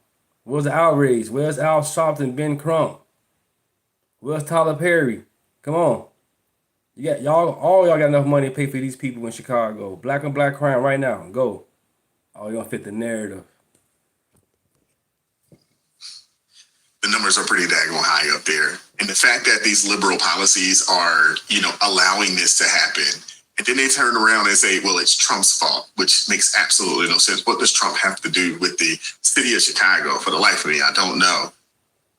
Where's the outrage? Where's Al Sharpton, Ben Crump? Where's Tyler Perry? Come on. All y'all got enough money to pay for these people in Chicago. Black on black crime right now. Go. All y'all fit the narrative. The numbers are pretty daggone high up there. And the fact that these liberal policies are, allowing this to happen, and then they turn around and say, well, it's Trump's fault, which makes absolutely no sense. What does Trump have to do with the city of Chicago? For the life of me, I don't know.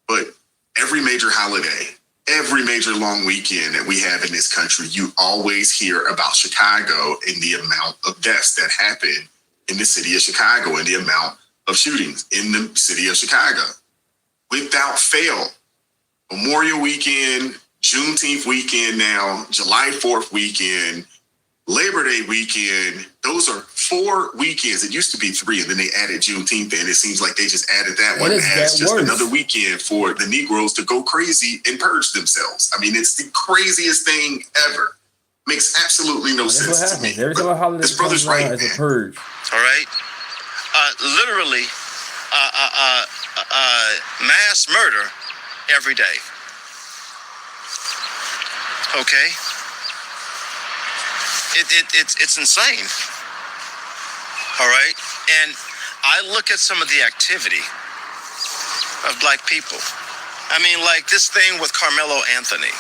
But every major holiday, every major long weekend that we have in this country, you always hear about Chicago and the amount of deaths that happen in the city of Chicago and the amount of shootings in the city of Chicago. Without fail, Memorial Weekend, Juneteenth weekend now, July 4th weekend, Labor Day weekend, those are 4 weekends. It used to be 3, and then they added Juneteenth, and it seems like they just added that one as just another weekend for the Negroes to go crazy and purge themselves. It's the craziest thing ever. Makes absolutely no sense to me. Every time a holiday this brother's right, man. It's a purge. All right? Literally, mass murder every day. Okay? It's insane. All right? And I look at some of the activity of black people. Like this thing with Carmelo Anthony.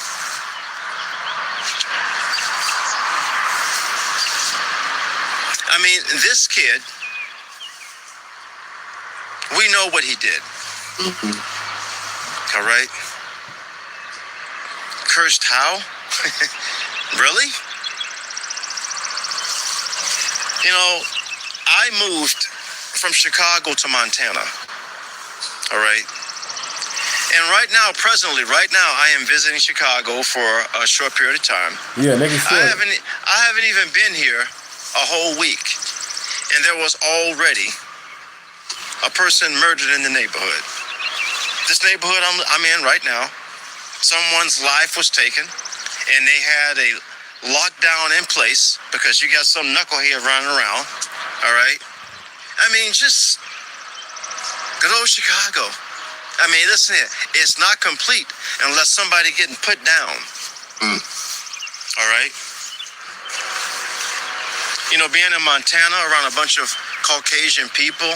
This kid, we know what he did. All right? Cursed how? Really? I moved from Chicago to Montana. All right. And right now, I am visiting Chicago for a short period of time. Yeah, make it short. I haven't even been here a whole week, and there was already a person murdered in the neighborhood. This neighborhood I'm in right now, someone's life was taken, and they had a lockdown in place because you got some knucklehead running around. All right. I mean, just good old Chicago. I mean, listen here, it's not complete unless somebody getting put down. All right. You know, being in Montana around a bunch of Caucasian people,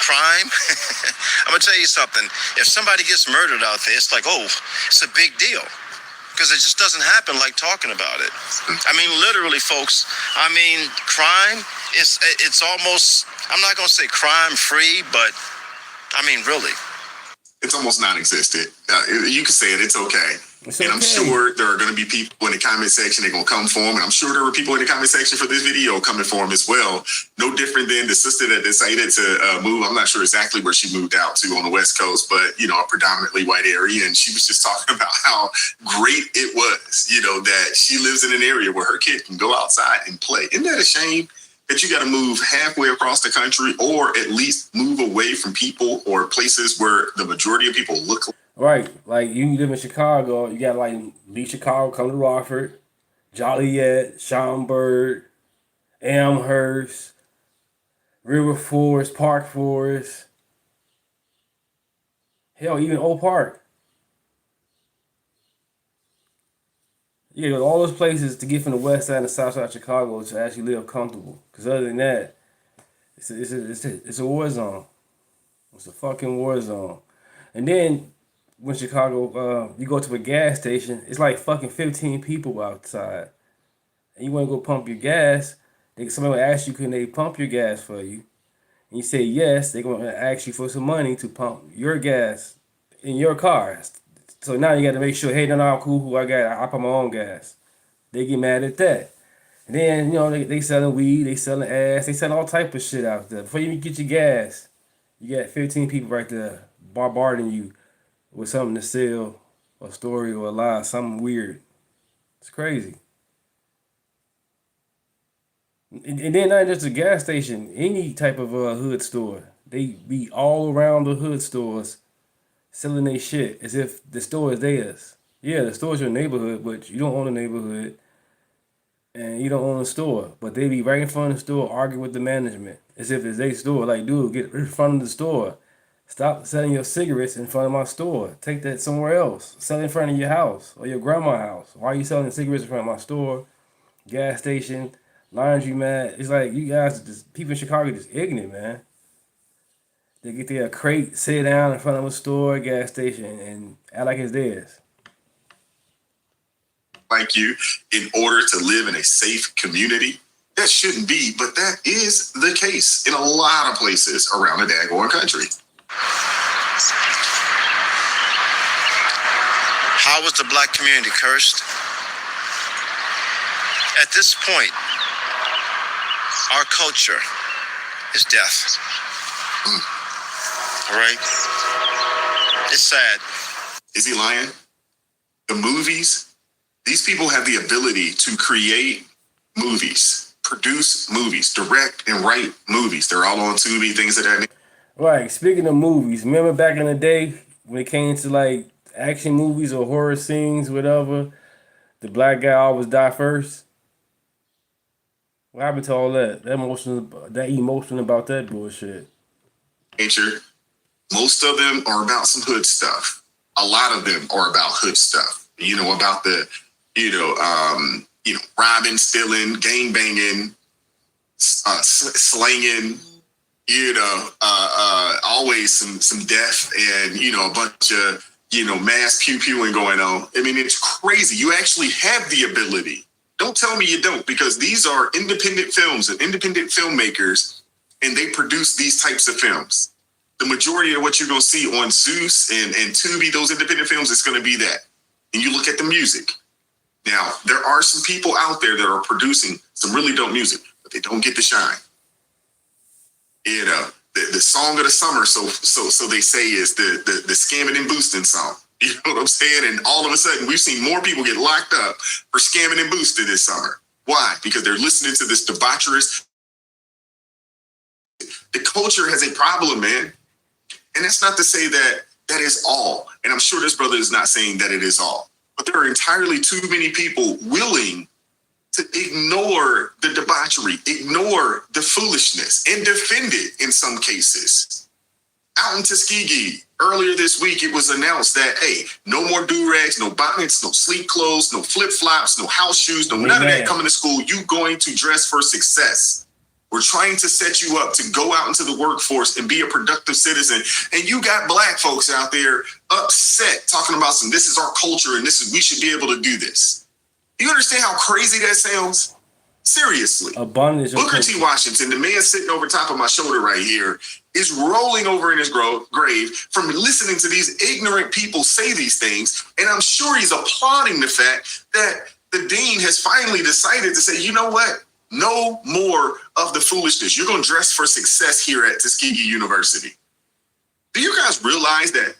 crime. I'm gonna tell you something. If somebody gets murdered out there, it's like, oh, it's a big deal. Because it just doesn't happen like talking about it. I mean, literally, folks, I mean, crime, it's almost, I'm not going to say crime free, but I mean, really. It's almost non-existent. You can say it, it's okay. And I'm sure there are going to be people in the comment section that are going to come for him. And I'm sure there were people in the comment section for this video coming for him as well. No different than the sister that decided to move. I'm not sure exactly where she moved out to on the West Coast, but, you know, a predominantly white area. And she was just talking about how great it was, you know, that she lives in an area where her kid can go outside and play. Isn't that a shame that you got to move halfway across the country or at least move away from people or places where the majority of people look like? Right, like you live in Chicago, you got like leave Chicago, come to Rockford, Joliet, Schaumburg, Amherst, River Forest, Park Forest, hell, even Oak Park. You go to all those places to get from the west side and the south side of Chicago to actually live comfortable. Because other than that, it's a war zone. It's a fucking war zone. And then when Chicago, you go to a gas station, it's like fucking 15 people outside. And you want to go pump your gas, somebody will ask you, can they pump your gas for you? And you say yes, they're going to ask you for some money to pump your gas in your car. So now you got to make sure, hey, no, I'm cool, who I pump my own gas. They get mad at that. And then, you know, they selling weed, they selling ass, they selling all type of shit out there. Before you even get your gas, you got 15 people right there bombarding you with something to sell, a story or a lie, something weird. It's crazy. And then not just a gas station, any type of hood store. They be all around the hood stores selling their shit as if the store is theirs. Yeah, the store's your neighborhood, but you don't own the neighborhood and you don't own the store. But they be right in front of the store arguing with the management as if it's their store. Like, dude, get in front of the store. Stop selling your cigarettes in front of my store. Take that somewhere else. Sell it in front of your house or your grandma's house. Why are you selling cigarettes in front of my store, gas station, laundromat? It's like you guys, people in Chicago just ignorant, man. They get their crate, sit down in front of a store, gas station, and act like it's theirs. Like you, in order to live in a safe community, that shouldn't be, but that is the case in a lot of places around the daggone country. How was the black community cursed? At this point, our culture is death. All right? It's sad. Is he lying? The movies, these people have the ability to create movies, produce movies, direct and write movies. They're all on Tubi, things of that nature. Right. Speaking of movies, remember back in the day when it came to like action movies or horror scenes, whatever, the black guy always die first? What happened to all that? That emotion about that bullshit. Nature. Most of them are about some hood stuff. A lot of them are about hood stuff. You know, about the, robbing, stealing, gang banging, slanging. Always some death and, a bunch of, mass pew-pewing going on. I mean, it's crazy. You actually have the ability. Don't tell me you don't, because these are independent films and independent filmmakers, and they produce these types of films. The majority of what you're going to see on Zeus and Tubi, those independent films, is going to be that. And you look at the music. Now, there are some people out there that are producing some really dope music, but they don't get the shine. The song of the summer, so they say, is the scamming and boosting song. You know what I'm saying? And all of a sudden, we've seen more people get locked up for scamming and boosting this summer. Why? Because they're listening to this debaucherous. The culture has a problem, man. And that's not to say that that is all. And I'm sure this brother is not saying that it is all. But there are entirely too many people willing to ignore the debauchery, ignore the foolishness, and defend it in some cases. Out in Tuskegee, earlier this week, it was announced that, hey, no more do-rags, no bonnets, no sleep clothes, no flip-flops, no house shoes, no none of that coming to school. You going to dress for success. We're trying to set you up to go out into the workforce and be a productive citizen. And you got black folks out there upset talking about this is our culture and we should be able to do this. You understand how crazy that sounds? Seriously. Booker T. Washington, the man sitting over top of my shoulder right here, is rolling over in his grave from listening to these ignorant people say these things. And I'm sure he's applauding the fact that the dean has finally decided to say, you know what? No more of the foolishness. You're going to dress for success here at Tuskegee University. Do you guys realize that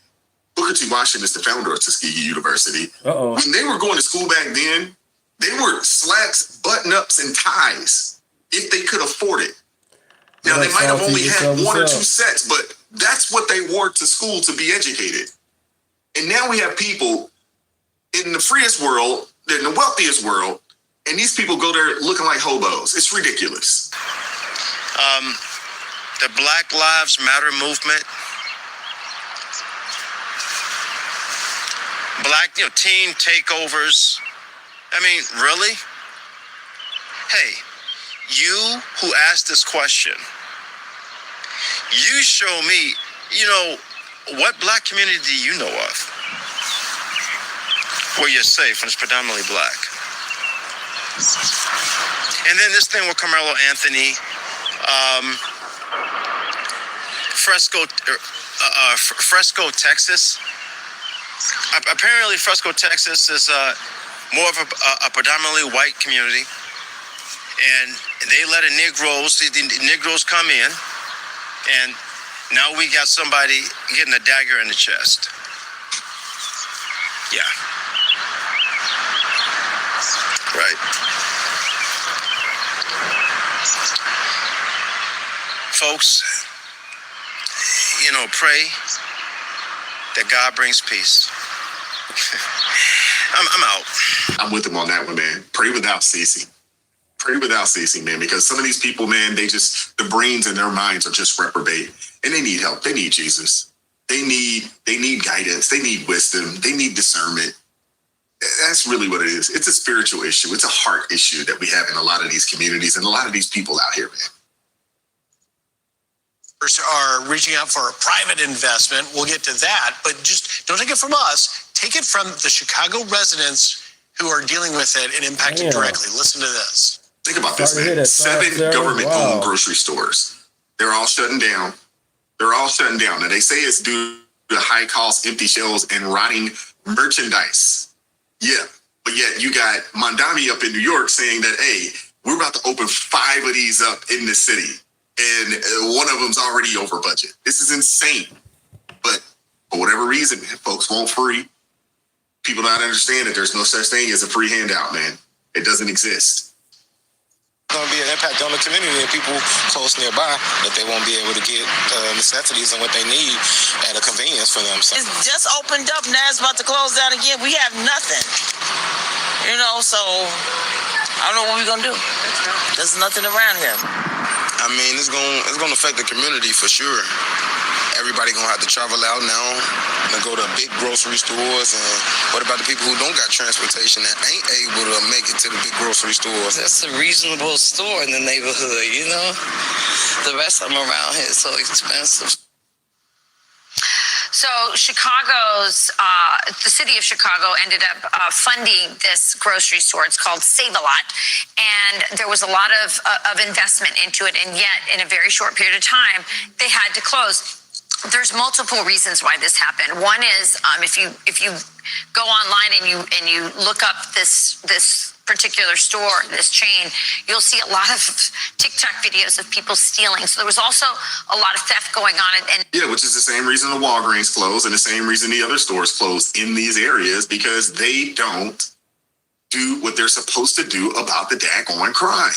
Booker T. Washington is the founder of Tuskegee University? When they were going to school back then, they were slacks, button-ups, and ties if they could afford it. Now, they might have only had one or two sets, but that's what they wore to school to be educated. And now we have people in the freest world, in the wealthiest world, and these people go there looking like hobos. It's ridiculous. The Black Lives Matter movement, black, teen takeovers. I mean, really? Hey, you who asked this question, you show me, what black community do you know of where you're safe and it's predominantly black? And then this thing with Carmelo Anthony, Fresco, Texas. Apparently, Fresco, Texas is more of a predominantly white community, and they let the Negroes come in, and now we got somebody getting a dagger in the chest. Yeah. Right. Folks, pray that God brings peace. I'm out. I'm with him on that one, man. Pray without ceasing. Pray without ceasing, man, because some of these people, man, the brains in their minds are just reprobate, and they need help. They need Jesus. They need guidance. They need wisdom. They need discernment. That's really what it is. It's a spiritual issue. It's a heart issue that we have in a lot of these communities and a lot of these people out here, man. Are reaching out for a private investment. We'll get to that, but just don't take it from us. Take it from the Chicago residents who are dealing with it and impacted directly. Listen to this. Think about this, man. 7 government-owned grocery stores. They're all shutting down. Now, they say it's due to high cost, empty shelves, and rotting merchandise. Yeah, but yet you got Mondami up in New York saying that, hey, we're about to open 5 of these up in the city. And one of them's already over budget. This is insane. But for whatever reason, folks want free. People don't understand that there's no such thing as a free handout, man. It doesn't exist. Going to be an impact on the community and people close nearby that they won't be able to get necessities and what they need at a convenience for them. So. It's just opened up. Now it's about to close down again. We have nothing. So I don't know what we're going to do. There's nothing around here. I mean, it's gonna affect the community for sure. Everybody gonna have to travel out now and go to big grocery stores. And what about the people who don't got transportation that ain't able to make it to the big grocery stores? That's a reasonable store in the neighborhood, The rest of them around here is so expensive. So the city of Chicago ended up funding this grocery store. It's called Save-A-Lot. And there was a lot of investment into it. And yet, in a very short period of time, they had to close. there's multiple reasons why this happened. One is if you go online and you look up this particular store, this chain, you'll see a lot of TikTok videos of people stealing. So there was also a lot of theft going on. And yeah, which is the same reason the Walgreens closed and the same reason the other stores closed in these areas, because they don't do what they're supposed to do about the daggone crime.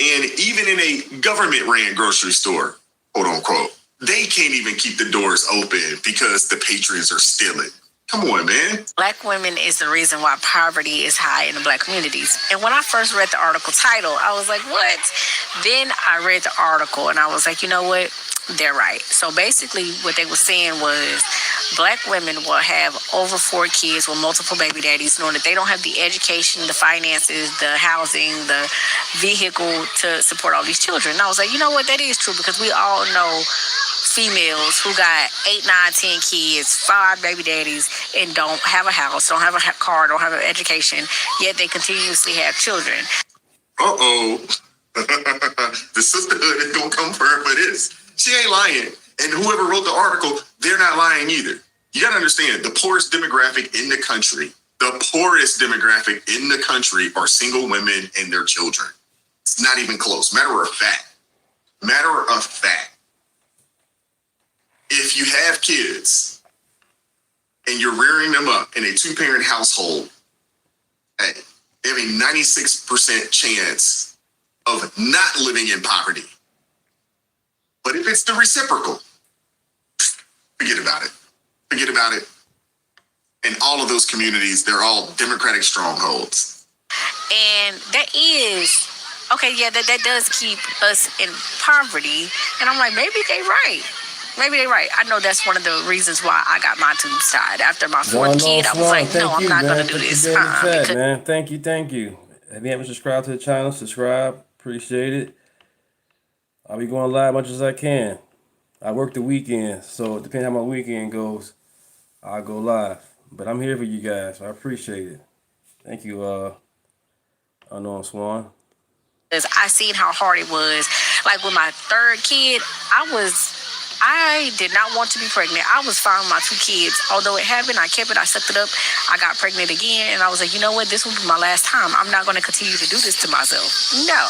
And even in a government-ran grocery store, quote unquote, they can't even keep the doors open because the patrons are stealing. Come on, man. Black women is the reason why poverty is high in the Black communities. And when I first read the article title, I was like, what? Then I read the article and I was like, you know what? They're right. So basically what they were saying was Black women will have over 4 kids with multiple baby daddies, knowing that they don't have the education, the finances, the housing, the vehicle to support all these children. And I was like, you know what? That is true, because we all know females who got 8, 9, 10 kids, 5 baby daddies, and don't have a house, don't have a car, don't have an education, yet they continuously have children. The sisterhood is gonna come for her for this. She ain't lying. And whoever wrote the article, they're not lying either. You gotta understand, the poorest demographic in the country are single women and their children. It's not even close. Matter of fact, if you have kids and you're rearing them up in a 2-parent household, hey, they have a 96% chance of not living in poverty. But if it's the reciprocal, forget about it. And all of those communities, they're all Democratic strongholds. And that is, okay, yeah, that does keep us in poverty. And I'm like, maybe they're right. I know that's one of the reasons why I got my tubes tied. After my 4th kid, I was like, no, I'm not going to do this. Man. Thank you. If you haven't subscribed to the channel, subscribe. Appreciate it. I'll be going live as much as I can. I work the weekend, so depending how my weekend goes, I'll go live. But I'm here for you guys. So I appreciate it. Thank you, Unknown Swan. I seen how hard it was. Like with my 3rd kid, I did not want to be pregnant. I was fine with my 2 kids. Although it happened, I kept it, I sucked it up. I got pregnant again, and I was like, you know what? This will be my last time. I'm not going to continue to do this to myself. No.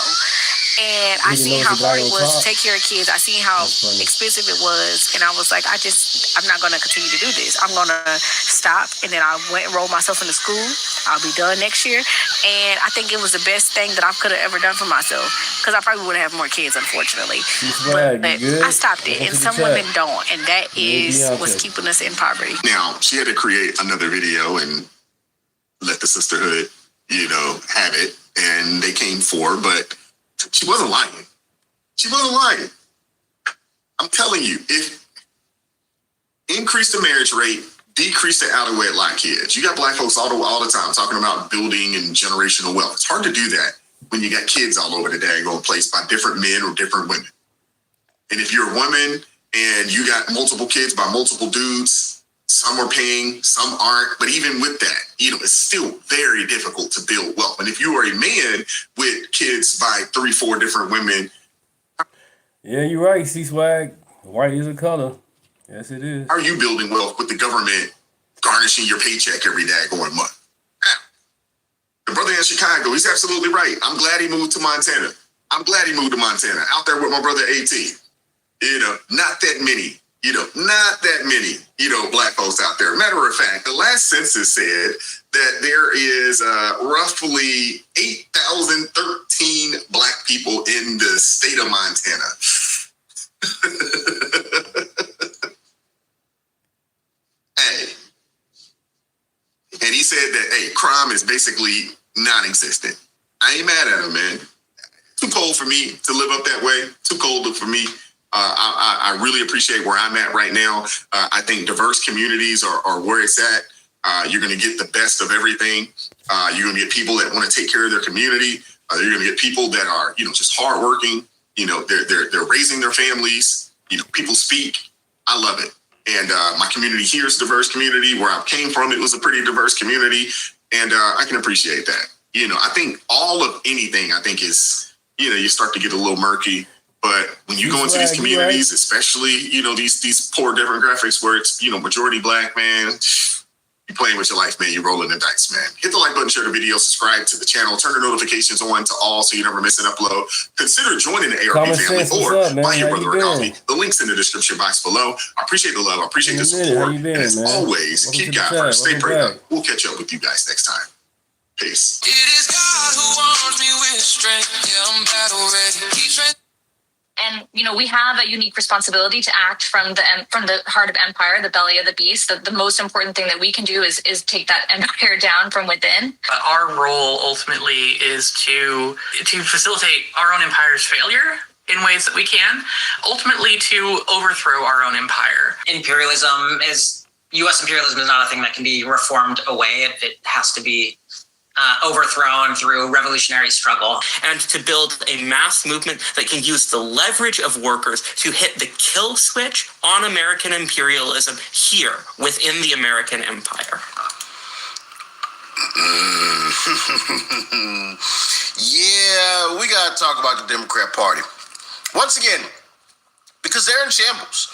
And I seen how hard it was to take care of kids. I seen how expensive it was. And I was like, I'm not going to continue to do this. I'm going to stop. And then I went and enrolled myself into school. I'll be done next year. And I think it was the best thing that I could have ever done for myself. Because I probably wouldn't have more kids, unfortunately. But I stopped it. And some women don't. And that is what's keeping us in poverty. Now, she had to create another video and let the sisterhood, have it. And they came forward, but she wasn't lying. I'm telling you, if increase the marriage rate, decrease the out of wedlock kids. You got Black folks all the time talking about building and generational wealth. It's hard to do that when you got kids all over the daggone place by different men or different women. And if you're a woman and you got multiple kids by multiple dudes, some are paying, some aren't. But even with that, it's still very difficult to build wealth. And if you are a man with kids by 3, 4 different women. Yeah, you're right, C-Swag. White is a color. Yes, it is. How are you building wealth with the government garnishing your paycheck every daggone month? The brother in Chicago, he's absolutely right. I'm glad he moved to Montana. Out there with my brother AT. Not that many. Black folks out there. Matter of fact, the last census said that there is roughly 8,013 Black people in the state of Montana. Hey. And he said that, crime is basically non-existent. I ain't mad at him, man. Too cold for me to live up that way. Too cold for me. I really appreciate where I'm at right now. I think diverse communities are where it's at. You're going to get the best of everything. You're going to get people that want to take care of their community. You're going to get people that are, just hardworking. They're raising their families. People speak. I love it. And my community here is a diverse community. Where I came from, it was a pretty diverse community. And I can appreciate that. I think all of anything, is, you start to get a little murky. But when you go into these communities, especially, these poor demographics where it's, majority black, man, you playing with your life, man. You're rolling the dice, man. Hit the like button, share the video, subscribe to the channel, turn the notifications on to all so you never miss an upload. Consider joining the ARP family or buy your brother a coffee. The link's in the description box below. I appreciate the love. I appreciate the support. And as always, keep God first. Stay prayed up. We'll catch up with you guys next time. Peace. It is God who arms me with strength. Yeah, I'm battle ready. And, we have a unique responsibility to act from the heart of empire, the belly of the beast. The most important thing that we can do is take that empire down from within. Our role ultimately is to facilitate our own empire's failure in ways that we can, ultimately to overthrow our own empire. U.S. imperialism is not a thing that can be reformed away. It has to be overthrown through revolutionary struggle. And to build a mass movement that can use the leverage of workers to hit the kill switch on American imperialism here within the American empire. Yeah, we got to talk about the Democrat Party. Once again, because they're in shambles.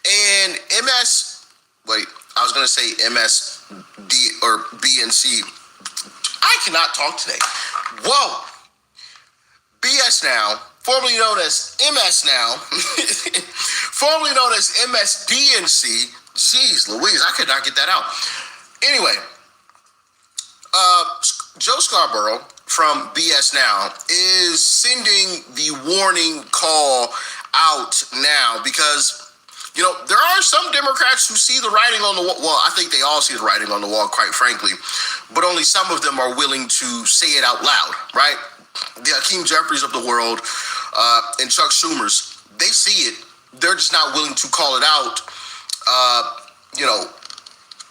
And I was going to say MSD or BNC. I cannot talk today. Whoa. BS Now, formerly known as MS Now, formerly known as MSDNC. Jeez Louise, I could not get that out. Anyway, Joe Scarborough from BS Now is sending the warning call out now because there are some Democrats who see the writing on the wall. Well, I think they all see the writing on the wall, quite frankly, but only some of them are willing to say it out loud, right? The Hakeem Jeffries of the world and Chuck Schumer's, they see it. They're just not willing to call it out,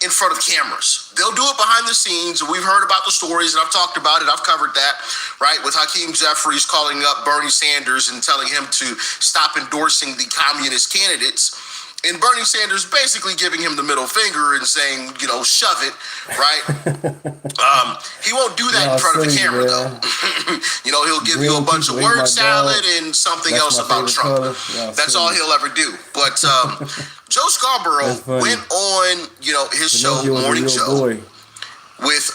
in front of cameras. They'll do it behind the scenes. We've heard about the stories, and I've talked about it. I've covered that, right? With Hakeem Jeffries calling up Bernie Sanders and telling him to stop endorsing the communist candidates. And Bernie Sanders basically giving him the middle finger and saying, shove it, right? He won't do that in front of the camera, though. He'll give you a bunch of word salad and something else about Trump. That's all he'll ever do. But Joe Scarborough went on, his show, Morning Joe, with,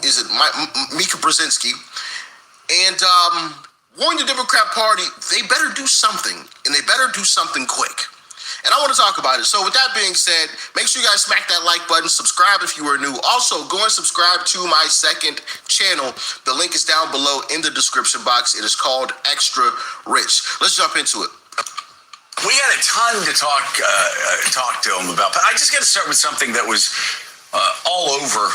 is it Mika Brzezinski, and warned the Democrat Party, they better do something, and they better do something quick. And I want to talk about it. So with that being said, make sure you guys smack that like button, subscribe if you are new. Also, go and subscribe to my second channel. The link is down below in the description box. It is called Extra Rich. Let's jump into it. We got a ton to talk to him about, but I just got to start with something that was all over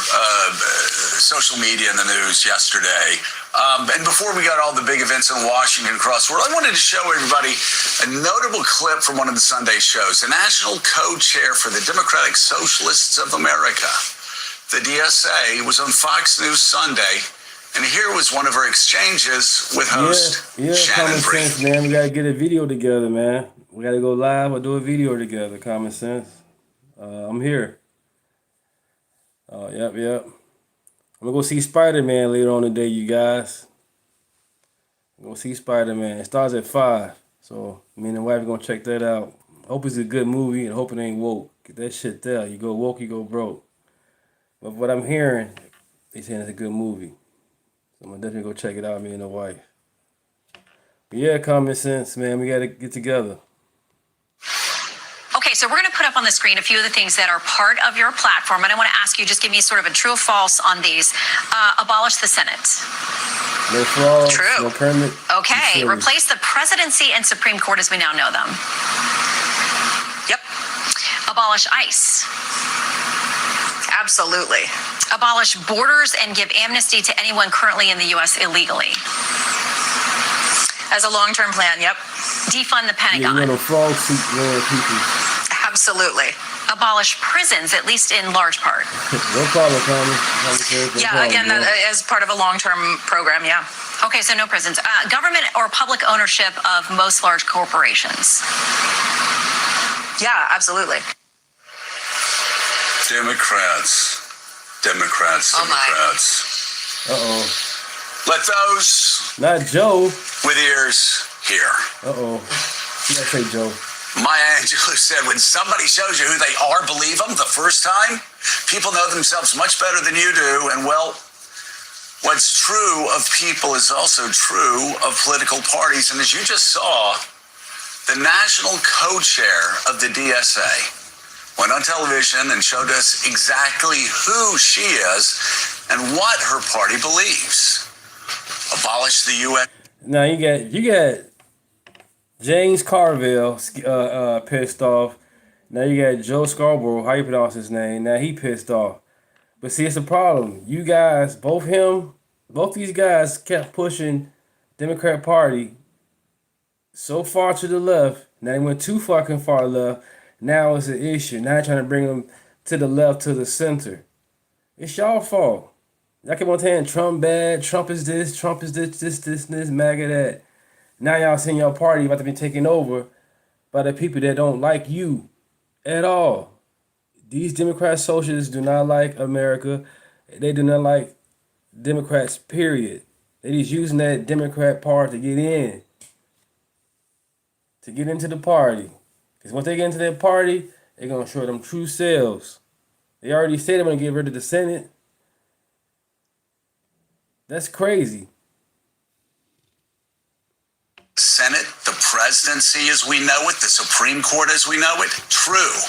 social media and the news yesterday. And before we got all the big events in Washington across the world, I wanted to show everybody a notable clip from one of the Sunday shows. The national co-chair for the Democratic Socialists of America, the DSA, was on Fox News Sunday. And here was one of her exchanges with host Shannon Breed. Common sense, man. We got to get a video together, man. We got to go live or do a video together. Common sense. I'm here. Yep. I'm going to go see Spider-Man later on today, you guys. I'm going to see Spider-Man. It starts at 5. So me and the wife are going to check that out. Hope it's a good movie and hope it ain't woke. Get that shit there. You go woke, you go broke. But what I'm hearing, they saying it's a good movie. So I'm going to definitely go check it out, me and the wife. But yeah, common sense, man. We got to get together. Okay, so we're going to put up on the screen a few of the things that are part of your platform, and I want to ask you, just give me sort of a true or false on these. Abolish the Senate. No fraud. True. No permit. Okay, replace the presidency and Supreme Court as we now know them. Yep. Abolish ICE. Absolutely. Abolish borders and give amnesty to anyone currently in the U.S. illegally. As a long-term plan, yep. Defund the Pentagon. Yeah, people. Absolutely. Abolish prisons, at least in large part. No problem, Tommy. Again, that as part of a long-term program, yeah. Okay, so no prisons. Government or public ownership of most large corporations. Yeah, absolutely. Democrats. Uh-oh. Let those not Joe with ears here. Uh-oh. What you gotta say, Joe? Maya Angelou said, when somebody shows you who they are, believe them the first time. People know themselves much better than you do. And, well, what's true of people is also true of political parties. And as you just saw, the national co-chair of the DSA went on television and showed us exactly who she is and what her party believes. Abolish the U.S. Now you got James Carville pissed off. Now you got Joe Scarborough, how you pronounce his name? Now he pissed off. But see, it's a problem. You guys, both these guys kept pushing Democrat Party so far to the left. Now they went too fucking far left. Now it's an issue. Now they're trying to bring them to the left, to the center. It's y'all fault. Y'all keep on saying Trump bad, Trump is this, this, MAGA that. Now y'all seeing your party about to be taken over by the people that don't like you at all. These Democrat socialists do not like America. They do not like Democrats, period. They just using that Democrat part to get in. To get into the party. Because once they get into that party, they're going to show them true selves. They already said they're going to get rid of the Senate. That's crazy. Senate, the presidency as we know it, the Supreme Court as we know it, true.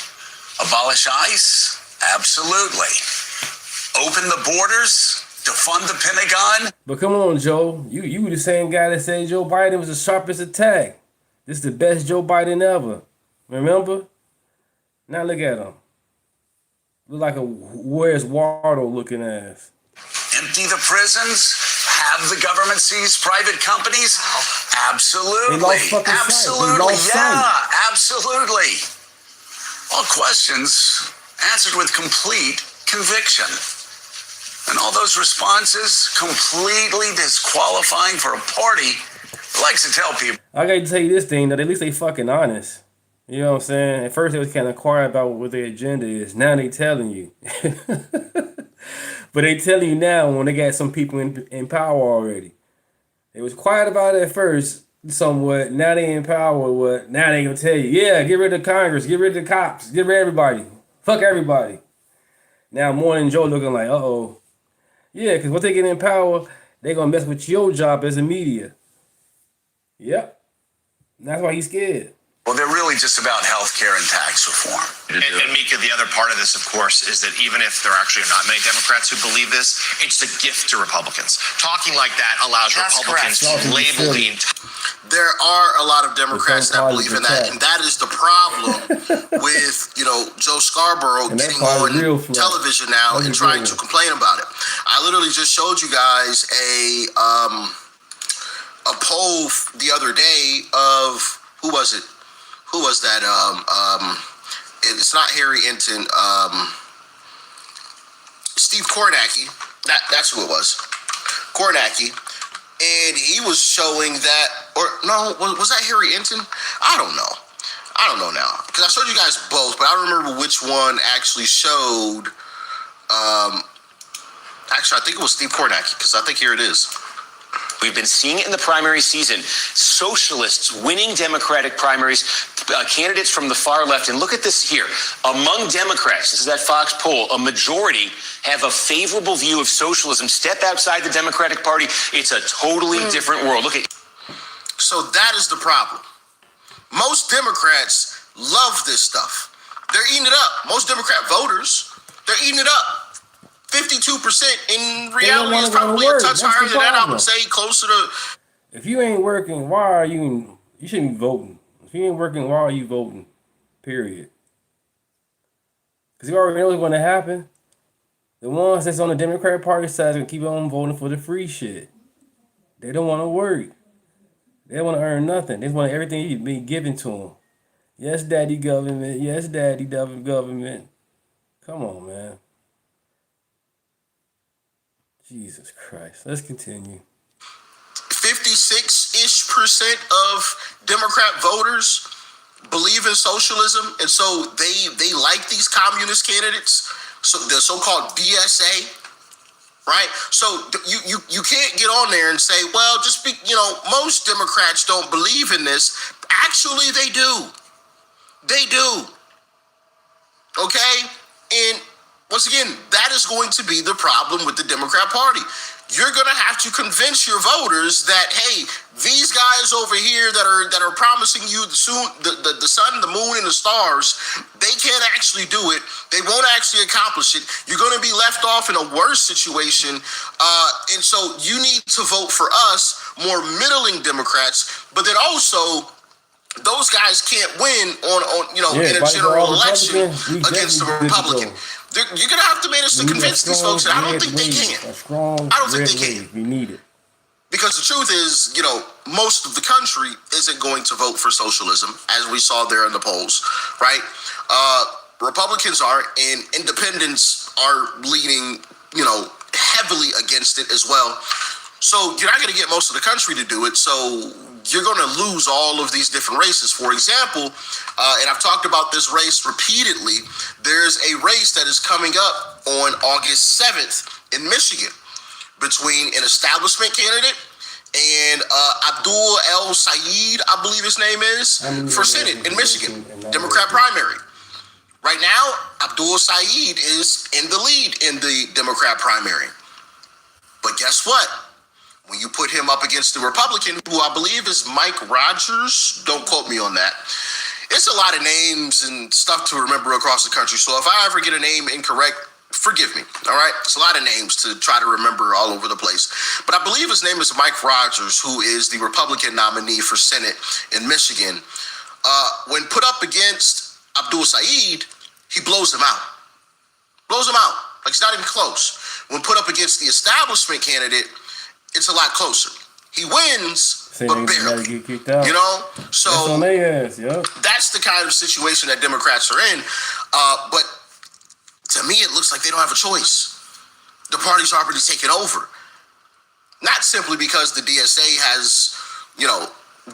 Abolish ICE? Absolutely. Open the borders? Defund the Pentagon? But come on, Joe. You were the same guy that said Joe Biden was the sharpest attack. This is the best Joe Biden ever. Remember? Now look at him. Look like a Where's Waldo looking ass. Empty the prisons? Have the government seize private companies? Absolutely. Absolutely. Absolutely. All questions answered with complete conviction. And all those responses completely disqualifying for a party that likes to tell people. I gotta tell you this thing, that at least they fucking honest. You know what I'm saying? At first they was kind of quiet about what their agenda is. Now they telling you. But they telling you now when they got some people in power already. They was quiet about it at first, somewhat. Now they in power. What? Now they gonna tell you, yeah, get rid of Congress, get rid of the cops, get rid of everybody, fuck everybody. Now Morning Joe looking like, uh-oh. Yeah, because once they get in power, they gonna mess with your job as a media. Yep. That's why he's scared. Well, they're really just about health care and tax reform. And Mika, the other part of this, of course, is that even if there actually are not many Democrats who believe this, it's a gift to Republicans. Talking like that allows Republicans to label the entire... There are a lot of Democrats that believe in that, and that is the problem with, Joe Scarborough getting on television now and trying to complain about it. I literally just showed you guys a poll the other day of, who was it? Who was that? It's not Harry Enton. Steve Kornacki. That's who it was. Kornacki. And he was showing that, or no, was that Harry Enton? I don't know now. Because I showed you guys both, but I don't remember which one actually showed. Actually, I think it was Steve Kornacki, because I think here it is. We've been seeing it in the primary season. Socialists winning Democratic primaries, candidates from the far left. And look at this here. Among Democrats, this is that Fox poll, a majority have a favorable view of socialism. Step outside the Democratic Party, it's a totally different world. Look at. So that is the problem. Most Democrats love this stuff. They're eating it up. Most Democrat voters, they're eating it up. 52% in reality is probably a touch higher than that. I would say closer to. If you ain't working, why are you? You shouldn't be voting. If you ain't working, why are you voting? Period. Because you already know what's going to happen. The ones that's on the Democratic Party side is going to keep on voting for the free shit. They don't want to work. They don't want to earn nothing. They just want everything to be given to them. Yes, daddy government. Yes, daddy government. Come on, man. Jesus Christ. Let's continue. 56-ish% of Democrat voters believe in socialism, and so they like these communist candidates, so the so-called DSA, right? So you can't get on there and say, well, just be, most Democrats don't believe in this. Actually, they do. They do. Okay? And once again, that is going to be the problem with the Democrat Party. You're going to have to convince your voters that, hey, these guys over here that are promising you the sun, the moon, and the stars, they can't actually do it. They won't actually accomplish it. You're going to be left off in a worse situation. And so you need to vote for us, more middling Democrats, but then also those guys can't win in a general election against the Republican. You're going to have to manage to convince these folks that I don't think they can. I don't think they can. We need it. Because the truth is, most of the country isn't going to vote for socialism, as we saw there in the polls, right? Republicans are, and independents are leaning, heavily against it as well. So you're not going to get most of the country to do it. So you're going to lose all of these different races. For example, and I've talked about this race repeatedly, there's a race that is coming up on August 7th in Michigan between an establishment candidate and Abdul El Sayed, I believe his name is, for Senate in Michigan, Democrat primary. Right now, Abdul Sayed is in the lead in the Democrat primary. But guess what? When you put him up against the Republican, who I believe is Mike Rogers, don't quote me on that. It's a lot of names and stuff to remember across the country. So if I ever get a name incorrect, forgive me, all right? It's a lot of names to try to remember all over the place. But I believe his name is Mike Rogers, who is the Republican nominee for Senate in Michigan. When put up against Abdul Sayed, he blows him out. Blows him out. Like, it's not even close. When put up against the establishment candidate, it's a lot closer. He wins, but barely. So that's the kind of situation that Democrats are in. But to me, it looks like they don't have a choice. The party's already taken over. Not simply because the DSA has,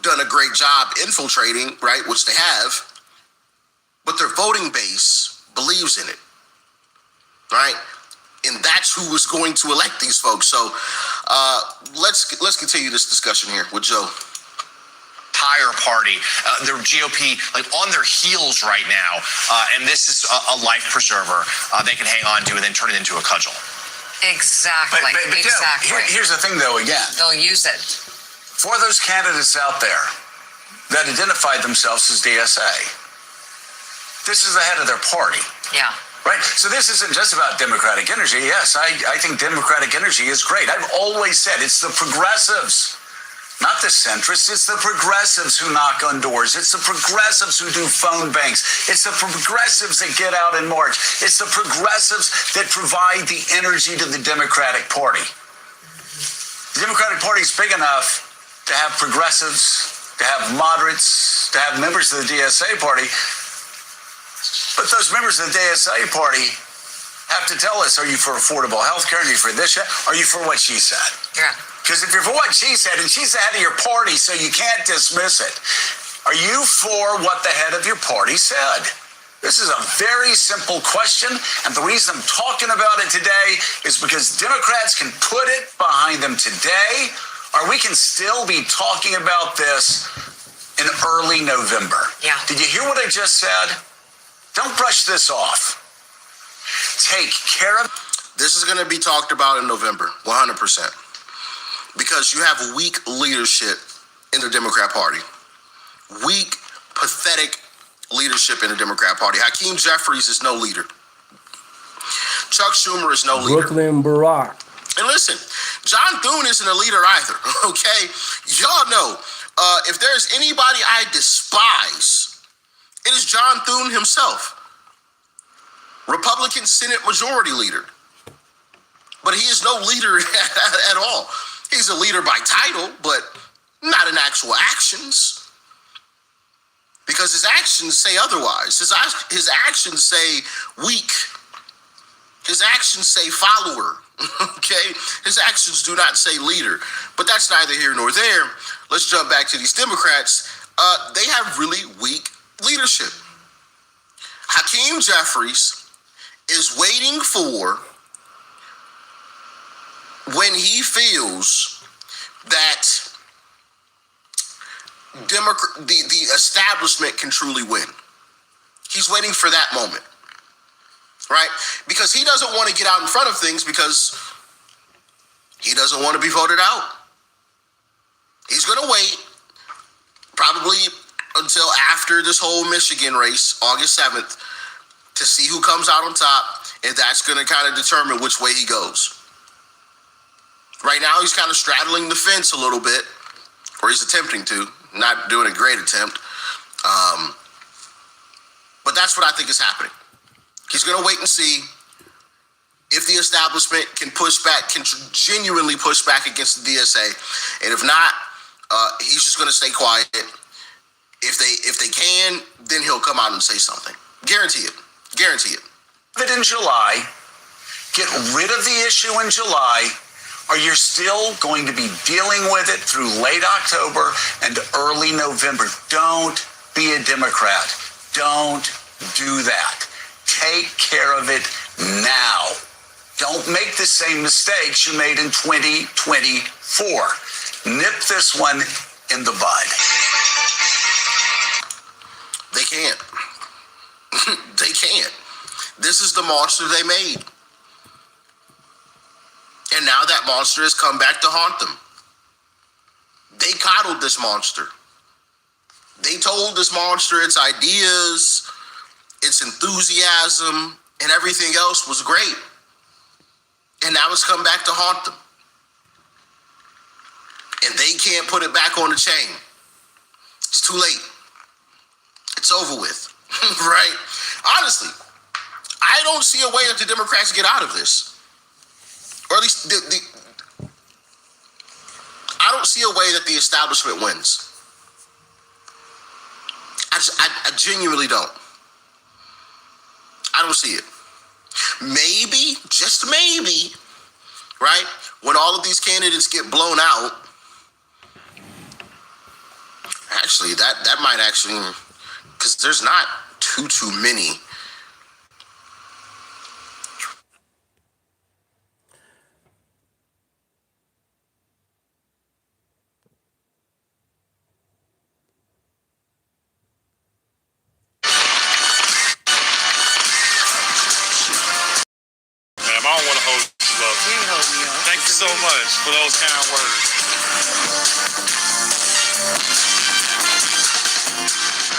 done a great job infiltrating, right, which they have, but their voting base believes in it, right? And that's who is going to elect these folks. So let's continue this discussion here with Joe. Entire party, the GOP, like on their heels right now, and this is a life preserver they can hang on to and then turn it into a cudgel. Exactly. But exactly. Here's the thing, though. Again, they'll use it for those candidates out there that identified themselves as DSA. This is the head of their party. Yeah. Right? So this isn't just about Democratic energy. Yes, I think Democratic energy is great. I've always said it's the progressives, not the centrists. It's the progressives who knock on doors. It's the progressives who do phone banks. It's the progressives that get out and march. It's the progressives that provide the energy to the Democratic Party. The Democratic Party is big enough to have progressives, to have moderates, to have members of the DSA party. But those members of the DSA party have to tell us, are you for affordable health care? Are you for this? Are you for what she said? Yeah. Because if you're for what she said, and she's the head of your party, so you can't dismiss it. Are you for what the head of your party said? This is a very simple question, and the reason I'm talking about it today is because Democrats can put it behind them today, or we can still be talking about this in early November. Yeah. Did you hear what I just said? Don't brush this off. Take care of. This is going to be talked about in November, 100%. Because you have weak leadership in the Democrat Party. Weak, pathetic leadership in the Democrat Party. Hakeem Jeffries is no leader. Chuck Schumer is no leader. Brooklyn Barack. And listen, John Thune isn't a leader either, okay? Y'all know, if there's anybody I despise, it is John Thune himself, Republican Senate Majority Leader. But he is no leader at all. He's a leader by title, but not in actual actions. Because his actions say otherwise. His actions say weak. His actions say follower. Okay? His actions do not say leader. But that's neither here nor there. Let's jump back to these Democrats. They have really weak leadership. Hakeem Jeffries is waiting for when he feels that the establishment can truly win. He's waiting for that moment, right? Because he doesn't want to get out in front of things because he doesn't want to be voted out. He's going to wait probably until after this whole Michigan race, August 7th, to see who comes out on top, and that's going to kind of determine which way he goes. Right now, he's kind of straddling the fence a little bit, or he's attempting to, not doing a great attempt. But that's what I think is happening. He's going to wait and see if the establishment can push back, can genuinely push back against the DSA. And if not, he's just going to stay quiet. If they can, then he'll come out and say something. Guarantee it. Guarantee it. It in July, get rid of the issue in July, or you're still going to be dealing with it through late October and early November. Don't be a Democrat. Don't do that. Take care of it now. Don't make the same mistakes you made in 2024. Nip this one in the bud. They can't. They can't. This is the monster they made. And now that monster has come back to haunt them. They coddled this monster. They told this monster its ideas, its enthusiasm, and everything else was great. And now it's come back to haunt them. And they can't put it back on the chain. It's too late. It's over with, right? Honestly, I don't see a way that the Democrats get out of this. Or at least I don't see a way that the establishment wins. I genuinely don't. I don't see it. Maybe, just maybe, right? When all of these candidates get blown out, actually, that might actually, because there's not too many. I don't want to hold you up. Thank you so much for those kind words.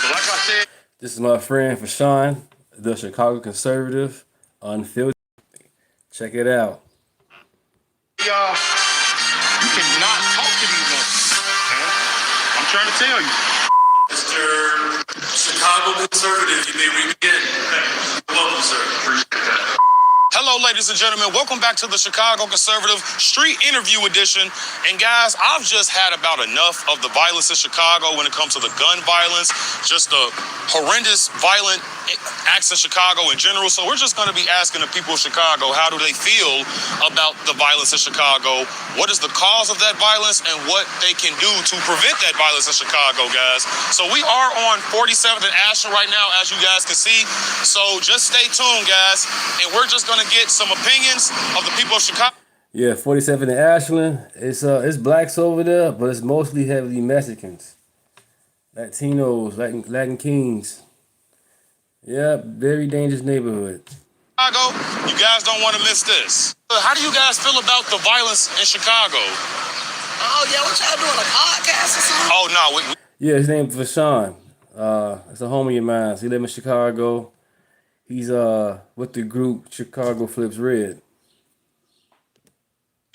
But like I said, This is my friend Fashawn, the Chicago conservative, unfiltered. Check it out. y'all, you cannot talk to me once. I'm trying to tell you. Mr. Chicago conservative, you may begin. Welcome, sir. Appreciate that. Hello, ladies and gentlemen. Welcome back to the Chicago Conservative Street Interview Edition. And guys, I've just had about enough of the violence in Chicago when it comes to the gun violence, just the horrendous violent acts in Chicago in general. So we're just going to be asking the people of Chicago, how do they feel about the violence in Chicago? What is the cause of that violence and what they can do to prevent that violence in Chicago, guys? So we are on 47th and Ashland right now, as you guys can see. So just stay tuned, guys. And we're just going to get some opinions of the people of Chicago. Yeah, 47 in Ashland. It's blacks over there, but it's mostly heavily Mexicans, Latinos, Latin Kings. Yeah, very dangerous neighborhood. Chicago, you guys don't want to miss this. How do you guys feel about the violence in Chicago? Oh yeah, what y'all doing? A podcast or something? Oh no. Yeah, his name is Vashawn. It's a homie of mine. He live in Chicago. He's with the group Chicago Flips Red.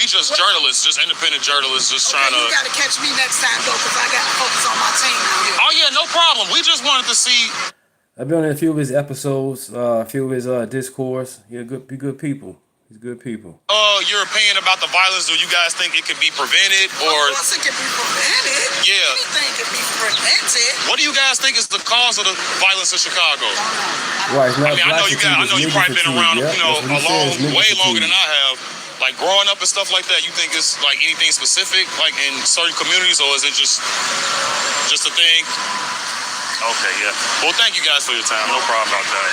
He's just journalists, just independent journalists, just trying to. You gotta catch me next time though, because I gotta focus on my team out here. Oh yeah, no problem. We just wanted to see. I've been on a few of his episodes, a few of his discourse. Yeah, good people. He's good people. Your opinion about the violence? Do you guys think it could be prevented, or? Of course it can be prevented. Yeah. Anything can be prevented. What do you guys think is the cause of the violence in Chicago? Right, it's not I know you probably been around, way longer than I have. Like growing up and stuff like that, you think it's like anything specific, like in certain communities, or is it just a thing? Okay, yeah. Well, thank you guys for your time. No problem about that.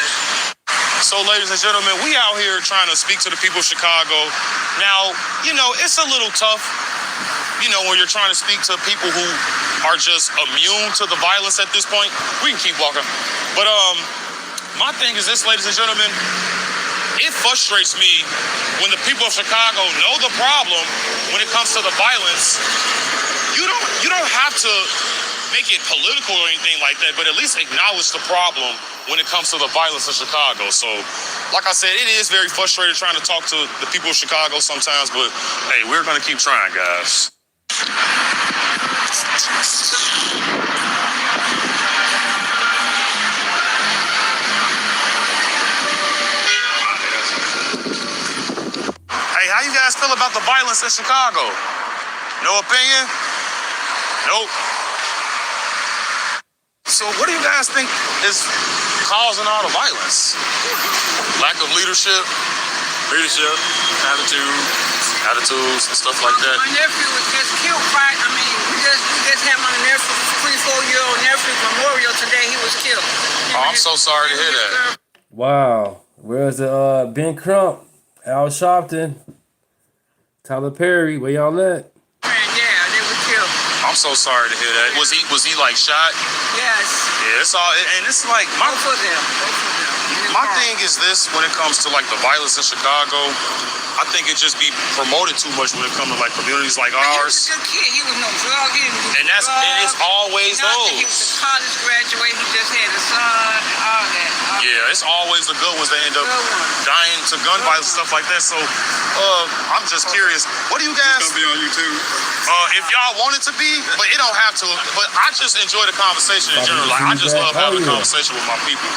So, ladies and gentlemen, we out here trying to speak to the people of Chicago. Now, you know, it's a little tough, you know, when you're trying to speak to people who are just immune to the violence at this point. We can keep walking. But my thing is this, ladies and gentlemen, it frustrates me when the people of Chicago know the problem when it comes to the violence. You don't have to make it political or anything like that, but at least acknowledge the problem when it comes to the violence in Chicago. So, like I said, it is very frustrating trying to talk to the people of Chicago sometimes, but hey, we're gonna keep trying, guys. Hey, how you guys feel about the violence in Chicago? No opinion? Nope. So what do you guys think is causing all the violence? Lack of leadership, attitudes, and stuff like that. My nephew was just killed right. I mean, we just had my nephew, 3-4-year-old nephew, Memorial today. He was killed. Oh, I'm so sorry to hear that. Wow. Where's the Ben Crump, Al Sharpton, Tyler Perry? Where y'all at? Yeah, they were killed. I'm so sorry to hear that. Was he like shot? Yes. Yeah, it's all, and it's like my Both of them. My thing is this: when it comes to like the violence in Chicago, I think it just be promoted too much when it comes to like communities like ours. He was a good kid. He was no drug. He didn't do And that's drugs, and it's always nothing. He was those. a college graduate. He just had a son. All that. Yeah, it's always the good ones that end up dying to gun violence and stuff like that. So, I'm just curious. What do you guys? It's gonna be on YouTube. If y'all want it to be, but it don't have to. But I just enjoy the conversation in general. Like I just love having a conversation with my people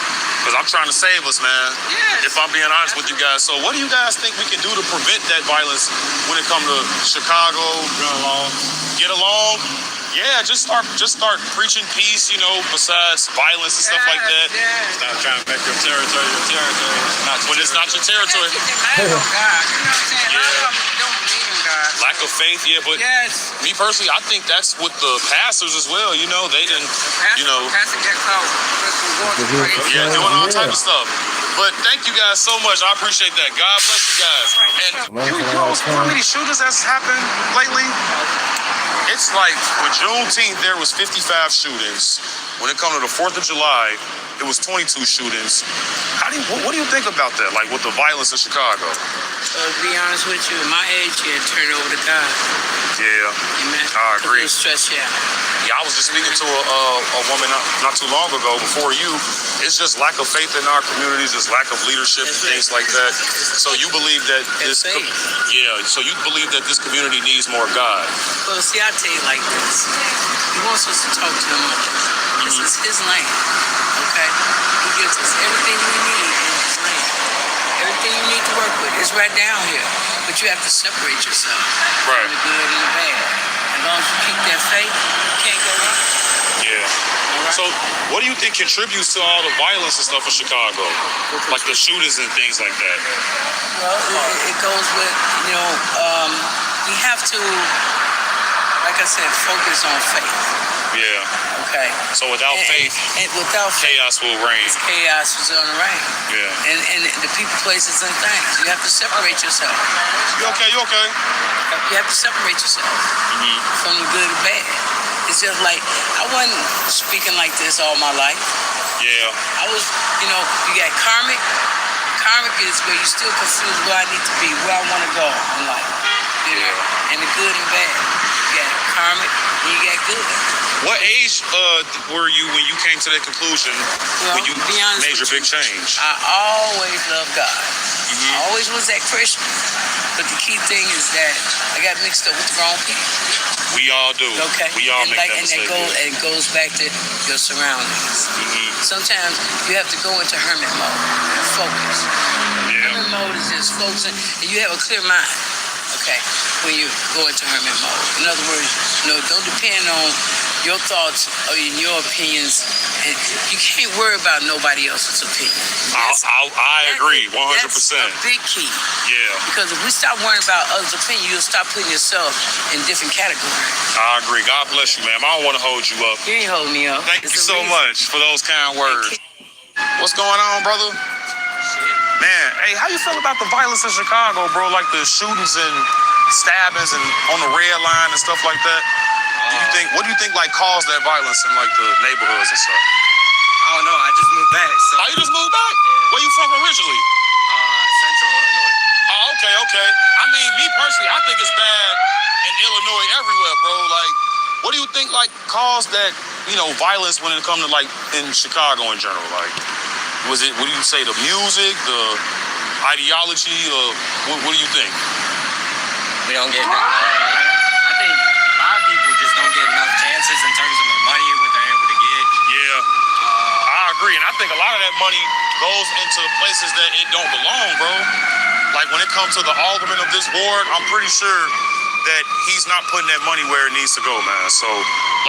because I'm trying to save us, man. Yes. If I'm being honest with you guys. So, what do you guys think we can do to prevent that violence when it comes to Chicago? Get along. Yeah, just start preaching peace, you know, besides violence and stuff like that. Stop trying to make your territory your territory. When it's not your territory. God, you know what I'm saying? A lot of them don't believe in God. Lack of faith, yeah, but me personally, I think that's with the pastors as well, you know, they didn't, you know. Pastor get caught. Yeah, doing all type of stuff. But thank you guys so much. I appreciate that. God bless you guys. And you know how many shootings that's happened lately? It's like with Juneteenth, there was 55 shootings. When it comes to the 4th of July, it was 22 shootings. What do you think about that? Like with the violence in Chicago? To be honest with you, at my age, you turn over to God. Yeah, Amen. I agree. It'll stress you out. Yeah, I was just speaking to a woman not too long ago before you. It's just lack of faith in our communities, just lack of leadership and things like that. So you believe that this, so you believe that this community needs more God. Well, see, I tell you like this. He wants us to talk to him more. This is his land, okay? He gives us everything we need in his land. Everything you need to work with is right down here. But you have to separate yourself from the good and the bad. As long as you keep that faith, you can't go wrong. Yeah. So what do you think contributes to all the violence and stuff in Chicago? Like the shootings and things like that? Well, it goes with, you know, we have to, like I said, focus on faith. Yeah. Okay. So without faith, chaos will reign. Chaos is on the reign. Yeah. And the people, places, and things. You have to separate yourself. You okay? You okay? You have to separate yourself from the good and bad. It's just like, I wasn't speaking like this all my life. Yeah. I was, you know, you got karmic. Karmic is where you're still confused where I need to be, where I want to go in life. You know, and the good and bad. You got karmic and you got good. What age were you when you came to that conclusion, when you made your big change? I always loved God. I always was that Christian. But the key thing is that I got mixed up with the wrong people. We all do. Okay. We all make that and mistake. it goes back to your surroundings. Sometimes you have to go into hermit mode and focus. Hermit mode is just focusing, and you have a clear mind. Okay, when you go into hermit mode. In other words, you know, don't depend on your thoughts or your opinions. And you can't worry about nobody else's opinion. I agree, 100%. That's a big key. Yeah. Because if we stop worrying about others' opinion, you'll stop putting yourself in different categories. I agree. God bless you, man. I don't want to hold you up. You ain't holding me up. Thank you so much for those kind words. What's going on, brother? Shit. Man, hey, how you feel about the violence in Chicago, bro? Like the shootings and stabbings and on the red line and stuff like that. What do you think like caused that violence in like the neighborhoods and stuff? I don't know. I just moved back. So. Oh, you just moved back? Yeah. Where you from originally? Central Illinois. Oh, okay. I mean, me personally, I think it's bad in Illinois everywhere, bro. Like, what do you think like caused that, violence when it comes to like in Chicago in general? Like, was it? What do you say? The music, the ideology, or what do you think? We don't get. I think a lot of people just don't get enough chances in terms of the money what they're able to get. Yeah, I agree, and I think a lot of that money goes into places that it don't belong, bro. Like when it comes to the alderman of this ward, I'm pretty sure that he's not putting that money where it needs to go, man. So,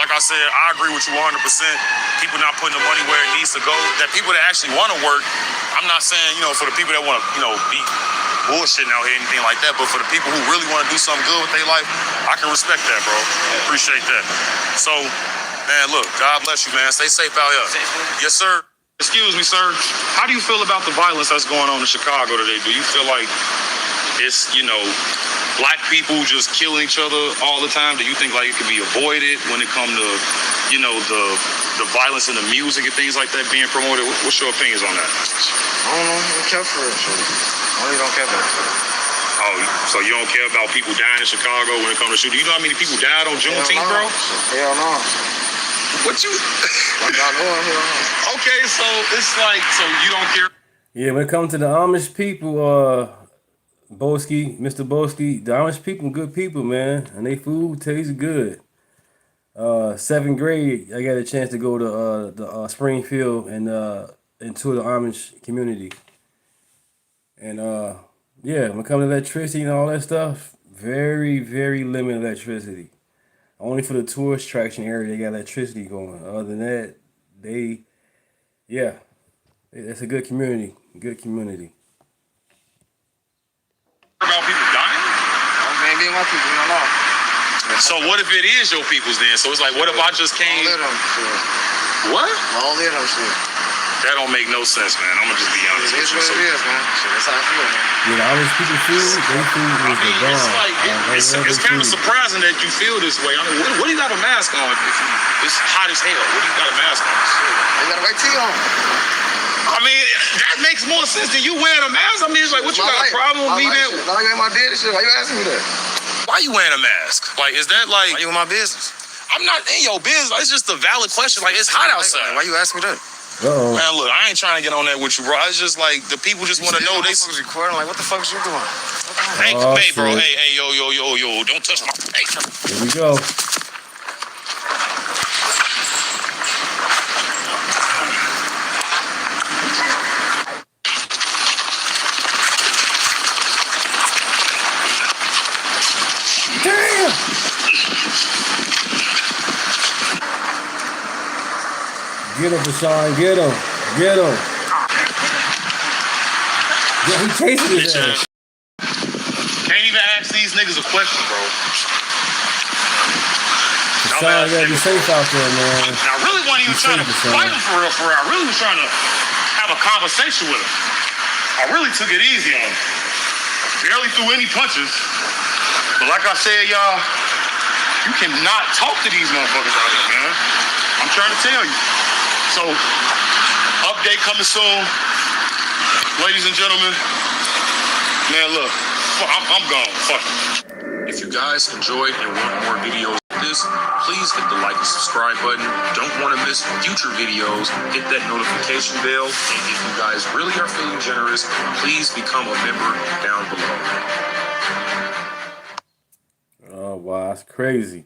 like I said, I agree with you 100%. People not putting the money where it needs to go. That people that actually want to work, I'm not saying, for the people that want to, be bullshitting out here, anything like that, but for the people who really want to do something good with their life, I can respect that, bro. Appreciate that. So, man, look, God bless you, man. Stay safe out here. Yes, sir. Excuse me, sir. How do you feel about the violence that's going on in Chicago today? Do you feel like it's, black people just killing each other all the time? Do you think like it could be avoided when it comes to, the violence in the music and things like that being promoted? What's your opinions on that? I don't care for it. I really don't care about it. Oh, so you don't care about people dying in Chicago when it comes to shooting? You know how many people died on Juneteenth, bro? Hell no. What you? Okay, so it's like, so you don't care? Yeah, when it comes to the Amish people, Mr. Boski, the Amish people, good people, man, and they food tastes good. 7th grade, I got a chance to go to the Springfield and into the Amish community, and yeah, when it comes to electricity and all that stuff, very, very limited electricity. Only for the tourist attraction area they got electricity going. Other than that, it's a good community. Good community. About people dying? Man, being my people, you don't know. So what if it is your people's then? So it's like, what if I just came? What? All of them shit. That don't make no sense, man. I'm gonna just be honest with you. It's what it is, man. That's how I feel, man. Yeah, the Amish people food, they food is the bomb. It's kind of surprising that you feel this way. I mean, what do you got a mask on? It's hot as hell. What do you got a mask on? You got a white tee on. I mean, that makes more sense than you wearing a mask. I mean, it's like, what you got a problem with me, man? I ain't my dead shit. Why you asking me that? Why you wearing a mask? Like, is that like? Why you in my business? I'm not in your business. It's just a valid question. Like, it's hot outside. Why you asking me that? Uh-oh. Man, look, I ain't trying to get on that with you, bro. It's just like the people just want to know they. Recording, like, what the fuck is you doing? Hey, bro. Hey, yo. Don't touch my. Hey. Here we go. Damn! Get him, Deshaun. Get him. Yeah, he chasing his ass. Can't even ask these niggas a question, bro. Deshaun, you gotta be safe out there, man. I really wasn't even trying to fight him for real. I really was trying to have a conversation with him. I really took it easy on him. Barely threw any punches. But like I said, y'all, you cannot talk to these motherfuckers out here, man. I'm trying to tell you. So, update coming soon. Ladies and gentlemen, man, look, I'm gone. Fuck it. If you guys enjoyed and want more videos like this, please hit the like and subscribe button. Don't want to miss future videos. Hit that notification bell. And if you guys really are feeling generous, please become a member down below. Oh, wow, that's crazy.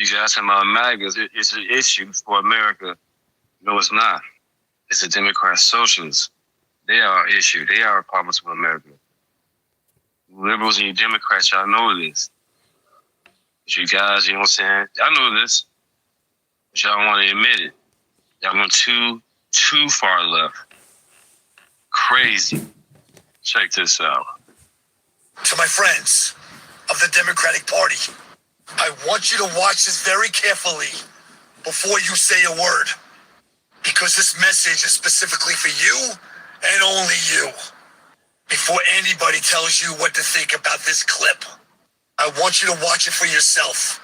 You guys talking about MAGA, it's an issue for America. No, it's not. It's a Democrat socialist. They are an issue. They are a problem to America. Liberals and you Democrats, y'all know this. But you guys, you know what I'm saying? Y'all know this. But y'all want to admit it. Y'all went too far left. Crazy. Check this out. To my friends of the Democratic Party, I want you to watch this very carefully before you say a word. Because this message is specifically for you and only you. Before anybody tells you what to think about this clip, I want you to watch it for yourself.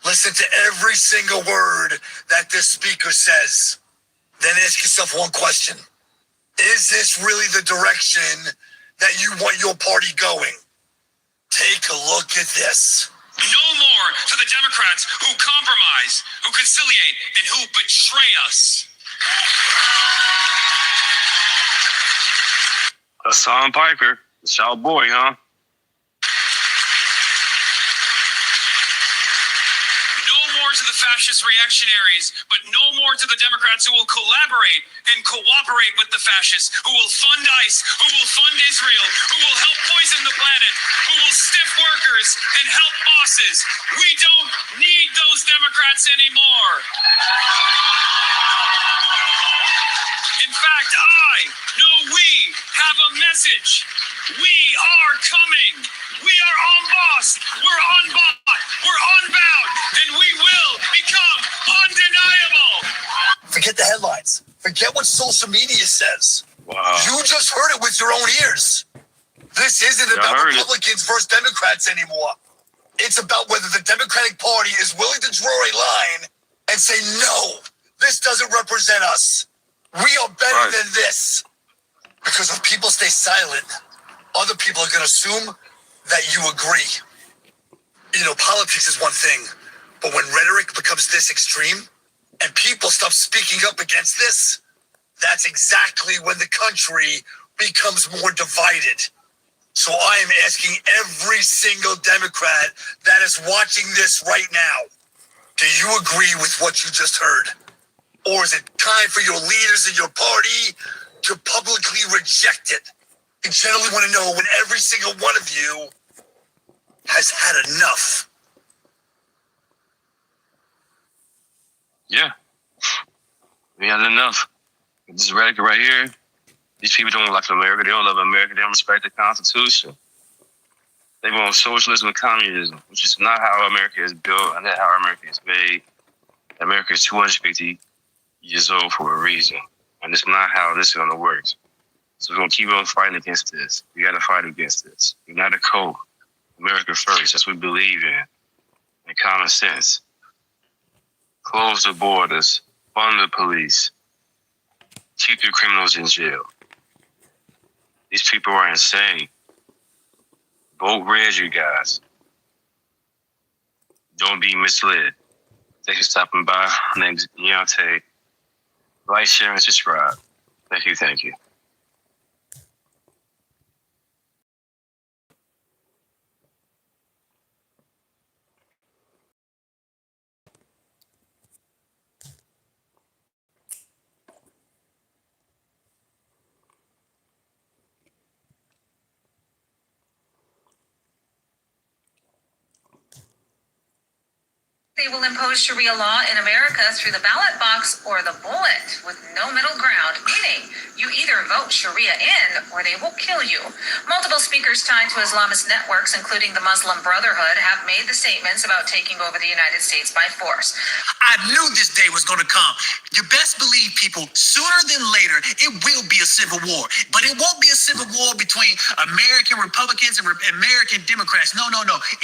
Listen to every single word that this speaker says. Then ask yourself one question. Is this really the direction that you want your party going? Take a look at this. No more to the Democrats who compromise, who conciliate, and who betray us. Hassan Piker, it's y'all boy, huh? No more to the fascist reactionaries, but no more to the Democrats who will collaborate and cooperate with the fascists, who will fund ICE, who will fund Israel, who will help poison the planet, who will stiff workers and help bosses. We don't need those Democrats anymore. In fact, we have a message. We are coming. We are on boss. We're on bot. We're unbound. And we will become undeniable. Forget the headlines. Forget what social media says. Wow. You just heard it with your own ears. This isn't about Republicans versus Democrats anymore. It's about whether the Democratic Party is willing to draw a line and say, no, this doesn't represent us. We are better than this. Because if people stay silent, other people are going to assume that you agree. You know, politics is one thing, but when rhetoric becomes this extreme and people stop speaking up against this, that's exactly when the country becomes more divided. So I am asking every single Democrat that is watching this right now, do you agree with what you just heard? Or is it time for your leaders in your party to publicly reject it? I generally want to know when every single one of you has had enough. Yeah. We had enough. This radical right here, these people don't like America. They don't love America. They don't respect the Constitution. They want socialism and communism, which is not how America is built and not how America is made. America is 250 years old for a reason. And it's not how this is going to work. So we're going to keep on fighting against this. We got to fight against this. United Code, America first. That's what we believe in. And common sense. Close the borders. Fund the police. Keep your criminals in jail. These people are insane. Vote red, you guys. Don't be misled. Thank you for stopping by. My name is Deontay. Like, share, and subscribe. Thank you, thank you. They will impose Sharia law in America through the ballot box or the bullet with no middle ground, meaning you either vote Sharia in or they will kill you. Multiple speakers tied to Islamist networks, including the Muslim Brotherhood, have made the statements about taking over the United States by force. I knew this day was going to come. You best believe, people, sooner than later, it will be a civil war. But it won't be a civil war between American Republicans and American Democrats. No.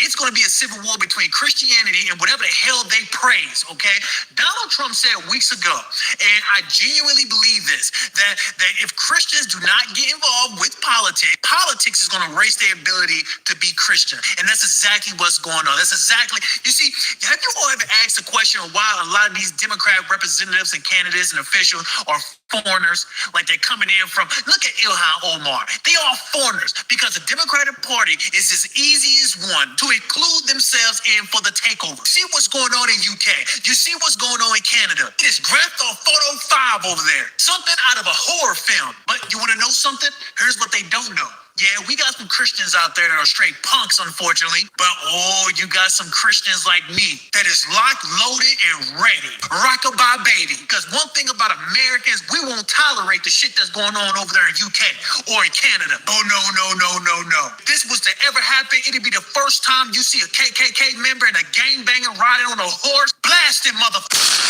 It's going to be a civil war between Christianity and whatever the hell they praise, okay? Donald Trump said weeks ago, and I genuinely believe this, that if Christians do not get involved with politics is going to erase their ability to be Christian. And that's exactly what's going on. You see, have you all ever asked the question of why a lot of these Democrat representatives and candidates and officials are foreigners, like they're coming in from, look at Ilhan Omar. They all foreigners because the Democratic Party is as easy as one to include themselves in for the takeover. See what's going on in UK. You see what's going on in Canada. It is Grand Theft Auto 5 over there. Something out of a horror film. But you want to know something? Here's what they don't know. Yeah, we got some Christians out there that are straight punks, unfortunately. But, oh, you got some Christians like me that is locked, loaded, and ready. Rockabye baby. Because one thing about Americans, we won't tolerate the shit that's going on over there in UK or in Canada. Oh, no, no, no, no, no. If this was to ever happen, it'd be the first time you see a KKK member and a gangbanger riding on a horse. Blast him, motherfucker.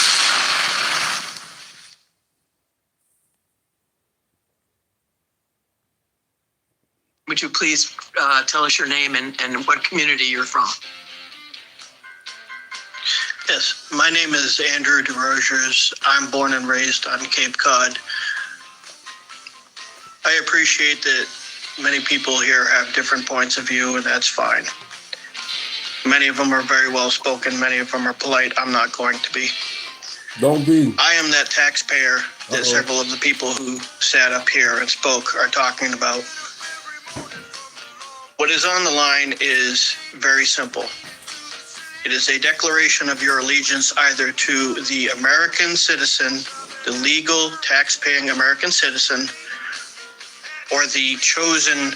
Would you please tell us your name and what community you're from? Yes, my name is Andrew DeRogers. I'm born and raised on Cape Cod. I appreciate that many people here have different points of view, and that's fine. Many of them are very well spoken. Many of them are polite. I'm not going to be. Don't be. I am that taxpayer that several of the people who sat up here and spoke are talking about. What is on the line is very simple. It is a declaration of your allegiance either to the American citizen, the legal tax-paying American citizen, or the chosen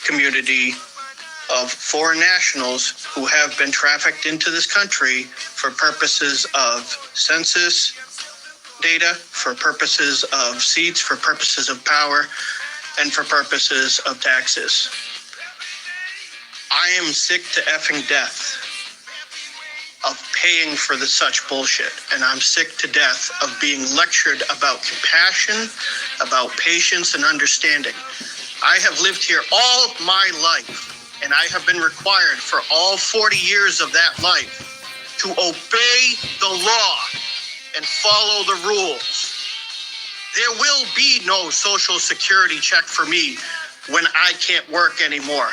community of foreign nationals who have been trafficked into this country for purposes of census data, for purposes of seats, for purposes of power, and for purposes of taxes. I am sick to effing death of paying for such bullshit, and I'm sick to death of being lectured about compassion, about patience and understanding. I have lived here all my life, and I have been required for all 40 years of that life to obey the law and follow the rules. There will be no Social Security check for me when I can't work anymore.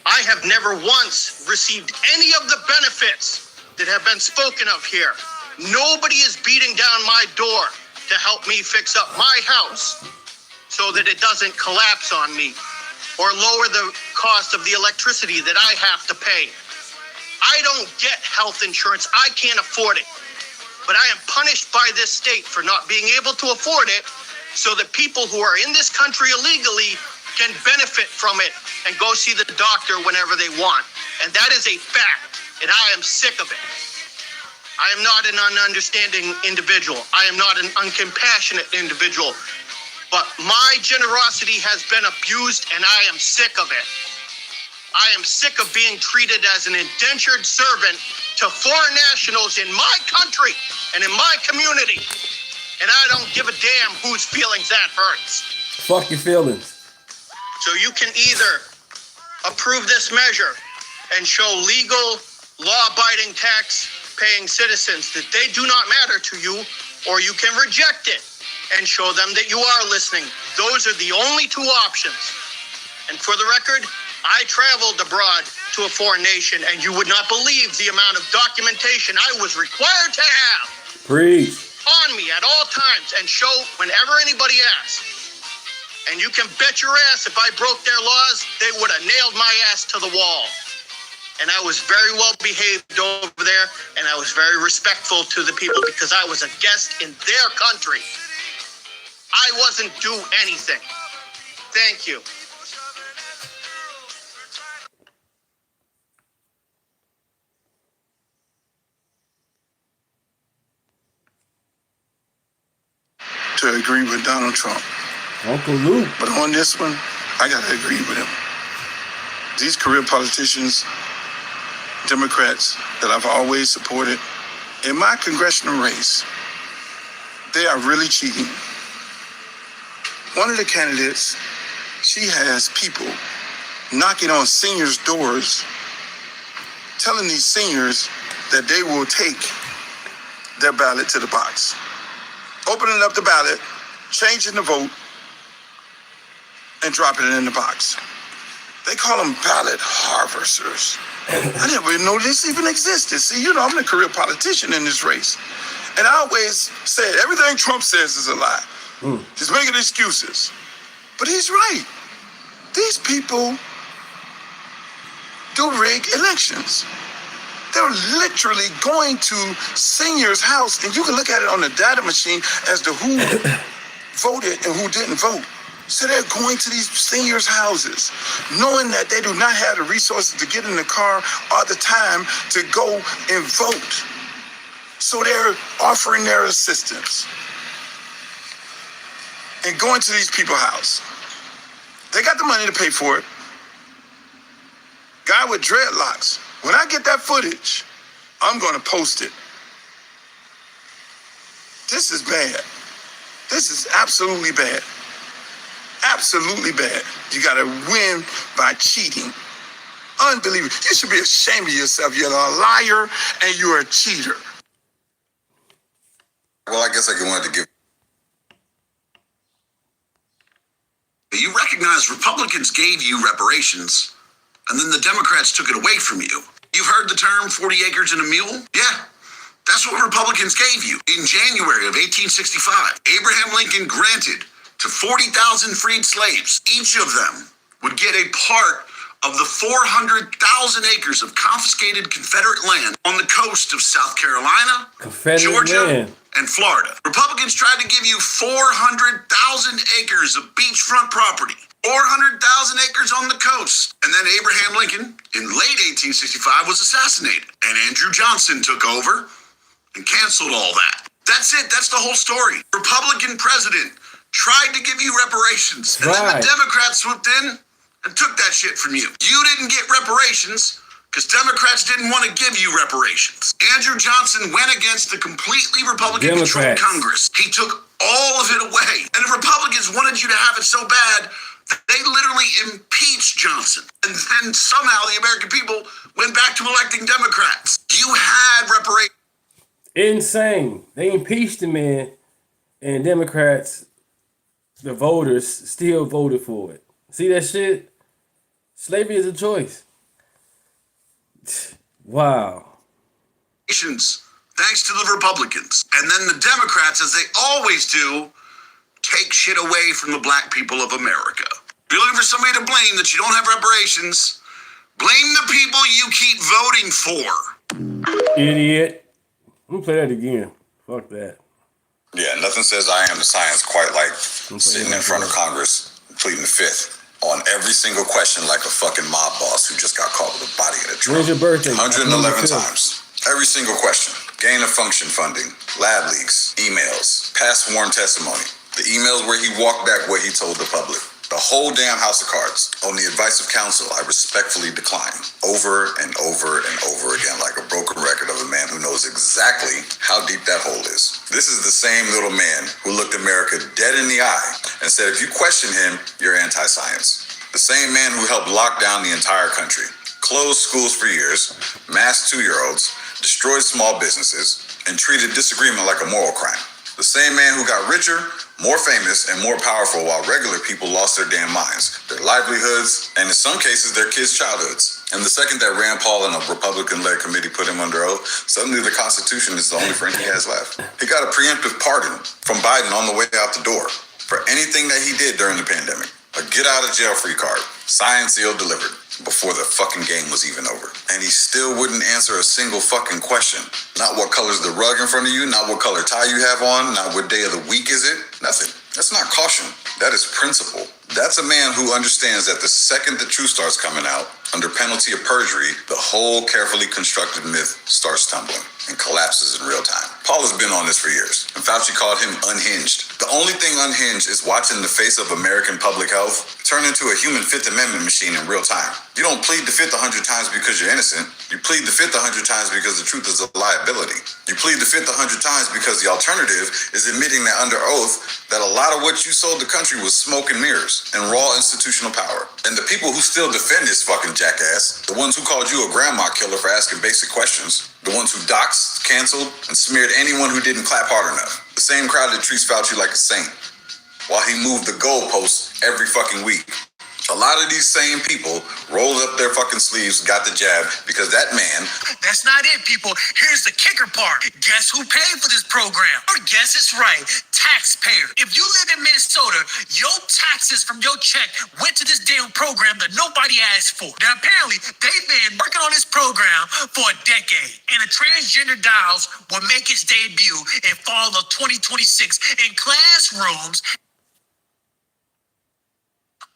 I have never once received any of the benefits that have been spoken of here. Nobody is beating down my door to help me fix up my house so that it doesn't collapse on me or lower the cost of the electricity that I have to pay. I don't get health insurance. I can't afford it. But I am punished by this state for not being able to afford it so that people who are in this country illegally can benefit from it and go see the doctor whenever they want. And that is a fact, and I am sick of it. I am not an ununderstanding individual. I am not an uncompassionate individual. But my generosity has been abused, and I am sick of it. I am sick of being treated as an indentured servant to foreign nationals in my country and in my community. And I don't give a damn whose feelings that hurts. Fuck your feelings. So you can either approve this measure and show legal, law-abiding, tax-paying citizens that they do not matter to you, or you can reject it and show them that you are listening. Those are the only two options. And for the record, I traveled abroad to a foreign nation, and you would not believe the amount of documentation I was required to have on me at all times and show whenever anybody asked. And you can bet your ass if I broke their laws, they would have nailed my ass to the wall. And I was very well behaved over there, and I was very respectful to the people because I was a guest in their country. I wasn't due anything. Thank you. To agree with Donald Trump. Uncle Luke. But on this one, I got to agree with him. These career politicians, Democrats that I've always supported, in my congressional race, they are really cheating. One of the candidates, she has people knocking on seniors' doors, telling these seniors that they will take their ballot to the box. Opening up the ballot, changing the vote, and dropping it in the box. They call them ballot harvesters. I didn't even know this even existed. See, you know, I'm a career politician in this race. And I always said, everything Trump says is a lie. He's making excuses. But he's right. These people do rig elections. They're literally going to seniors' house, and you can look at it on the data machine as to who voted and who didn't vote. So they're going to these seniors' houses, knowing that they do not have the resources to get in the car or the time to go and vote. So they're offering their assistance and going to these people's house. They got the money to pay for it. Guy with dreadlocks. When I get that footage, I'm going to post it. This is bad. This is absolutely bad. Absolutely bad. You got to win by cheating. Unbelievable. You should be ashamed of yourself. You're a liar and you're a cheater. Well, I guess I wanted to give. You recognize Republicans gave you reparations, and then the Democrats took it away from you. You've heard the term 40 acres and a mule? Yeah, that's what Republicans gave you. In January of 1865, Abraham Lincoln granted to 40,000 freed slaves. Each of them would get a part of the 400,000 acres of confiscated Confederate land on the coast of South Carolina, Georgia, and Florida. Republicans tried to give you 400,000 acres of beachfront property, 400,000 acres on the coast. And then Abraham Lincoln, in late 1865, was assassinated. And Andrew Johnson took over and canceled all that. That's it. That's the whole story. Republican president tried to give you reparations. And then the Democrats swooped in and took that shit from you. You didn't get reparations because Democrats didn't want to give you reparations. Andrew Johnson went against the completely Republican-controlled Congress. He took all of it away. And the Republicans wanted you to have it so bad, they literally impeached Johnson. And then somehow the American people went back to electing Democrats. You had reparations. Insane. They impeached the man, and Democrats, the voters, still voted for it. See that shit? Slavery is a choice. Wow. Thanks to the Republicans. And then the Democrats, as they always do, take shit away from the black people of America. If you're looking for somebody to blame that you don't have reparations, blame the people you keep voting for. Idiot. I'm gonna play that again. Fuck that. Yeah, nothing says I am the science quite like sitting in front of Congress pleading the fifth on every single question like a fucking mob boss who just got caught with a body in a trunk. When's your birthday? 111 times. Every single question. Gain of function funding, lab leaks, emails, past sworn testimony, the emails where he walked back what he told the public. The whole damn house of cards. On the advice of counsel, I respectfully decline. Over and over and over again, like a broken record of a man who knows exactly how deep that hole is. This is the same little man who looked America dead in the eye and said, if you question him, you're anti-science. The same man who helped lock down the entire country, closed schools for years, masked 2-year-olds, destroyed small businesses, and treated disagreement like a moral crime. The same man who got richer, more famous, and more powerful while regular people lost their damn minds, their livelihoods, and in some cases, their kids' childhoods. And the second that Rand Paul and a Republican-led committee put him under oath, suddenly the Constitution is the only friend he has left. He got a preemptive pardon from Biden on the way out the door for anything that he did during the pandemic. A get-out-of-jail-free card, signed, sealed, delivered, before the fucking game was even over. And he still wouldn't answer a single fucking question. Not what color's the rug in front of you, not what color tie you have on, not what day of the week is it, nothing. That's not caution, that is principle. That's a man who understands that the second the truth starts coming out, under penalty of perjury, the whole carefully constructed myth starts tumbling and collapses in real time. Paul has been on this for years, and Fauci called him unhinged. The only thing unhinged is watching the face of American public health turn into a human Fifth Amendment machine in real time. You don't plead the fifth 100 times because you're innocent. You plead the fifth 100 times because the truth is a liability. You plead the fifth 100 times because the alternative is admitting that under oath that a lot of what you sold the country was smoke and mirrors and raw institutional power. And the people who still defend this fucking jackass, the ones who called you a grandma killer for asking basic questions, the ones who doxed, canceled, and smeared anyone who didn't clap hard enough. The same crowd that treats Fauci like a saint while he moved the goalposts every fucking week. A lot of these same people rolled up their fucking sleeves, got the jab, because that man... That's not it, people. Here's the kicker part. Guess who paid for this program? Or guess it's right, taxpayers. If you live in Minnesota, your taxes from your check went to this damn program that nobody asked for. Now, apparently, they've been working on this program for a decade, and the transgender dials will make its debut in fall of 2026 in classrooms.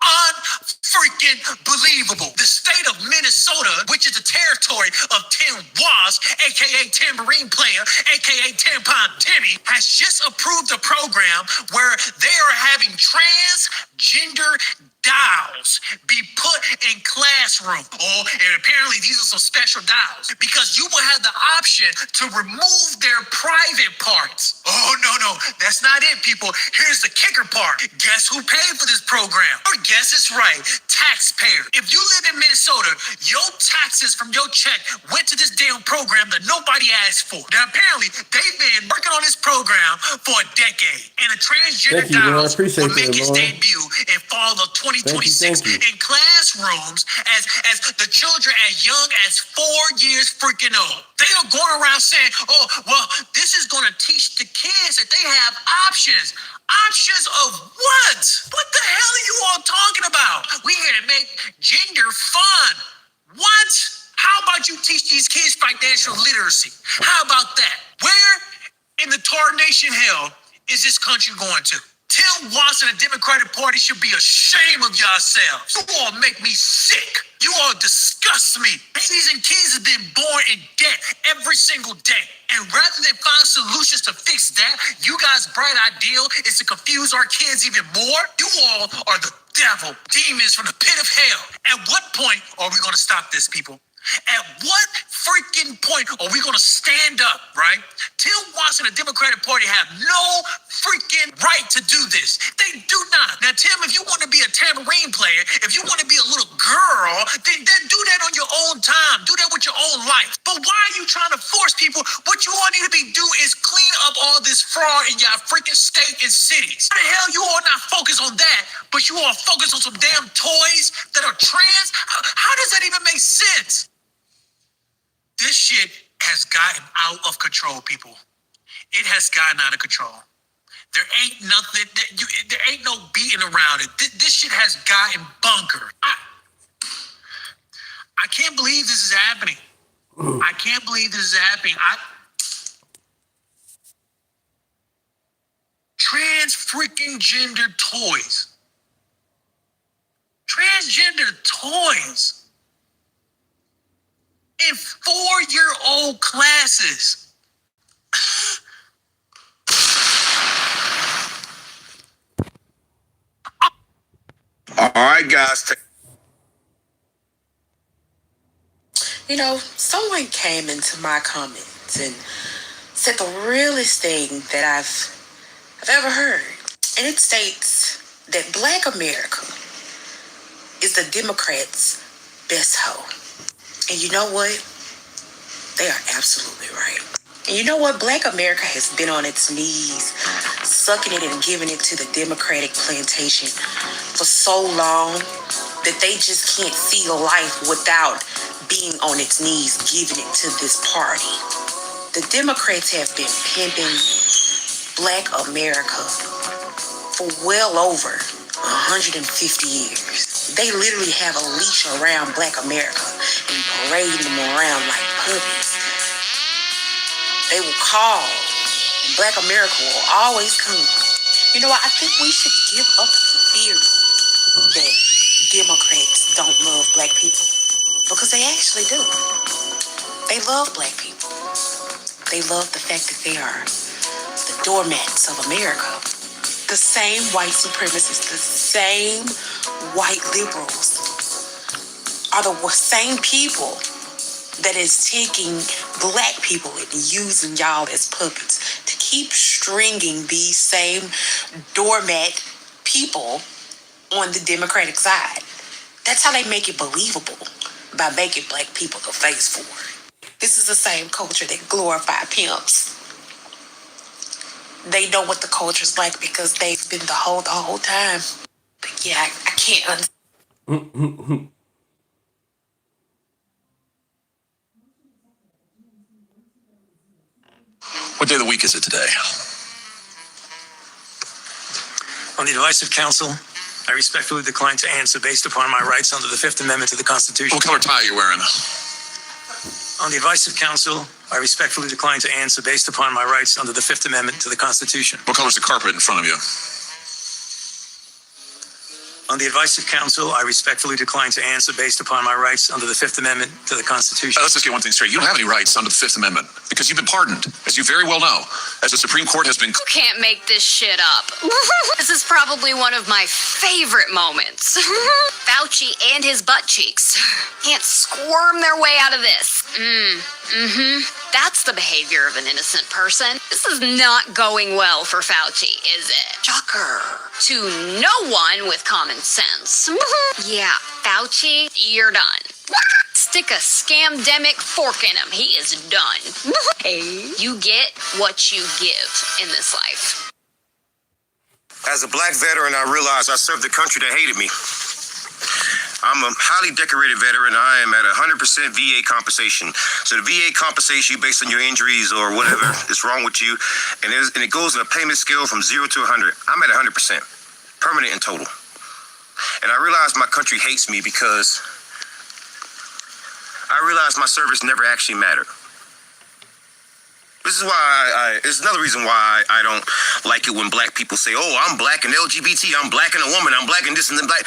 Unfreaking believable. The state of Minnesota, which is the territory of Tim Waz, aka Tambourine Player, aka Tampon Timmy, has just approved a program where they are having transgender dials be put in classroom. Oh, and apparently these are some special dials because you will have the option to remove their private parts. Oh, no, that's not it, people. Here's the kicker part. Guess who paid for this program? Or guess it's right, taxpayer. If you live in Minnesota, your taxes from your check went to this damn program that nobody asked for. Now, apparently, they've been working on this program for a decade, and the transgender dials will make its debut in fall of 2026 in classrooms as the children as young as 4 years freaking old. They are going around saying, oh, well, this is going to teach the kids that they have options. Options of what? What the hell are you all talking about? We here to make gender fun. What? How about you teach these kids financial literacy? How about that? Where in the tarnation hell is this country going to? Tim Watson and the Democratic Party should be ashamed of yourselves. You all make me sick. You all disgust me. Babies and kids have been born in debt every single day. And rather than find solutions to fix that, you guys' bright ideal is to confuse our kids even more. You all are the devil, demons from the pit of hell. At what point are we going to stop this, people? At what freaking point are we going to stand up, right? Tim Watson and the Democratic Party have no freaking right to do this. They do not. Now, Tim, if you want to be a tambourine player, if you want to be a little girl, then do that on your own time. Do that with your own life. But why are you trying to force people? What you all need to be do is clean up all this fraud in your freaking state and cities. How the hell you all not focus on that, but you all focus on some damn toys that are trans? How does that even make sense? This shit has gotten out of control, people. It has gotten out of control. There ain't nothing there ain't no beating around it. This shit has gotten bunker. I can't believe this is happening. I can't believe this is happening. Trans freaking gender toys. Transgender toys. In 4-year-old classes. All right, guys. You know, someone came into my comments and said the realest thing that I've ever heard. And it states that Black America is the Democrats' best hoe. And you know what? They are absolutely right. And you know what? Black America has been on its knees, sucking it and giving it to the Democratic plantation for so long that they just can't see life without being on its knees, giving it to this party. The Democrats have been pimping Black America for well over 150 years. They literally have a leash around Black America and parading them around like puppies. They will call, and Black America will always come. You know what? I think we should give up the theory that Democrats don't love Black people, because they actually do. They love Black people. They love the fact that they are the doormats of America. The same white supremacists, the same white liberals are the same people that is taking Black people and using y'all as puppets to keep stringing these same doormat people on the Democratic side. That's how they make it believable, by making Black people the face for it. This is the same culture that glorify pimps. They know what the culture's like because they've been the whole time. But yeah, I can't What day of the week is it today? On the advice of counsel, I respectfully decline to answer based upon my rights under the Fifth Amendment to the Constitution. What color tie are you wearing? On the advice of counsel, I respectfully decline to answer based upon my rights under the Fifth Amendment to the Constitution. What color's the carpet in front of you? On the advice of counsel, I respectfully decline to answer based upon my rights under the Fifth Amendment to the Constitution. Let's just get one thing straight. You don't have any rights under the Fifth Amendment because you've been pardoned, as you very well know, as the Supreme Court has been. You can't make this shit up. This is probably one of my favorite moments. Fauci and his butt cheeks can't squirm their way out of this. That's the behavior of an innocent person. This is not going well for Fauci, is it? Shocker. To no one with common sense. Yeah, Fauci, you're done. Stick a scamdemic fork in him. He is done. Hey, you get what you give in this life. As a black veteran, I realized I served a country that hated me. I'm a highly decorated veteran. I am at 100% VA compensation. So the VA compensation you based on your injuries or whatever is wrong with you, and it goes in a payment scale from 0 to 100. I'm at 100%, permanent and total. And I realized my country hates me because I realized my service never actually mattered. This is why it's another reason why I don't like it when black people say, oh, I'm black and LGBT, I'm black and a woman, I'm black and this and then black.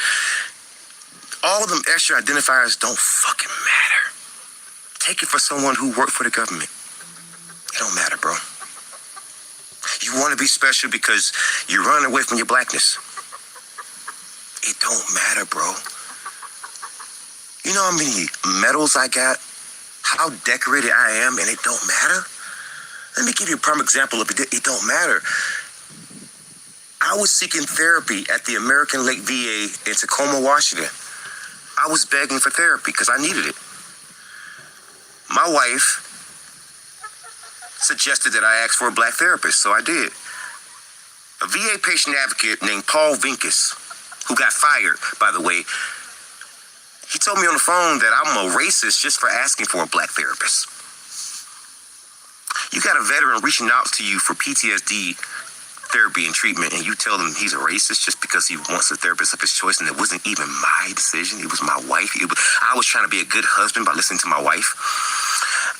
All of them extra identifiers don't fucking matter. Take it for someone who worked for the government. It don't matter, bro. You want to be special because you're running away from your blackness. It don't matter, bro. You know how many medals I got? How decorated I am, and it don't matter? Let me give you a prime example of it. It don't matter. I was seeking therapy at the American Lake VA in Tacoma, Washington. I was begging for therapy because I needed it. My wife suggested that I ask for a black therapist, so I did. A VA patient advocate named Paul Vinkus, who got fired, by the way, he told me on the phone that I'm a racist just for asking for a black therapist. You got a veteran reaching out to you for PTSD therapy and treatment, and you tell him he's a racist just because he wants a therapist of his choice, and it wasn't even my decision. It was my wife. I was trying to be a good husband by listening to my wife.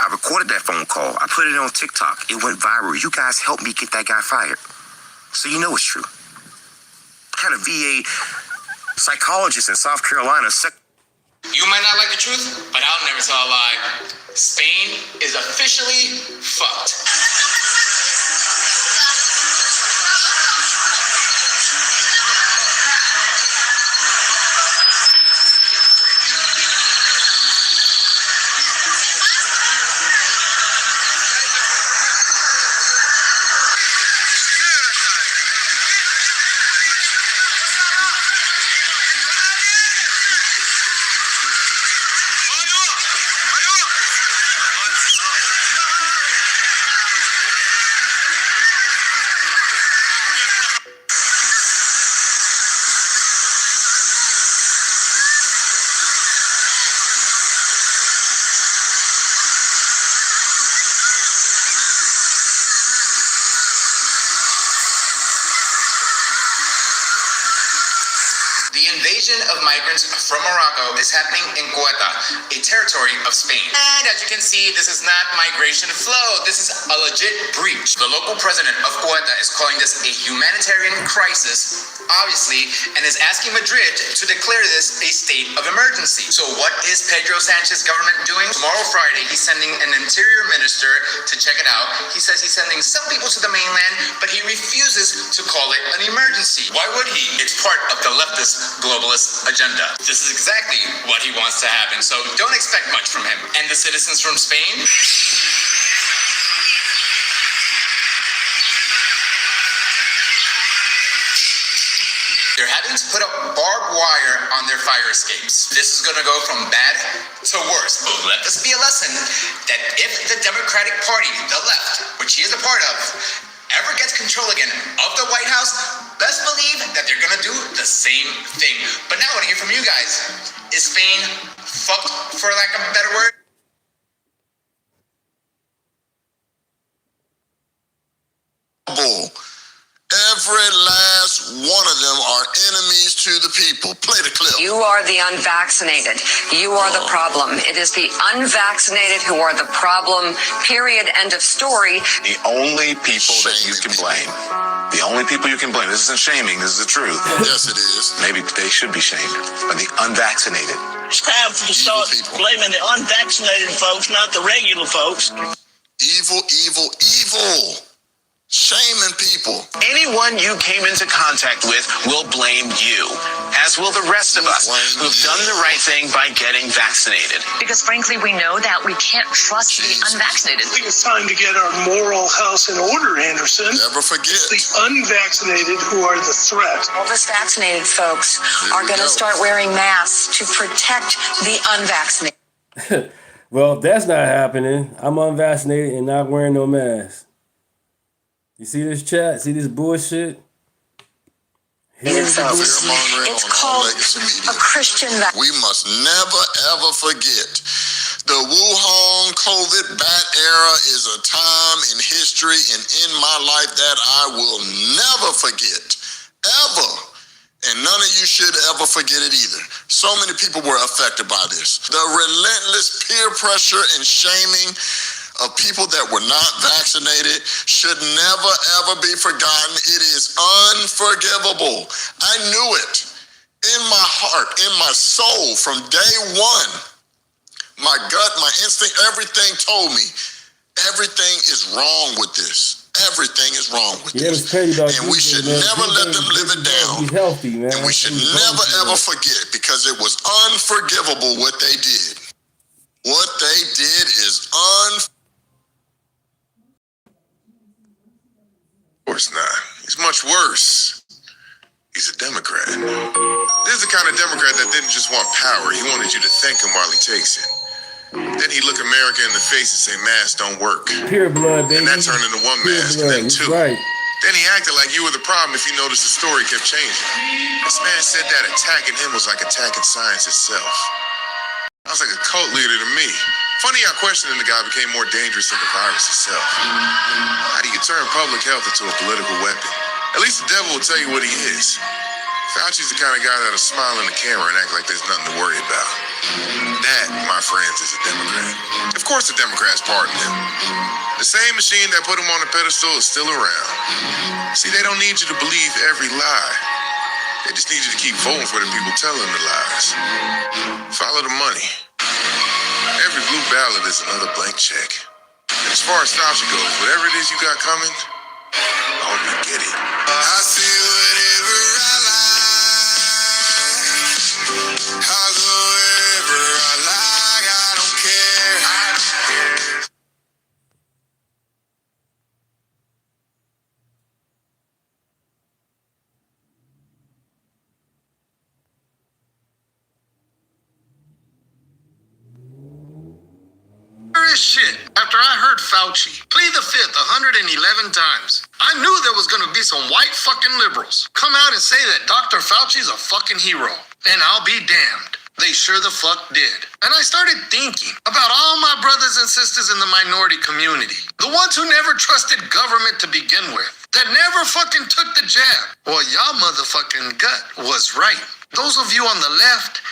I recorded that phone call. I put it on TikTok. It went viral. You guys helped me get that guy fired. So you know it's true. I had a VA psychologist in South Carolina. You might not like the truth, but I'll never tell a lie. Spain is officially fucked. The invasion of migrants from Morocco is happening in Ceuta, a territory of Spain. And as you can see, this is not migration flow. This is a legit breach. The local president of Ceuta is calling this a humanitarian crisis, obviously, and is asking Madrid to declare this a state of emergency. So what is Pedro Sanchez's government doing? Tomorrow, Friday, he's sending an interior minister to check it out. He says he's sending some people to the mainland, but he refuses to call it an emergency. Why would he? It's part of the leftist globalist agenda. This is exactly what he wants to happen, so don't expect much from him. And the citizens from Spain? They're having to put up barbed wire on their fire escapes. This is going to go from bad to worse. But let this be a lesson that if the Democratic Party, the left, which he is a part of, ever gets control again of the White House, best believe that they're going to do the same thing. But now I want to hear from you guys. Is Spain fucked, for lack of a better word? Every last one of them are enemies to the people. Play the clip. You are the unvaccinated. You are the problem. It is the unvaccinated who are the problem. Period. End of story. The only people that you can blame. The only people you can blame. This isn't shaming. This is the truth. Yes, it is. Maybe they should be shamed. Are the unvaccinated. It's time to start blaming the unvaccinated folks, not the regular folks. Evil, evil, evil. Shaming people. Anyone you came into contact with will blame you, as will the rest of us who've done the right thing by getting vaccinated. Because frankly, we know that we can't trust the unvaccinated. I think it's time to get our moral house in order, Anderson. Never forget. It's the unvaccinated who are the threat. All these vaccinated folks are going to start wearing masks to protect the unvaccinated. Well, if that's not happening, I'm unvaccinated and not wearing no mask. You see this chat? See this bullshit? It's called a Christian vaccine. We must never, ever forget. The Wuhan COVID bat era is a time in history and in my life that I will never forget. Ever. And none of you should ever forget it either. So many people were affected by this. The relentless peer pressure and shaming of people that were not vaccinated should never, ever be forgotten. It is unforgivable. I knew it in my heart, in my soul from day one. My gut, my instinct, everything told me everything is wrong with this. Everything is wrong with this. And we should never let them live it down. Be healthy, man. And we should never, ever forget, because it was unforgivable what they did. What they did is unforgivable. Of course not. He's much worse. He's a Democrat. This is the kind of Democrat that didn't just want power. He wanted you to thank him while he takes it. Then he'd look America in the face and say, masks don't work. Pure blood, baby. And that turned into one mask, and then two. Right. Then he acted like you were the problem if you noticed the story kept changing. This man said that attacking him was like attacking science itself. Sounds like a cult leader to me. Funny how questioning the guy became more dangerous than the virus itself. How do you turn public health into a political weapon? At least the devil will tell you what he is. Fauci's the kind of guy that'll smile in the camera and act like there's nothing to worry about. That, my friends, is a Democrat. Of course the Democrats pardon him. The same machine that put him on the pedestal is still around. See, they don't need you to believe every lie. They just need you to keep voting for the people telling the lies. Follow the money. Every blue ballot is another blank check. And as far as Fauci goes, whatever it is you got coming, I hope you get it. I see whatever I like. I'll go wherever I like. I don't care. Shit. After I heard Fauci plead the fifth 111 times, I knew there was going to be some white fucking liberals come out and say that Dr. Fauci's a fucking hero. And I'll be damned. They sure the fuck did. And I started thinking about all my brothers and sisters in the minority community. The ones who never trusted government to begin with. That never fucking took the jab. Well, y'all motherfucking gut was right. Those of you on the left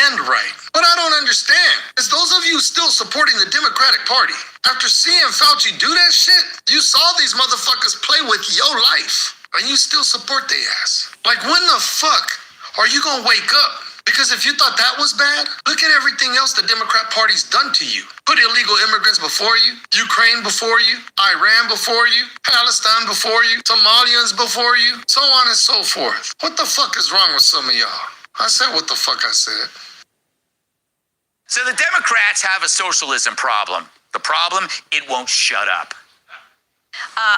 and right. What I don't understand is those of you still supporting the Democratic Party. After seeing Fauci do that shit, you saw these motherfuckers play with your life. And you still support their ass. Like, when the fuck are you gonna wake up? Because if you thought that was bad, look at everything else the Democrat Party's done to you. Put illegal immigrants before you, Ukraine before you, Iran before you, Palestine before you, Somalians before you, so on and so forth. What the fuck is wrong with some of y'all? I said what the fuck I said. So the Democrats have a socialism problem. The problem, it won't shut up.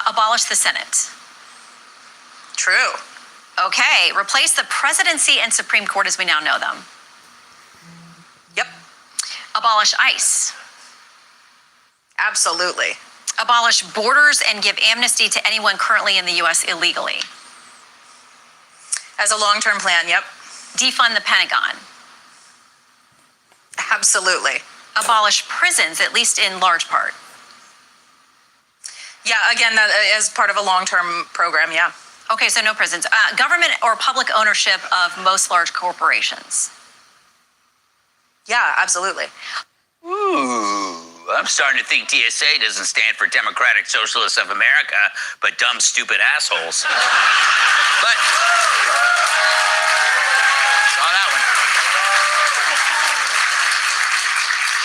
Abolish the Senate. True. Okay, replace the presidency and Supreme Court as we now know them. Yep. Abolish ICE. Absolutely. Abolish borders and give amnesty to anyone currently in the U.S. illegally. As a long-term plan, yep. Defund the Pentagon. Absolutely. Abolish prisons, at least in large part. Yeah, again, that as part of a long-term program, yeah. Okay, so no prisons. Government or public ownership of most large corporations. Yeah, absolutely. Ooh, I'm starting to think DSA doesn't stand for Democratic Socialists of America, but dumb, stupid assholes. But saw that one.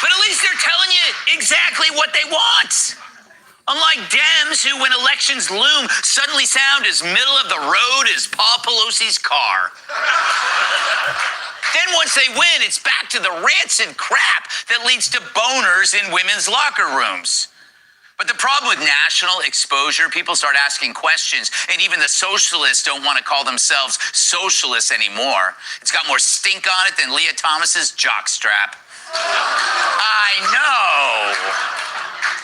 But at least they're telling you exactly what they want. Unlike Dems, who, when elections loom, suddenly sound as middle of the road as Paul Pelosi's car. Then once they win, it's back to the rancid crap that leads to boners in women's locker rooms. But the problem with national exposure, people start asking questions, and even the socialists don't want to call themselves socialists anymore. It's got more stink on it than Leah Thomas's jockstrap. I know.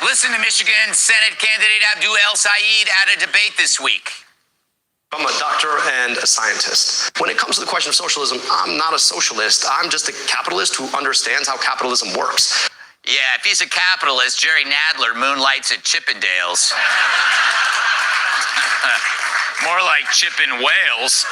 Listen to Michigan Senate candidate Abdul El Sayed at a debate this week. I'm a doctor and a scientist. When it comes to the question of socialism, I'm not a socialist. I'm just a capitalist who understands how capitalism works. Yeah, if he's a capitalist, Jerry Nadler moonlights at Chippendales. More like chipping whales.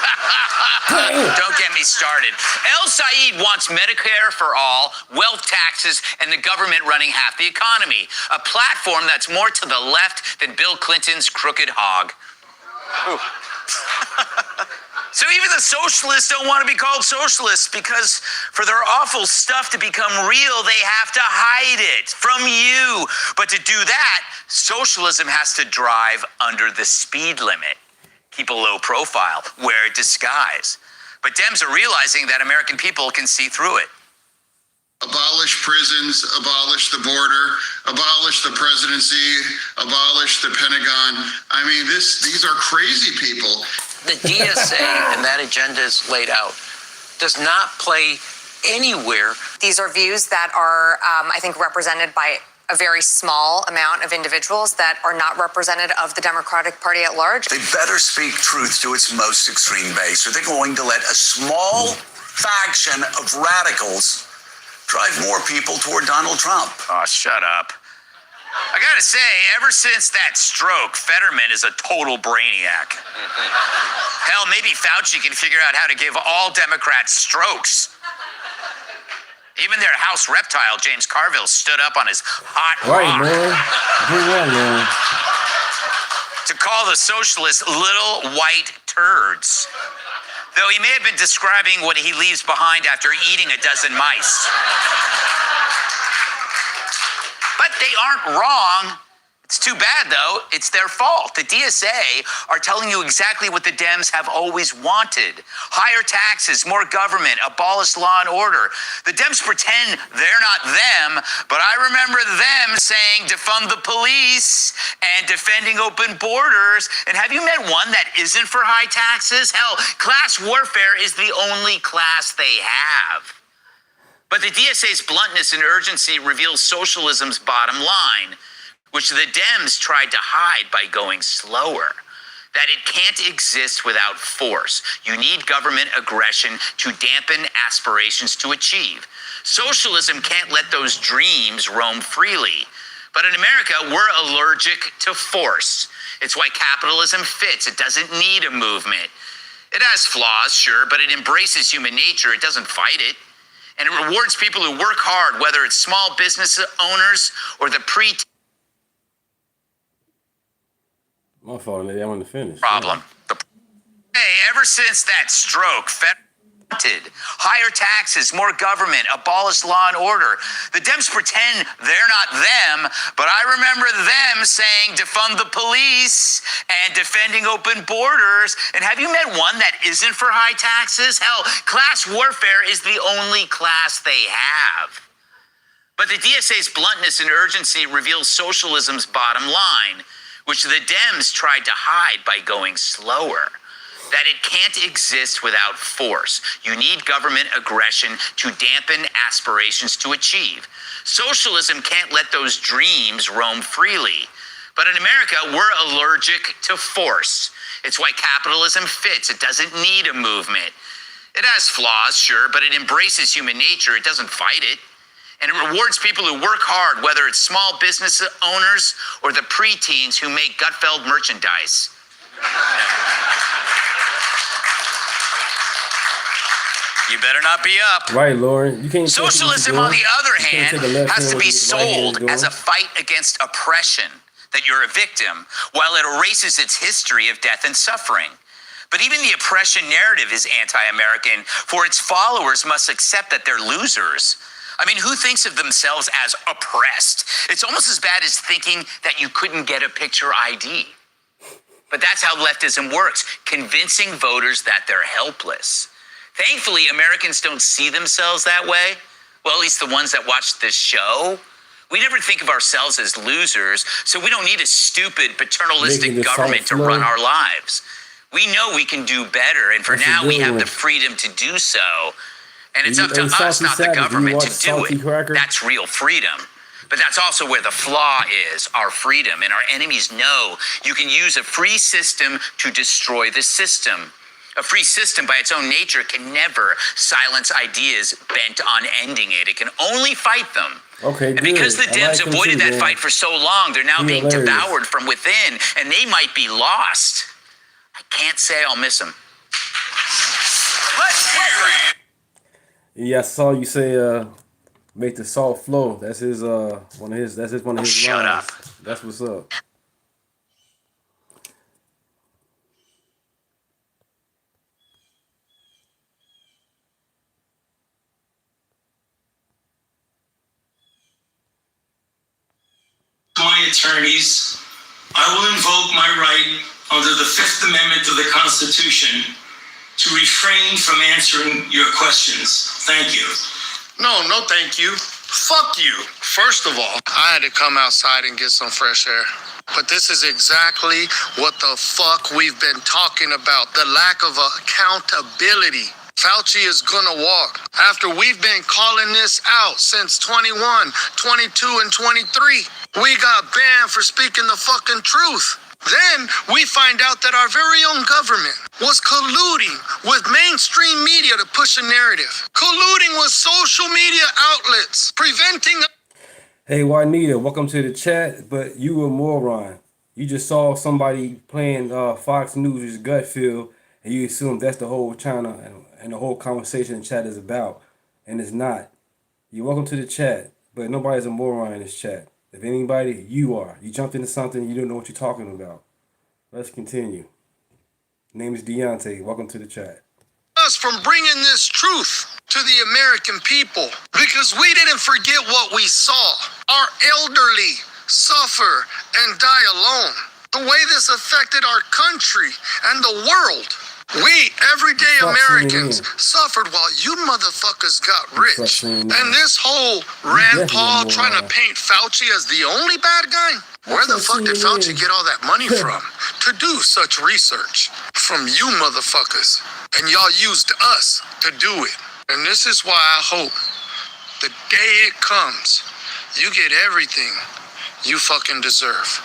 Don't get me started. El Sayed wants Medicare for all, wealth taxes, and the government running half the economy. A platform that's more to the left than Bill Clinton's crooked hog. So even the socialists don't want to be called socialists because for their awful stuff to become real, they have to hide it from you. But to do that, socialism has to drive under the speed limit, keep a low profile, wear a disguise. But Dems are realizing that American people can see through it. Abolish prisons, abolish the border, abolish the presidency, abolish the Pentagon. I mean, these are crazy people. The DSA and that agenda is laid out does not play anywhere. These are views that are, I think, represented by a very small amount of individuals that are not representative of the Democratic Party at large. They better speak truth to its most extreme base, or they're going to let a small faction of radicals drive more people toward Donald Trump. Oh, shut up. I gotta say, ever since that stroke, Fetterman is a total brainiac. Hell, maybe Fauci can figure out how to give all Democrats strokes. Even their House reptile, James Carville, stood up on his hot rock to call the socialists little white turds. Though he may have been describing what he leaves behind after eating a dozen mice. But they aren't wrong. It's too bad, though. It's their fault. The DSA are telling you exactly what the Dems have always wanted. Higher taxes, more government, abolish law and order. The Dems pretend they're not them, but I remember them saying defund the police and defending open borders. And have you met one that isn't for high taxes? Hell, class warfare is the only class they have. But the DSA's bluntness and urgency reveals socialism's bottom line, which the Dems tried to hide by going slower. That it can't exist without force. You need government aggression to dampen aspirations to achieve. Socialism can't let those dreams roam freely. But in America, we're allergic to force. It's why capitalism fits. It doesn't need a movement. It has flaws, sure, but it embraces human nature. It doesn't fight it. And it rewards people who work hard, whether it's small business owners or the My fault, I want to finish. problem. Hey, ever since that stroke, higher taxes, more government, abolish law and order. The Dems pretend they're not them, but I remember them saying defund the police and defending open borders. And have you met one that isn't for high taxes? Hell, class warfare is the only class they have. But the DSA's bluntness and urgency reveals socialism's bottom line, which the Dems tried to hide by going slower. That it can't exist without force. You need government aggression to dampen aspirations to achieve. Socialism can't let those dreams roam freely. But in America, we're allergic to force. It's why capitalism fits. It doesn't need a movement. It has flaws, sure, but it embraces human nature. It doesn't fight it. And it rewards people who work hard, whether it's small business owners or the preteens who make Gutfeld merchandise. You better not be up. Right, Lauren. You can't. Socialism, on the other hand, has to be sold doing. as a fight against oppression, that you're a victim, while it erases its history of death and suffering. But even the oppression narrative is anti-American, for its followers must accept that they're losers. I mean, who thinks of themselves as oppressed? It's almost as bad as thinking that you couldn't get a picture ID. But that's how leftism works, convincing voters that they're helpless. Thankfully, Americans don't see themselves that way. Well, at least the ones that watch this show. We never think of ourselves as losers, so we don't need a stupid paternalistic government to run our lives. We know we can do better, and for now we have the freedom to do so. And it's up to us, not the government, to do it. That's real freedom. But that's also where the flaw is, our freedom. And our enemies know you can use a free system to destroy the system. A free system, by its own nature, can never silence ideas bent on ending it. It can only fight them. Okay, and because the Dems avoided that fight for so long, they're now being devoured from within, and they might be lost. I can't say I'll miss them. Let's hear it! Yeah, I saw you say make the salt flow. That's his one of his lines. Shut up. That's what's up. My attorneys, I will invoke my right under the Fifth Amendment of the Constitution to refrain from answering your questions. Thank you. No, thank you. Fuck you. First of all, I had to come outside and get some fresh air. But this is exactly what the fuck we've been talking about. The lack of accountability. Fauci is gonna walk. After we've been calling this out since 21, 22, and 23. We got banned for speaking the fucking truth. Then we find out that our very own government was colluding with mainstream media to push a narrative. Colluding with social media outlets, preventing... Hey, Juanita, welcome to the chat, but you a moron. You just saw somebody playing Fox News' gut feel, and you assume that's the whole China and the whole conversation in chat is about, and it's not. You're welcome to the chat, but nobody's a moron in this chat. If anybody, you are. You jumped into something, you don't know what you're talking about. Let's continue. Name is Deontay. Welcome to the chat. Us from bringing this truth to the American people, because we didn't forget what we saw. Our elderly suffer and die alone. The way this affected our country and the world. We, everyday Americans, suffered while you motherfuckers got rich. And this whole Rand Paul trying to paint Fauci as the only bad guy? Where the fuck did Fauci get all that money from to do such research? From you motherfuckers. And y'all used us to do it. And this is why I hope the day it comes, you get everything you fucking deserve.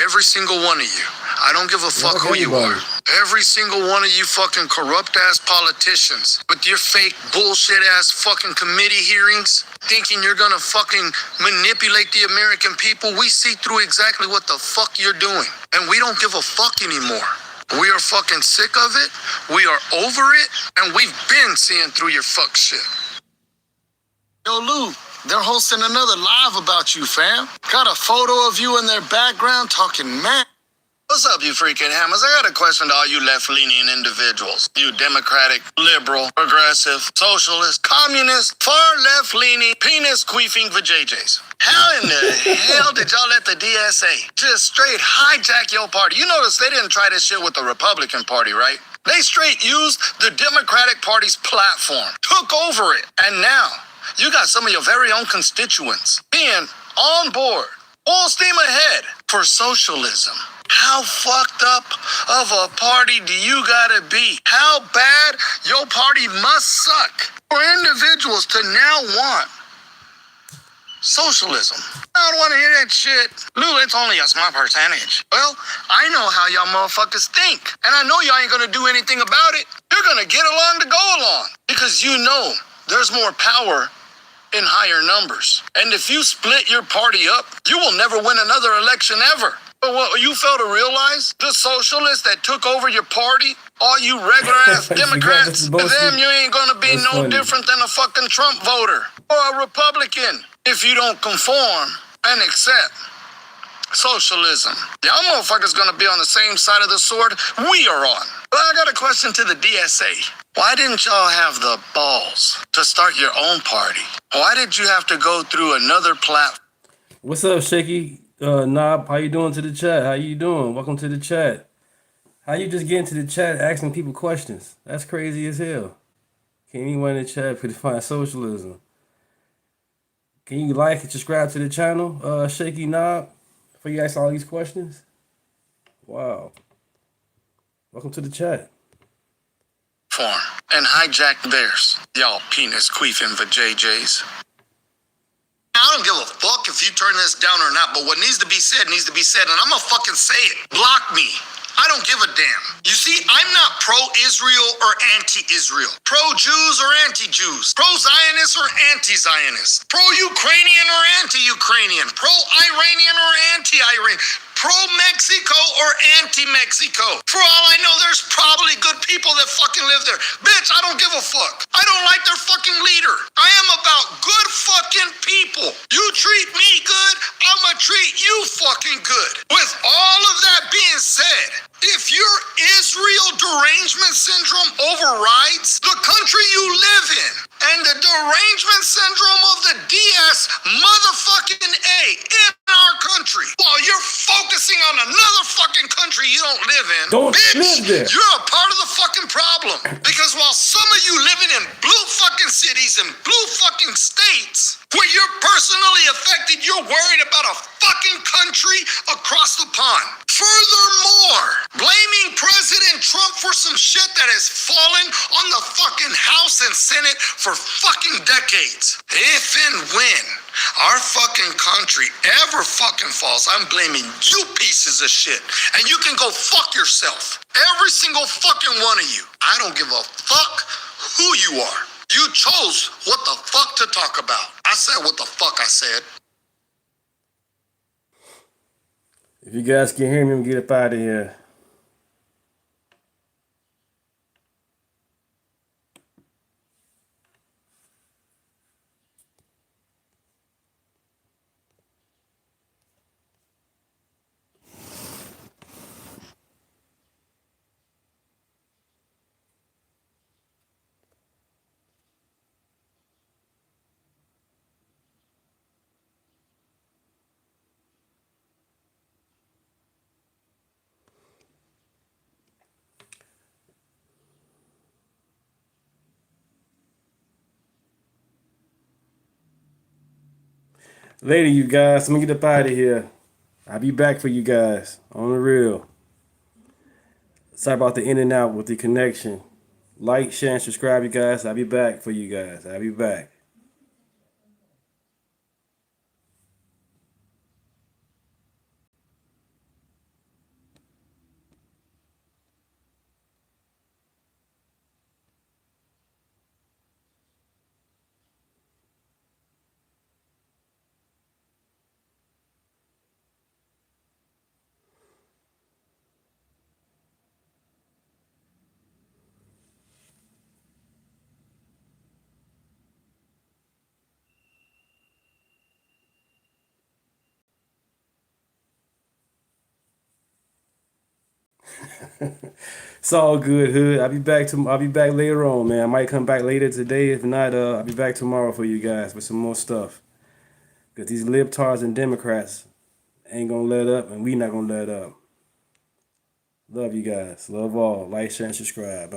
Every single one of you. I don't give a fuck who you are. Every single one of you fucking corrupt ass politicians with your fake bullshit ass fucking committee hearings, thinking you're gonna fucking manipulate the American people. We see through exactly what the fuck you're doing. And we don't give a fuck anymore. We are fucking sick of it. We are over it. And we've been seeing through your fuck shit. Yo, Lou, they're hosting another live about you, fam. Got a photo of you in their background talking mad. What's up, you freaking hammers? I got a question to all you left-leaning individuals. You Democratic, liberal, progressive, socialist, communist, far left-leaning, penis-queefing vajayjays. How in the hell did y'all let the DSA just straight hijack your party? You notice they didn't try this shit with the Republican Party, right? They straight used the Democratic Party's platform, took over it, and now you got some of your very own constituents being on board, full steam ahead for socialism. How fucked up of a party do you gotta be? How bad your party must suck for individuals to now want socialism? I don't want to hear that shit. Lou, it's only a small percentage. Well, I know how y'all motherfuckers think. And I know y'all ain't gonna do anything about it. You're gonna get along to go along. Because you know there's more power in higher numbers. And if you split your party up, you will never win another election ever. But what you fail to realize, the socialists that took over your party, all you regular ass Democrats, to them you ain't gonna be different than a fucking Trump voter or a Republican if you don't conform and accept socialism. Y'all motherfuckers gonna be on the same side of the sword we are on. But I got a question to the DSA. Why didn't y'all have the balls to start your own party? Why did you have to go through another platform? What's up, Shaky? Knob, how you doing to the chat? How you doing? Welcome to the chat. How you just get into the chat asking people questions? That's crazy as hell. Can anyone in the chat define socialism? Can you like and subscribe to the channel, Shaky Knob, before you ask all these questions? Wow. Welcome to the chat. And hijack theirs. Y'all penis queefing for JJs. I don't give a fuck if you turn this down or not, but what needs to be said, and I'm gonna fucking say it. Block me. I don't give a damn. You see, I'm not pro-Israel or anti-Israel, pro-Jews or anti-Jews, pro-Zionist or anti-Zionist, pro-Ukrainian or anti-Ukrainian, pro-Iranian or anti-Iranian, pro-Mexico or anti-Mexico. For all I know, there's probably good people that fucking live there. Bitch, I don't give a fuck. I don't like their fucking leader. I am about good fucking people. You treat me good, I'ma treat you fucking good. With all of that being said, if your Israel derangement syndrome overrides the country you live in and the derangement syndrome of the DS motherfucking A in our country, while you're focusing on another fucking country you don't live in, bitch, you're a part of the fucking problem. Because while some of you living in blue fucking cities and blue fucking states where you're personally affected, you're worried about a fucking country across the pond. Furthermore, blaming President Trump for some shit that has fallen on the fucking House and Senate for fucking decades. If and when our fucking country ever fucking falls, I'm blaming you pieces of shit. And you can go fuck yourself. Every single fucking one of you. I don't give a fuck who you are. You chose what the fuck to talk about. I said what the fuck I said. If you guys can hear me, get up out of here. Later, you guys. I'm gonna get up out of here. I'll be back for you guys on the real. Sorry about the in and out with the connection. Like, share, and subscribe, you guys. I'll be back for you guys. I'll be back. It's all good, hood. I'll be back later on, man. I might come back later today. If not, I'll be back tomorrow for you guys with some more stuff. Because these libtards and Democrats ain't gonna let up, and we not gonna let up. Love you guys. Love all. Like, share, and subscribe.